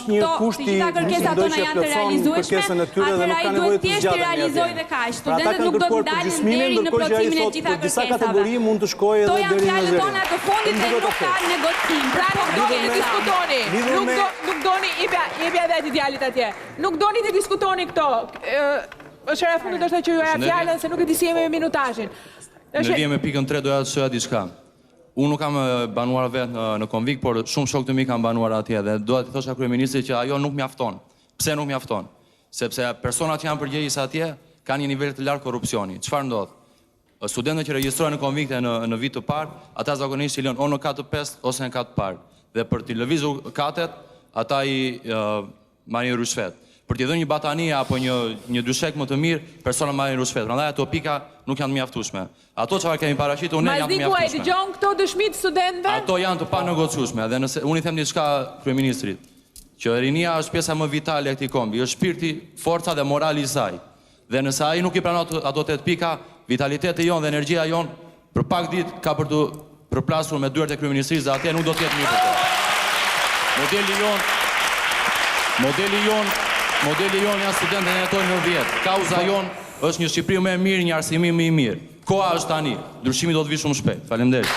gjitha kërkesat tona janë të realizueshme, atëherë ai duhet thjesht të realizojë dhe kaq. Studentët nuk do të dalin deri në plotësimin e gjitha kërkesave.
Disa kategori mund të shkojë edhe deri në zërim.
To janë fjalët tona të fundit dhe nuk ka negocim.
Pra nuk doni të diskutoni. Nuk doni jepja edhe idealit atje. Nuk doni të diskutoni këto. Është era fundit është që ju era fjalën se nuk e di si jemi me minutazhin.
Në lidhje me pikën 3 doja të shoja diçka. Unë nuk kam banuar vetë në konvik, por shumë shokë të mi kam banuar atje dhe doja të thosha kryeministrit që ajo nuk mjafton. Pse nuk mjafton? Sepse personat që janë përgjegjës atje kanë një nivel të lartë korrupsioni. Çfarë ndodh? Studentët që regjistrojnë në konvikte në vit të parë, ata zakonisht i lënë o në katë 5 ose në katë parë. Dhe për t'i lëvizur katet, ata i marrin rishfet. për t'i dhënë një batanie apo një dyshek më të mirë, persona marrin rushfet. Prandaj ato pika nuk janë të mjaftueshme. Ato çfarë kemi paraqitur ne janë të
mjaftueshme. Mazniku, e dëgjon këto dëshmi të studentëve?
Ato janë të panegociueshme dhe nëse unë i them diçka kryeministrit, që rinia është pjesa më vitale e këtij kombi, është shpirti, forca dhe morali i saj. Dhe nëse ai nuk i pranon ato 8 pika, vitaliteti jon dhe energjia jon për pak ditë ka për të përplasur me dyert e kryeministrisë dhe atje nuk do të jetë mirë për të. Modeli jon janë studentët që jetojnë në vjet. Kauza jon është një Shqipëri më e mirë, një arsimim më i mirë. Koha është tani. Ndryshimi do të vijë shumë shpejt. Faleminderit.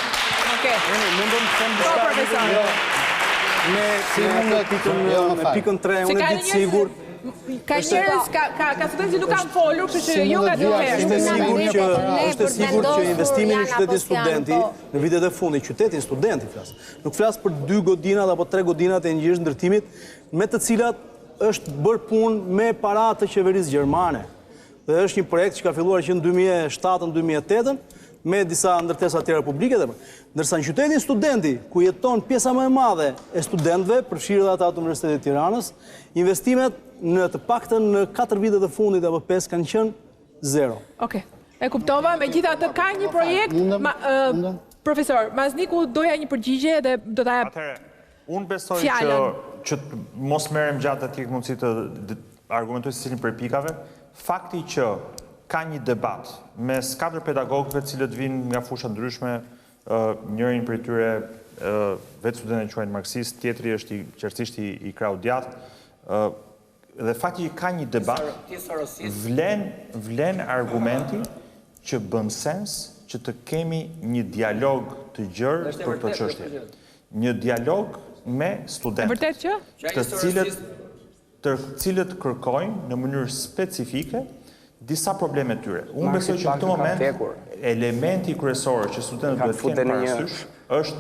Okej.
Mundon të them diçka. Me pikën 3 unë e di sigurt.
Ka njerëz, ka studentë që nuk kanë folur, kështu që ju nga dy herë.
Është sigurt që investimi në qytetin studenti, në vitet e fundit, qytetin studenti flas. Nuk flas për 2 godinat apo 3 godinat e njëjtës ndërtimit, me të cilat është bërë punë me paratë të qeverisë gjermane. Dhe është një projekt që ka filluar që në 2007-2008 me disa ndërtesa tjera publike dhe ndërsa në qytetin studenti, ku jeton pjesa më e madhe e studentëve, përfshirë dhe ata të Universitetit të Tiranës, investimet në të paktën në 4 vitet e fundit apo 5 kanë qenë 0.
Okej. E kuptova, megjithatë ka një projekt. Profesor, Mazniku doja një përgjigje dhe do ta jap.
Unë besoj që mos merrem gjatë atij mundësi të argumentoj se cilin për pikave, fakti që ka një debat mes 4 pedagogëve cilët vinë nga fusha ndryshme, njërin për tyre vetë studentët quajnë marksist, tjetri është qartësisht i krau djathtë, dhe fakti që ka një debat vlen argumenti që bën sens që të kemi një dialog të gjerë për këtë çështje. Një dialog me studentët, të cilët kërkojnë në mënyrë specifike disa probleme tyre. Unë besoj që në këtë moment elementi kryesor që studentët duhet të kenë parasysh është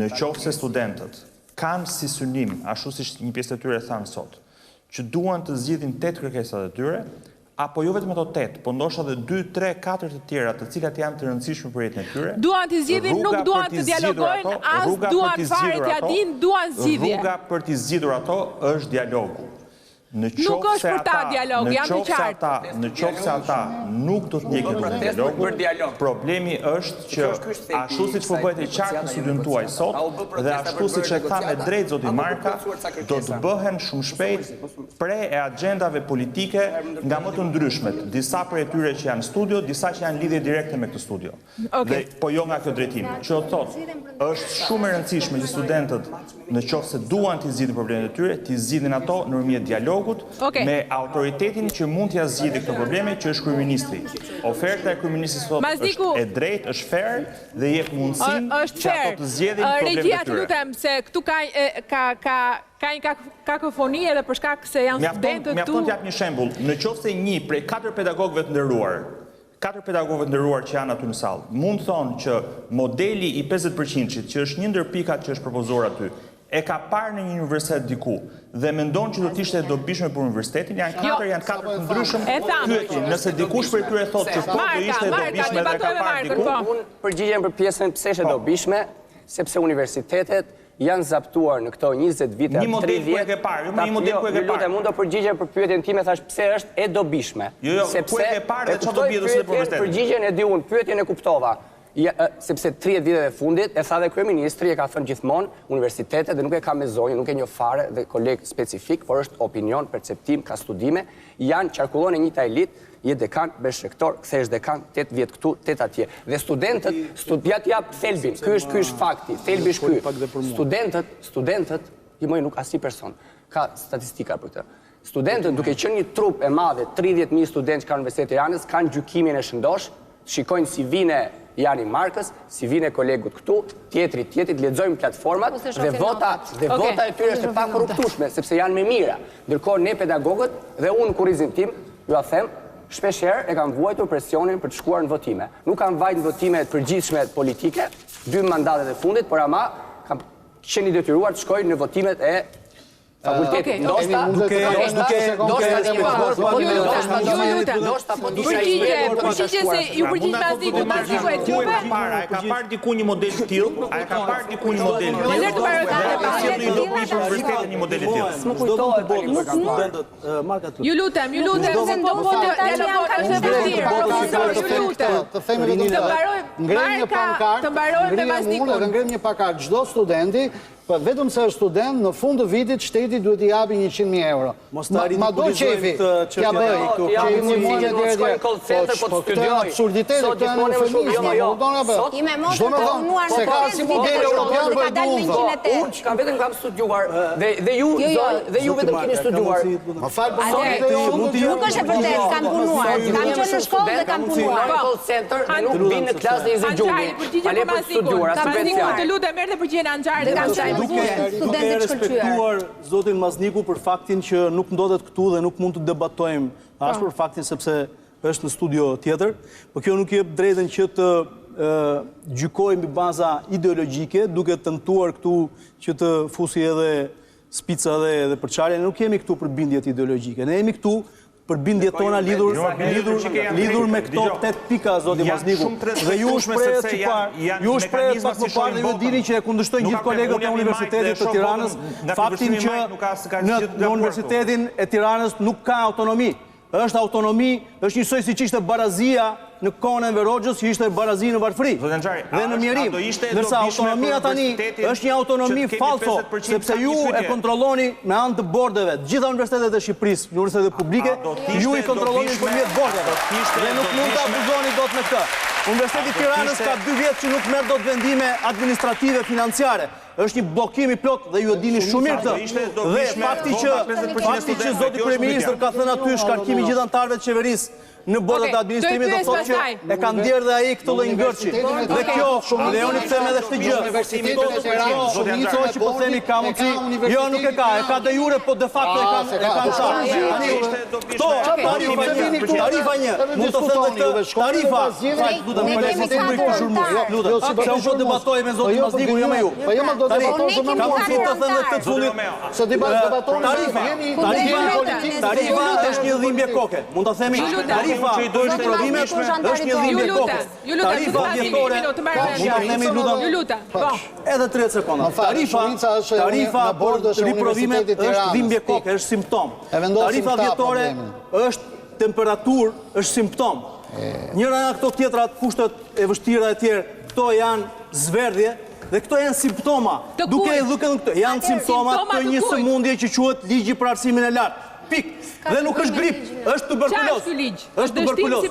në qoftë se studentët kanë si synim, ashtu si një pjesë e tyre thanë sot, që duan të zgjidhin 8 kërkesat e tyre, apo jo vetëm ato 8, po ndoshta edhe 2, 3, 4 të tjera, të cilat janë të rëndësishme për jetën e tyre.
Duan të zgjidhin, nuk duan të dialogojnë, as duan fare t'ia dinë, duan zgjidhje.
Rruga për të zgjidhur ato është dialogu.
Nuk është për ta dialog, jam të qartë.
Në qoftë se ata nuk do të ndjekin për dialog, problemi është që ashtu siç po bëhet e qartë në studentët tuaj sot, dhe ashtu siç e tha me drejt zoti Marka, do të bëhen shumë shpejt pre e agjendave politike nga më të ndryshmet, disa prej tyre që janë studio, disa që janë lidhje direkte me këtë studio. Dhe po jo nga kjo drejtim. Që do thotë, është shumë e rëndësishme që studentët në qoftë se duan të zgjidhin problemet e tyre, të zgjidhin ato nëpërmjet dialogut, me autoritetin që mund t'ja zgjidhë këto probleme, që është kryeministri. Oferta e kryeministrit sot është e drejtë, është fair dhe jep mundësinë që ato të zgjidhin problemet e tyre.
Regjia, të lutem se këtu ka një kakofoni edhe për shkak se janë studentët tu.
Mjafton t'jap një shembull. Në qoftë se një prej 4 pedagogëve të nderuar, 4 pedagogëve të nderuar që janë aty në sallë, mund thonë që modeli i 50%-shit, që është një ndër pikat që është propozuar aty, e ka parë në një universitet diku dhe mendon që do të ishte e dobishme për universitetin, janë 4 të ndryshëm. Pyetje, nëse dikush për tyre thotë që po do ishte e dobishme dhe ka parë diku,
unë përgjigjem për pjesën pse është e dobishme, sepse universitetet janë zaptuar në këto 20 vite, 30 vjet.
Një model ku e ke parë, një model ku e ke parë.
Mund të përgjigjem për pyetjen time, thash pse është e dobishme.
Jo, ku e ke parë dhe çfarë do bie nëse për universitetin.
Përgjigjen e di unë, pyetjen e kuptova. Sepse 30 vitet e fundit, e tha dhe kryeministri, e ka thënë gjithmonë, universitetet, dhe nuk e ka me zonjë, nuk e një fare dhe koleg specifik, por është opinion, perceptim, ka studime, janë qarkullon e një tajlit, je dekan, besh rektor, kthesh dekan, 8 vjet këtu, 8 atje. Dhe studentët, studiat jap thelbin, ky është fakti, thelbi është ky. Studentët, nuk asnjë person ka statistika për këtë. Studentët, duke qenë një trup e madhe, 30.000 studentë që kanë Universitetin e Tiranës, kanë gjykimin e shëndosh, shikojnë si vine Jani Markës, si vine kolegut këtu, tjetrit, lexojmë platformat dhe vota e tyre është e pakorruptueshme, sepse janë me mira. Ndërkohë ne pedagogët dhe unë kurrizin tim, ju a them, shpeshherë e kam vuajtur presionin për të shkuar në votime. Nuk kam vajtur në votime të përgjithshme politike, 2 mandatet e fundit, por ama kam qenë i detyruar të shkoj në votimet e Fakultetit, ndoshta
se ju përgjigj Mazniku e tuve?
A e ka parë diku një model të tillë? A e ka parë diku një model të
tillë?
Një model të tillë.
S'më kujtohet studentët marka ty.
Ju lutem, se do po të mbaroj me Maznikun.
Dhe ngrem një pankart. Çdo studenti, vetëm se është student, në fund të vitit shteti duhet i japi 100.000 euro. Ma do qefi t'ja bëj, që i një mojnë dhe dhe. Po këtë e absurditetet, këtë e në eufemizme, do në bë. Shdo me thonë, se ka si model europian për duve.
Unë kam studiuar, dhe ju vetëm keni studiuar.
Ma falë për sonë,
nuk është e vërtet, kam punuar. Kam qenë në shkollë dhe kam punuar.
Dhe nuk vinë në klasë dhe i zëgjumi. Ale për studiuar, asë
Mazniku, të lutem, merë dhe përgjigjen Anxharit dhe kam qenë.
Duke e respektuar zotin Mazniku për faktin që nuk ndodhet këtu dhe nuk mund të debatojmë ashtë për faktin sepse është në studio tjetër, por kjo nuk jep drejtën që të gjykojmë mbi baza ideologjike, duke tentuar këtu që të fusi edhe spica dhe përçarje. Ne nuk jemi këtu për bindjet ideologjike, ne jemi këtu për bindjet tona lidhur me këto 8 pika, zoti Mazniku. Dhe ju shprehet pak më parë dhe ju dini që e kundërshtojnë gjithë kolegët e Universitetit të Tiranës faktin që në Universitetin e Tiranës nuk ka autonomi. Është autonomi, është njësoj si që ishte barazia në kohën e Enver Hoxhës, që ishte barazi në Varfëri dhe në Mjerim. Ndërsa autonomia tani është një autonomi falso, sepse ju e kontrolloni me anë të bordeve. Gjitha universitetet e Shqipërisë, universitetet publike, ju i kontrolloni nëpërmjet bordeve. Dhe nuk mund të abuzoni dot me këtë. Universiteti i Tiranës ka 2 vjet që nuk merr dot vendime administrative financiare. Është një bllokim i plot dhe ju e dini shumë mirë këtë. Dhe fakti që zoti kryeministër ka thënë aty shkarkimi gjithë anëtarëve të qeverisë në bordet e administrimit do thotë që e ka ndjerë dhe ai këtë lloj ngërçi. Dhe kjo, dhe unë them edhe këtë gjë. Kjo që po themi ka mundsi, jo nuk e ka de jure, po de facto e kanë çfarë. Këto tarifa 1, mund të them këtë tarifa. Lutem, më lejoni të bëj këtë zhurmë. Lutem, se unë po debatoj me zotin Mazniku, jo me ju.
Po jam do të debatoj me
Ka mundsi të them këtë fundit.
Se debatojmë
tarifa është një dhimbje koke. Mund ta themi tarifa që i dojnë shprovimet është një dhimbje kokës. Tarifa vjetore, mund të themi lutem, edhe 30 sekonda. Tarifa për riprovimet është dhimbje koke, është simptom. Tarifa vjetore është temperaturë, është simptom. Njëra nga këto tjetrat, kushtet e vështira e tjerë, këto janë zverdhje dhe këto janë simptoma. Duke e dhukën këto, janë simptoma të një sëmundje që quhet ligji për arsimin e lartë. Pik. Dhe nuk është grip, është tuberkuloz. Është tuberkuloz.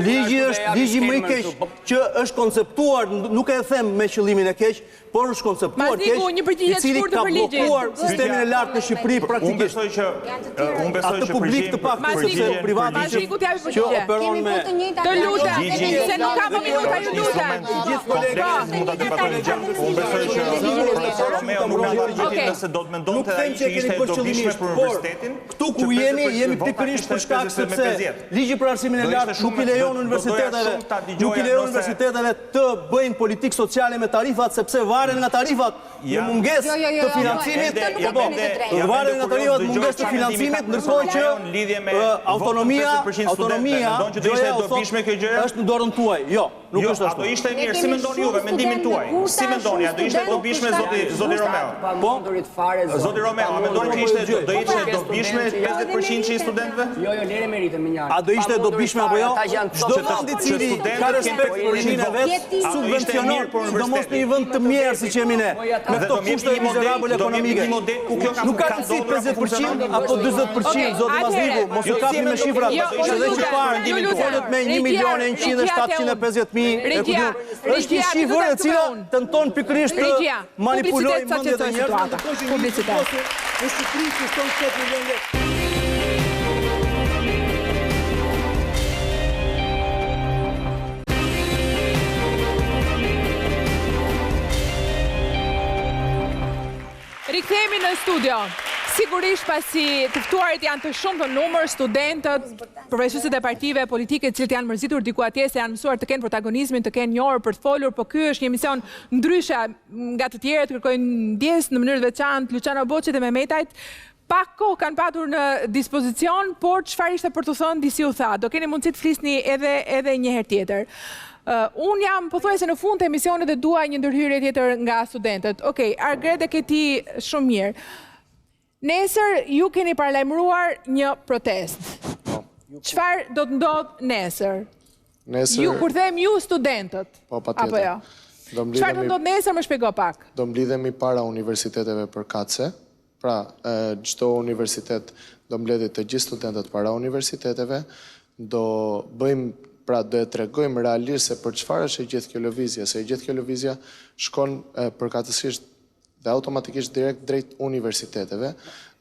Ligji është ligji më i keq që është konceptuar, nuk e them me qëllimin e keq, por është konceptuar keq, i cili ka bllokuar sistemin e lartë në Shqipëri praktikisht.
Unë besoj që
publik të pak privati që operon me
të lutem, se nuk ka më minuta, ju lutem.
Gjithë kolegët
mund ta debatojnë gjatë. Unë besoj që profesor Romeo nuk ka gjithë nëse do të mendonte ai që ishte e dobishme për universitetin.
Këtu ku jemi pikërisht për shkak sepse ligji për arsimin e lartë nuk i lejon universiteteve të bëjnë politikë sociale me tarifat sepse varen nga tarifat në mungesë të financimit, varen nga tarifat mungesë të financimit, ndërkohë që autonomia është në dorën tuaj. Jo, nuk është ashtu.
Ato ishte mirë, si mendoni juve, mendimin tuaj? Si mendoni, ato ishte dobishme zoti Romeo?
Po,
zoti Romeo, a mendoni që ishte do ishte dobishme 50% që i studentëve?
Jo, lere meritë më njëri.
A do ishte dobishme apo jo? Çdo vend i cili ka respekt për rinë e vet, subvencionon, sidomos në një vend të mirë siç jemi ne, me këto kushte mizerabël ekonomike. Nuk ka rëndësi 50% apo 40%, zoti Mazniku, mos u kapni me shifrat, edhe që parë folët me 1.100.750.000 e kudur. Është një shifër e cila tenton pikërisht të manipulojë mendjet e njerëzve.
Publicitet.
Në Shqipëri që son 7 milion lekë.
Rikthehemi në studio. Sigurisht pasi të ftuarit janë të shumë të numër, studentët, përfaqësuesit e partive politike, të cilët janë mërzitur diku atje se janë mësuar të kenë protagonizmin, të kenë një orë për të folur, po ky është një emision ndryshe nga të tjerët, kërkojnë ndjes në mënyrë të veçantë Luciano Boçit dhe Mehmetajt. Pak kohë kanë patur në dispozicion, por çfarë ishte për të thënë disi u tha. Do keni mundësi të flisni edhe një herë tjetër. Unë jam pothuajse në fund të emisionit dhe dua një ndërhyrje tjetër nga studentët. Okej, Argred e ke ti shumë mirë. Nesër ju keni paralajmëruar një protest. Çfarë do të ndodh nesër? Ju kur them ju studentët.
Po, patjetër.
Apo jo? Çfarë do ndodh nesër, më shpjego pak.
Do mblidhemi para universiteteve përkatëse. Pra, çdo universitet do mbledhë të gjithë studentët para universiteteve. Do e tregojmë realisht se për çfarë është e gjithë kjo lëvizje, se e gjithë kjo lëvizje shkon përkatësisht dhe automatikisht direkt drejt universiteteve,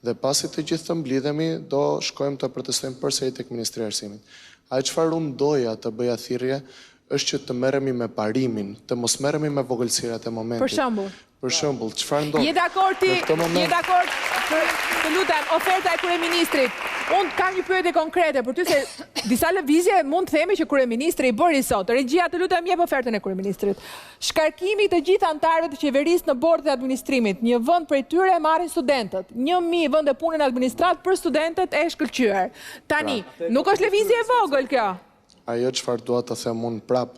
dhe pasi të gjithë të mblidhemi, do shkojmë të protestojmë përsëri tek Ministri i Arsimit. Ai çfarë unë doja të bëja thirrje është që të merremi me parimin, të mos merremi me vogëlsirat e momentit. Për shembull, çfarë ndodh?
Je dakord, të lutem, oferta e kryeministrit. Unë kam një pyetje konkrete për ty se disa lëvizje mund të themi që kryeministri i bëri sot. Regjia, të lutem, jep ofertën e kryeministrit. Shkarkimi të gjithë anëtarëve të qeverisë në bordë të administrimit. Një vend prej tyre marrin studentët. 1000 vende pune në administrat për studentët e shkëlqyer. Tani, nuk është lëvizje e vogël kjo.
Ajo çfarë dua të them unë prap,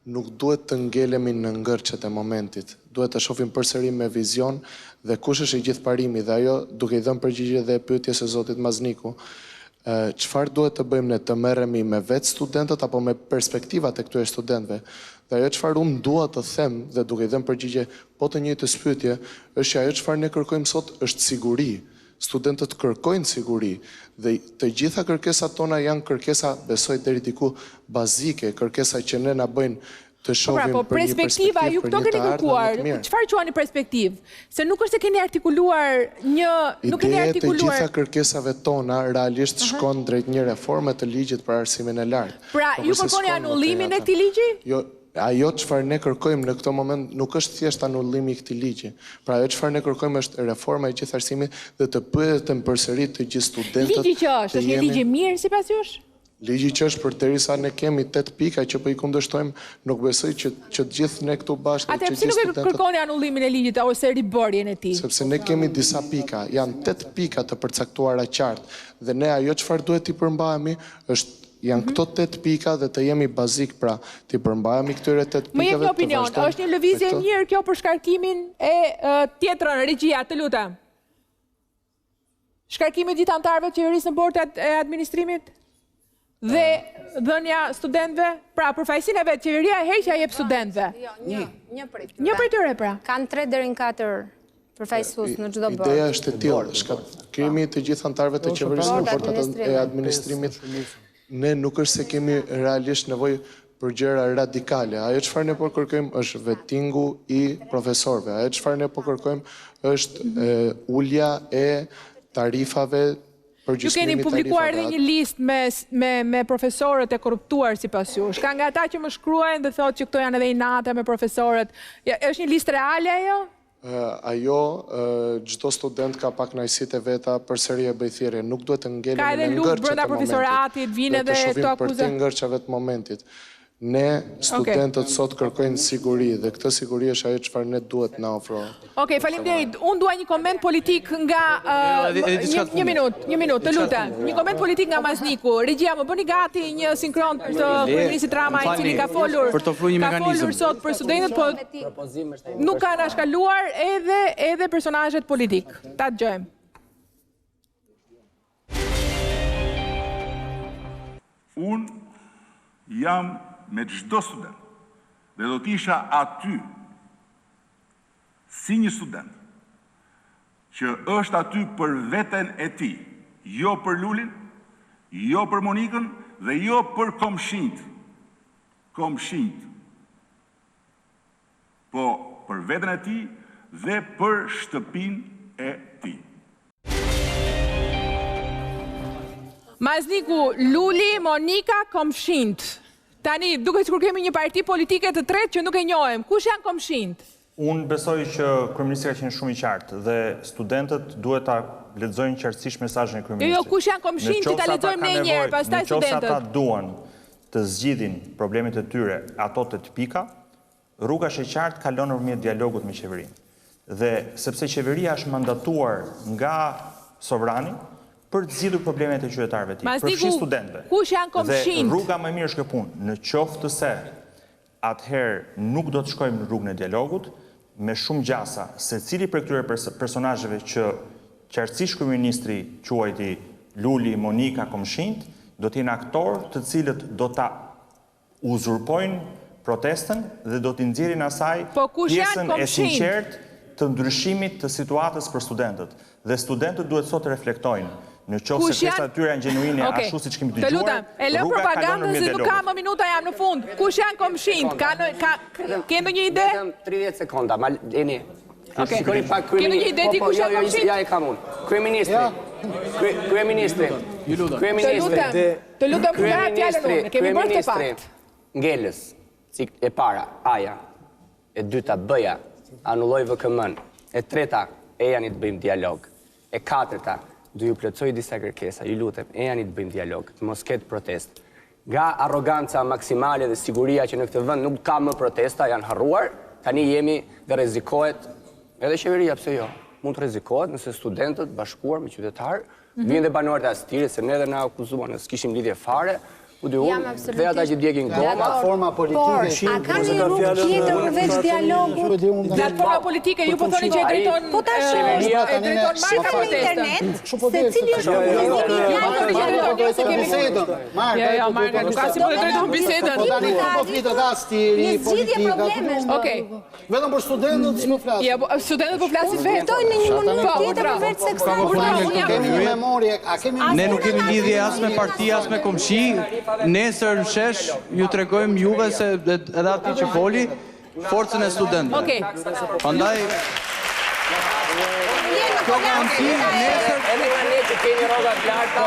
nuk duhet të ngelemi në ngërçet e momentit. Duhet të shohim përsëri me vizion dhe kush është i gjithë parimi, dhe ajo duke i dhënë përgjigje dhe pyetjes së zotit Mazniku. Çfarë duhet të bëjmë ne, të merremi me vetë studentët apo me perspektivat e këtyre studentëve? Dhe ajo çfarë unë dua të them dhe duke i dhënë përgjigje po të njëjtës pyetje, është që ajo çfarë ne kërkojmë sot është siguri. Studentët kërkojnë siguri dhe të gjitha kërkesat tona janë kërkesa, besoj deri diku, bazike, kërkesa që ne na bëjnë të shohim për një perspektivë
ju këto keni kërkuar. Çfarë quani perspektivë? Se nuk është se keni artikuluar
Ideja të gjitha kërkesave tona realisht shkon drejt një reforme të ligjit për arsimin e lartë.
Pra, ju kërkoni anullimin e këtij ligji?
Jo, ajo çfarë ne kërkojmë në këtë moment nuk është thjesht anullimi i këtij ligji. Pra ajo çfarë ne kërkojmë është reforma e gjithë arsimit dhe të pyeten përsëri të gjithë studentët.
Ligji që është një ligj i mirë sipas jush?
Ligji që është përderisa ne kemi 8 pika që po i kundërshtojmë, nuk besoj që të gjithë ne këtu bashkë
që gjithë studentët. Nuk kërkoni anullimin e ligjit ose ribërjen e tij?
Sepse ne kemi disa pika, janë 8 pika të përcaktuara qartë dhe ne ajo çfarë duhet t'i përmbahemi është janë këto 8 pika dhe të jemi bazik, pra t'i përmbahemi këtyre 8 pikave.
Më jep një opinion, është një lëvizje e mirë kjo për shkarkimin e tjetrën, regjia, të lutem. Shkarkimi gjithë anëtarëve të qeverisë në bordë e administrimit? Dhe dhënia studentëve, pra përfaqësinë e vetë qeveria e heqja jep studentëve. Një prej tyre pra.
Kanë 3 deri në 4 përfaqësues në çdo bordë.
Ideja është e tillë, shkarkimi të gjithë anëtarëve të qeverisë në bordë e administrimit. Ne nuk është se kemi realisht nevojë për gjëra radikale. Ajo çfarë ne po kërkojmë është vettingu i profesorëve. Ajo çfarë ne po kërkojmë është ulja e tarifave.
Ju keni publikuar edhe një listë me profesorët e korruptuar sipas jush. Ka nga ata që më shkruajnë dhe thotë që këto janë edhe inate me profesorët. Është një listë reale ajo?
Ajo, çdo student ka pak kënaqësitë e veta, përsëri e bëj thirrje, nuk duhet të ngelemi në ngërçet e momentit.
Ka edhe luftë brenda profesoratit, vijnë edhe këto akuza.
Për të ngërçave të momentit. Ne, studentët sot kërkojnë siguri dhe këtë siguri është ajo çfarë ne duhet na ofrohet.
Okej, faleminderit. Unë dua një koment politik nga një minutë, të lutem. Një koment politik nga Mazniku. Regjia, më bëni gati një sinkron të kryeministit Rama i cili ka folur sot për studentët, po nuk ka anashkaluar edhe personazhet politik. Ta dëgjojmë.
Unë jam me çdo student, dhe do t'isha aty si një student që është aty për veten e tij, jo për Lulin, jo për Monikën dhe jo për komshinjt, po për veten e tij dhe për shtëpinë e tij.
Mazniku, Luli, Monika, komshinjt. Tani, duke sikur kemi një parti politike të tretë që nuk e njohem. Kush janë komshinjt?
Unë besoj që kryeministri ka qenë shumë i qartë dhe studentët duhet ta lexojnë qartësisht mesazhin e kryeministrit.
Jo, kush janë komshin që ta lexojmë ne një herë, pastaj studentët.
Nëse ata duan të zgjidhin problemet e tyre, ato të pika, rruga është e qartë kalon nëpërmjet dialogut me qeverinë. Dhe sepse qeveria është mandatuar nga sovrani për të zgjidhur problemet e qytetarëve të tij, përfshi studentëve.
Kush janë komshin?
Dhe rruga më e mirë është kjo punë, në qoftë se atëherë nuk do të shkojmë në rrugën e dialogut, me shumë gjasa, se cili për këtyre personazheve që qartësisht kryeministri quajti Luli, Monika, komshinjt, do të jenë aktorë të cilët do ta uzurpojnë protestën dhe do t'i nxjerrin asaj pjesën e sinqertë të ndryshimit të situatës për studentët. Dhe studentët duhet sot të reflektojnë. Në qoftë se kërkesat e tyre janë gjenuine ashtu siç kemi dëgjuar.
Të lutem, e lëm propagandën se nuk ka më minuta jam në fund. Kush janë komshinjt? Ke ndonjë ide?
Vetëm 30 sekonda, ma leni.
Shikoni pak kryeministri. Ke ndonjë ide ti kush janë komshinjt?
Ja e kam unë. Kryeministri.
Të lutem pra fjalën unë. Kemi bërë të pak.
Ngelës, si e para, Aja. E dyta, Bëja, anulloj VKM-n. E treta, e janë të bëjmë dialog. E katërta, du ju plotësoj disa kërkesa, ju lutem, e janë të bëjmë dialog, të mos ketë protest. Nga arroganca maksimale dhe siguria që në këtë vend nuk ka më protesta, janë harruar, tani jemi dhe rrezikohet, edhe qeveria pse jo, mund të rrezikohet nëse studentët bashkuar me qytetarë, vinë dhe banorët e Astirit, se ne edhe na akuzuan, ne s'kishim lidhje fare, u di unë, dhe ata që djegin goma.
Platforma politike.
A ka një rrugë tjetër përveç dialogut?
Platforma politike, ju po thoni që e drejton
po tash
e drejton marka
në internet, se cili është
Jo, Marka, nuk ka si po e drejton bisedën.
Po tani po flitet Astiri, politika.
Okej.
Vetëm për studentët s'më flas.
Ja, studentët po flasin vetë.
Ftojnë në një minutë tjetër përveç se kësaj.
Kemi një memorie, a kemi
Ne nuk kemi lidhje as me parti, as me komshi. Nesër në shesh, ju tregojmë juve se edhe ati që foli, forcën e studentëve.
Okej.
Andaj, kjo garanti, nesër...
Edhe nga ne që keni rrogat larta.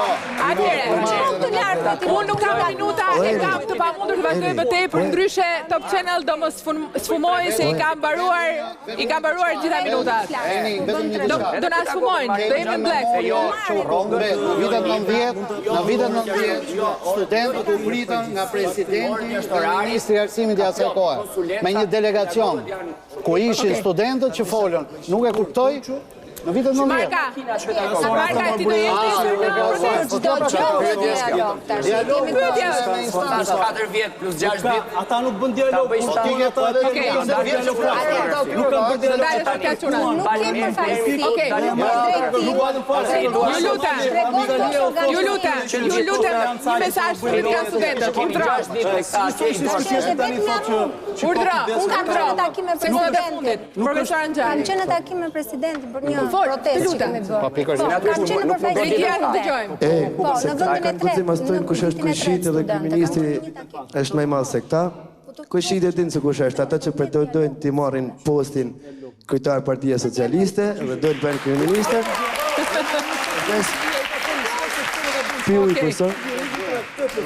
Unë nuk kam minuta, e kam të pamundur të vazhdoj më tepër, ndryshe Top Channel do më sfumojë se i kam mbaruar gjitha minutat. Do na sfumojnë, do jemi në blek.
Në vitet 90, studentët u pritën nga presidenti dhe ministri i arsimit i asaj kohe, me një delegacion ku ishin studentët që folën. Nuk e kuptoj. Në vitet 90.
Marka, ti do jesh në protest.
Çdo gjë dialog tash. Kemi
pyetje.
4 vjet plus 6 vjet.
Ata nuk bën dialog.
Nuk kanë bën dialog.
Nuk kemi përfaqësi.
Ju lutem, një mesazh për të studentët. Urdhra. Unë kam qenë në takim me presidentin. Profesor Anxhali.
Kam qenë në takim me presidentin për një protestë që kemi bërë. Kam qenë në përfaqësi.
Se këta kanë guxim mastojnë kush është kryeshit edhe kryeministri është më i madh se këta. Kryeshit e dinë se kush është, ata që pretendojnë të marrin postin kryetar Partia Socialiste dhe do të bëjnë kryeministër. Pyuj person.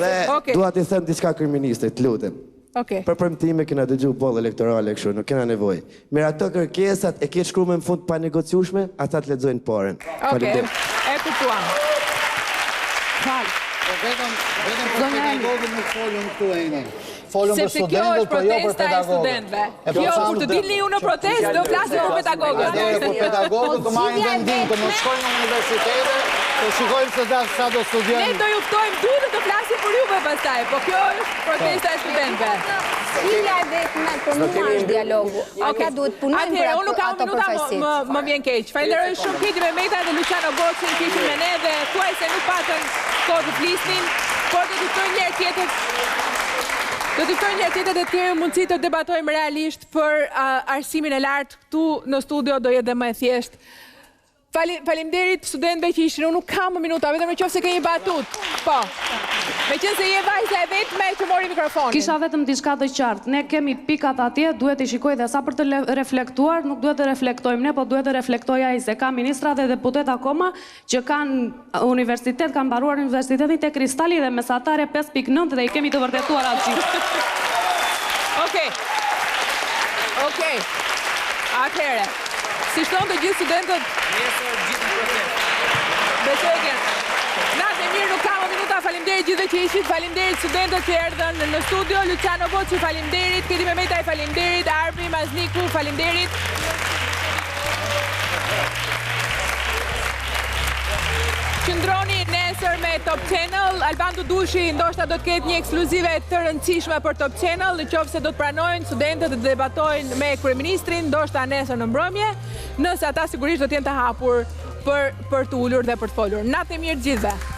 Dhe dua t'i them diçka kryeministrit, lutem. Për premtime kena dëgju bollë elektorale kështu, nuk kena nevojë. Mirë, ato kërkesat e ke shkruar në fund pa negociueshme, ata të lexojnë parën.
Faleminderit. E kuptuam. Fal.
Vetëm pedagogun nuk folën këtu eni. Folën për
sepse kjo
studentët,
është
po jo për
protesta e
pedagogët.
studentëve. Jo, kur të dilni ju në protestë, do flasim për pedagogët.
Për pedagogët të marrin vendim të mos shkojnë në universitete, të shikojmë se sa do studiojnë.
Ne do ju ftojmë duhet të flasim për juve pastaj, po kjo është protesta e studentëve.
Cila e vetme për mua është dialogu. Ata duhet punojnë për
unë nuk kam minuta, më vjen keq. Falenderoj shumë Keti Mehmeta dhe Luciano Bocin që ishin me ne dhe thuaj se nuk patën kohë të flisnin, por do të ftojmë një herë tjetër. Do të ftojmë një tjetër dhe të kemi mundësi të debatojmë realisht për arsimin e lartë këtu në studio, do jetë dhe më e thjeshtë. Faleminderit studentëve që ishin, unë nuk kam më minuta, vetëm nëse ke një batut. Po. Meqense je vajza e vetme që mori mikrofonin.
Kisha vetëm diçka të qartë. Ne kemi pikat atje, duhet i shikoj dhe sa për të reflektuar, nuk duhet të reflektojmë ne, po duhet të reflektoj ai se ka ministra dhe deputet akoma që kanë universitet, kanë mbaruar universitetin te Kristali dhe mesatare 5.9 dhe i kemi të vërtetuar atë.
Okej. Atëhere, si shton të gjithë studentët...
Nesër gjithë në protest.
Besoj e kenë. Natë e mirë, nuk ka më minuta, faleminderit gjithë që ishit, faleminderit studentët që erdhën në studio, Luciano Boçi, faleminderit, Kedi Mehmetaj, faleminderit, Arbi Mazniku, faleminderit. Qëndroni nesër me Top Channel, Alban Dudushi ndoshta do të ketë një ekskluzive të rëndësishme për Top Channel, në qoftë se do të pranojnë studentët të debatojnë me kryeministrin, ndoshta nesër në mbrëmje, nëse ata sigurisht do të jenë të hapur për të ulur dhe për të folur. Natë e mirë gjithëve.